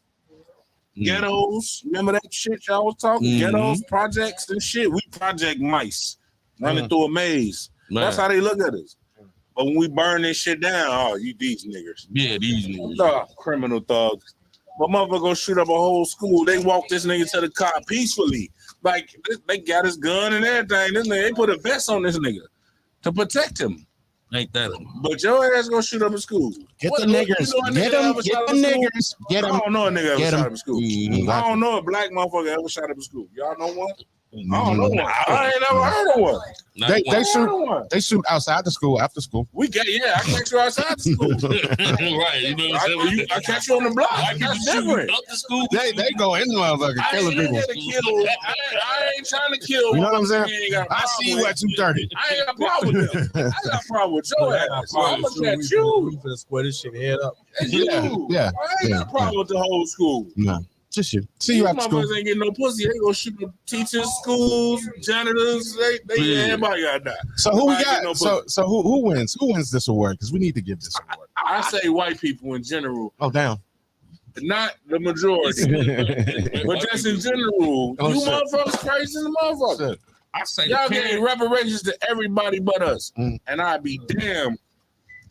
Ghettos. Remember that shit y'all was talking? Ghettos, projects and shit. We project mice running through a maze. That's how they look at us. But when we burn this shit down, oh, you these niggas. Yeah, these niggas. Criminal thugs. But motherfucker gonna shoot up a whole school. They walk this nigga to the car peacefully. Like, they got his gun and everything. This nigga, they put a vest on this nigga to protect him. Ain't that? But your ass gonna shoot up a school. Get the niggers. Get them. Get the niggers. Get them. I don't know a nigga ever shot up a school. Mm-hmm. I don't know a black motherfucker ever shot up a school. Y'all know one? I don't know one. I ain't never heard of one. They shoot outside the school after school. I catch you outside the school. Right, you know what I'm saying? I catch you on the block. That's different. Up the school. They go in the motherfucker killing people. I ain't trying to kill. You know what I'm saying? I see you at 2:30. I ain't got a problem with them. I got a problem with your ass. So I'm gonna catch you. We finna square this shit head up. Yeah. I ain't got a problem with the whole school. No. Just you. See you These after school. motherfuckers ain't getting no pussy. They gonna shoot the teachers, schools, janitors. Everybody gotta die. So who we got? So who wins? Who wins this award? Because we need to give this award. I say white people in general. Oh, damn. Not the majority, but just in general. You motherfuckers crazy in the motherfucker. I say y'all getting reparations to everybody but us, and I'd be damned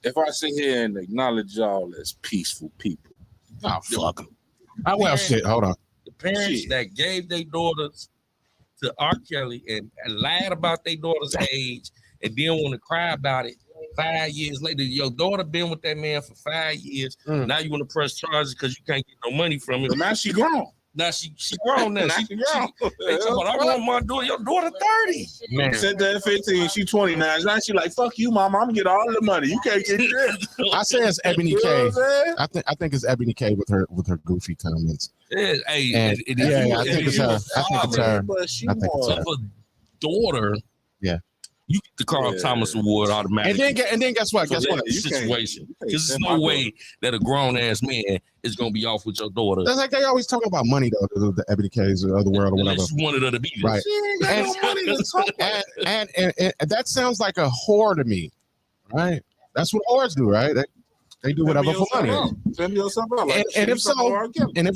if I sit here and acknowledge y'all as peaceful people. Oh, fuck them. Well, shit. Hold on. The parents that gave their daughters to R. Kelly and lied about their daughter's age and then want to cry about it 5 years later. Your daughter been with that man for 5 years. Now you want to press charges because you can't get no money from him. But now she grown. Now she grown now. She grown. They talking about, I want my daughter. Your daughter 30. Man. Said that at 15, she 29. Now she like, fuck you, mama. I'm gonna get all the money. You can't get shit. I say it's Ebony K. I think it's Ebony K with her goofy comments. Yeah, I think it's her. I think it's her. I think it's her. Daughter. Yeah. You get the Carl Thomas Award automatically. And then guess what? Guess what? Situation. Because there's no way that a grown ass man is gonna be off with your daughter. That's like they always talk about money though, the Ebony K's of the world or whatever. Unless you wanted her to be this. Right. And that sounds like a whore to me, right? That's what whores do, right? They do whatever for money. And if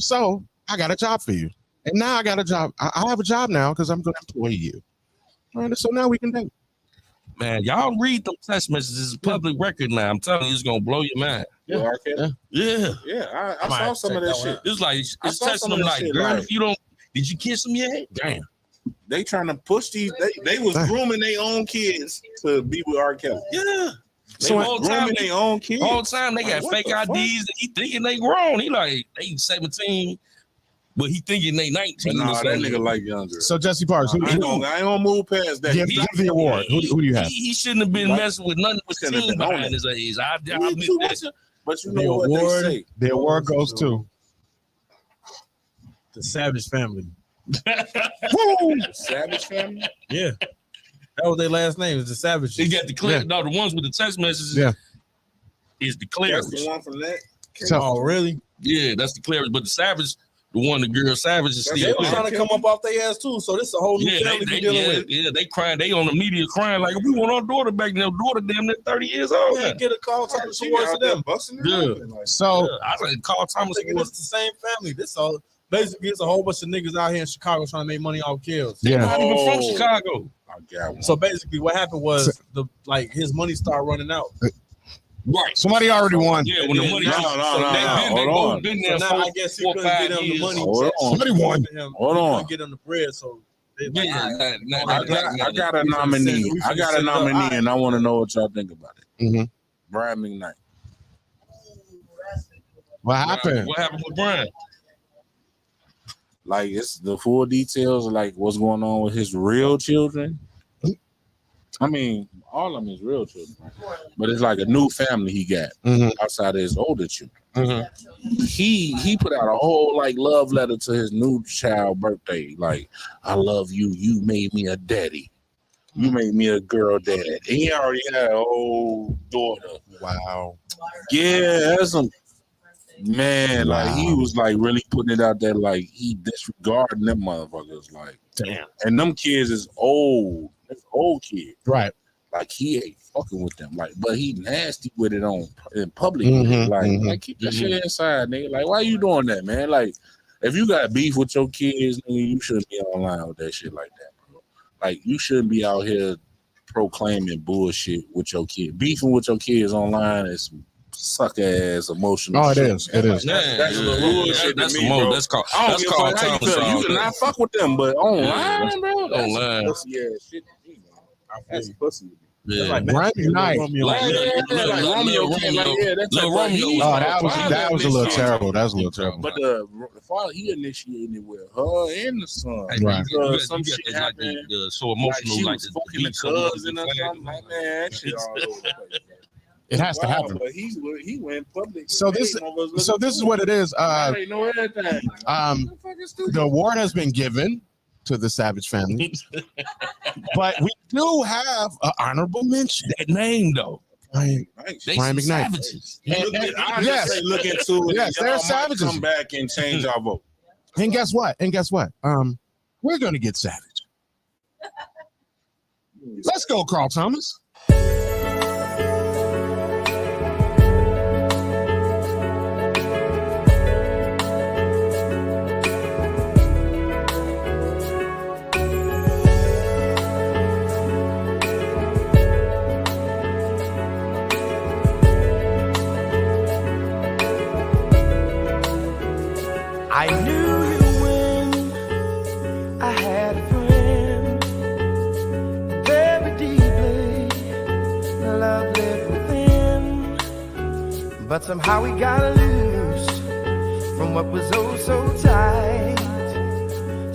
so, I got a job for you. And now I got a job. I have a job now because I'm going to employ you. All right, so now we can date. Man, y'all read them text messages. It's public record now. I'm telling you, it's gonna blow your mind. Yeah. I saw some of that shit. It's like it's texting them like, girl, if you don't, did you kiss them yet? Damn. They trying to push these. They was grooming their own kids to be with R. Kelly. Yeah. So whole time their own kids. Whole time they got fake IDs and he thinking they grown. He like they 17. But he thinking they 19. Nah, that nigga like younger. So Jesse Parks, I ain't gonna move past that. Give the award. Who do you have? He shouldn't have been messing with nothing with team behind his age. I admit that. But you know what they say. The award goes to the Savage family. Savage family? Yeah. That was their last name. Is the Savages. They got the clear. No, the ones with the text messages. Yeah. Is the clearest. That's the one from that. Oh, really? Yeah, that's the clearest. But the Savage. The one, the girl Savage is still. They were trying to come up off their ass too, so this is a whole new family we dealing with. Yeah, they crying. They on the media crying like, we want our daughter back. Their daughter damn near 30 years old. Yeah, get a Carl Thomas Award to them. Yeah. So I like Carl Thomas Award. It's the same family. This all basically it's a whole bunch of niggas out here in Chicago trying to make money off kills. Yeah. Not even from Chicago. So basically, what happened was his money started running out. Right. Somebody already won. Yeah, when the money. They both been there. So now I guess he couldn't get him the money. Somebody won. Hold on. Get him the bread. So I got a nominee. I got a nominee, and I want to know what y'all think about it. Mm-hmm. Brian McKnight. What happened? What happened with Brian? Like it's the full details of like what's going on with his real children. I mean, all of them is real children, but it's like a new family he got outside of his older children. He put out a whole like love letter to his new child birthday. Like, I love you. You made me a daddy. You made me a girl dad. And he already had an old daughter. Wow. Yeah, that's some. Man, like he was like really putting it out there, like he disregarding them motherfuckers, like damn. And them kids is old, that's old kids, right? Like he ain't fucking with them, like, but he nasty with it in public, with it. Like keep that shit inside, nigga. Like, why you doing that, man? Like, if you got beef with your kids, nigga, you shouldn't be online with that shit like that, bro. Like, you shouldn't be out here proclaiming bullshit with your kid. Beefing with your kids online is suck ass emotional. Oh, it shit. is. It is. That's bullshit to me, bro. That's called. I don't That's give a called fuck how you time. feel. You cannot fuck with them, but online, bro. That's Online. pussy ass shit to me, man. That's pussy. Yeah. Like night. Romeo came like, yeah, that's Romeo. That was a little terrible. That was a little terrible. But the father, he initiated it with her and the son. Right. Some shit happened. So emotional, she like was fucking the cousin or something. Like, man, that shit all over the place. It has to happen. But he went public. So this is what it is. I know everything. The award has been given to the Savage family, but we do have an honorable mention. That name though, Brian McKnight. Savages. Yes, look into it. Yes, they're savages. Come back and change our vote. And guess what? We're gonna get savage. Let's go, Carl Thomas. I knew you when I had a friend. Very deeply, love lived within. But somehow we got loose from what was oh so tight.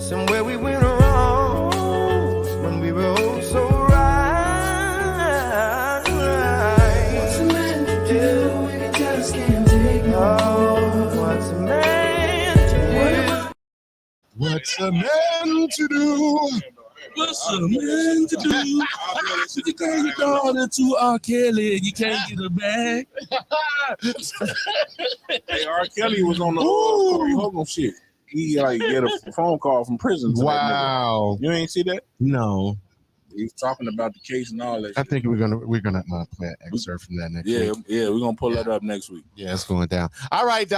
Somewhere we went wrong when we were oh so right. What's a man to do when he just can't take no more? What's a man? What's a man to do? What's a man to do? You can take your daughter to R. Kelly and you can't get her back. Hey, R. Kelly was on the Corey Hogan shit. He like get a phone call from prison. Wow, you ain't see that? No. He was talking about the case and all that. I think we're gonna play an excerpt from that next week. Yeah, we're gonna pull that up next week. Yeah, it's going down. All right,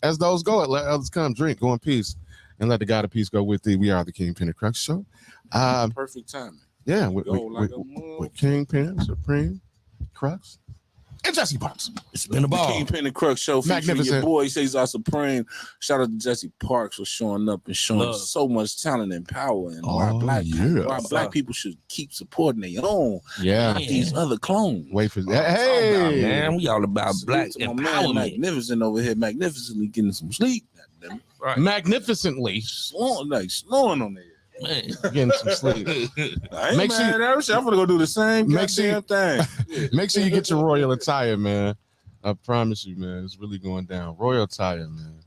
as those go, let others come, drink, go in peace, and let the God of peace go with thee. We are the Kingpen Crux show. Perfect timing. Yeah, with Kingpen Supreme Crux and Jesse Parks. It's been a ball. Kingpen Crux show. Magnificent. Your boy, he says our supreme. Shout out to Jesse Parks for showing up and showing so much talent and power. And why black people should keep supporting their own. Yeah. Not these other clones. Wait for that. Hey, man, we all about black empowerment. Magnificent over here, magnificently getting some sleep. Right. Magnificently snoring on there. Man, getting some sleep. I'm gonna go do the same goddamn thing. Make sure you get your royal attire, man. I promise you, man. It's really going down. Royal attire, man.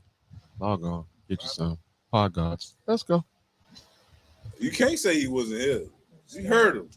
Log on. Get you some. Pod gods. Let's go. You can't say he wasn't here. You heard him.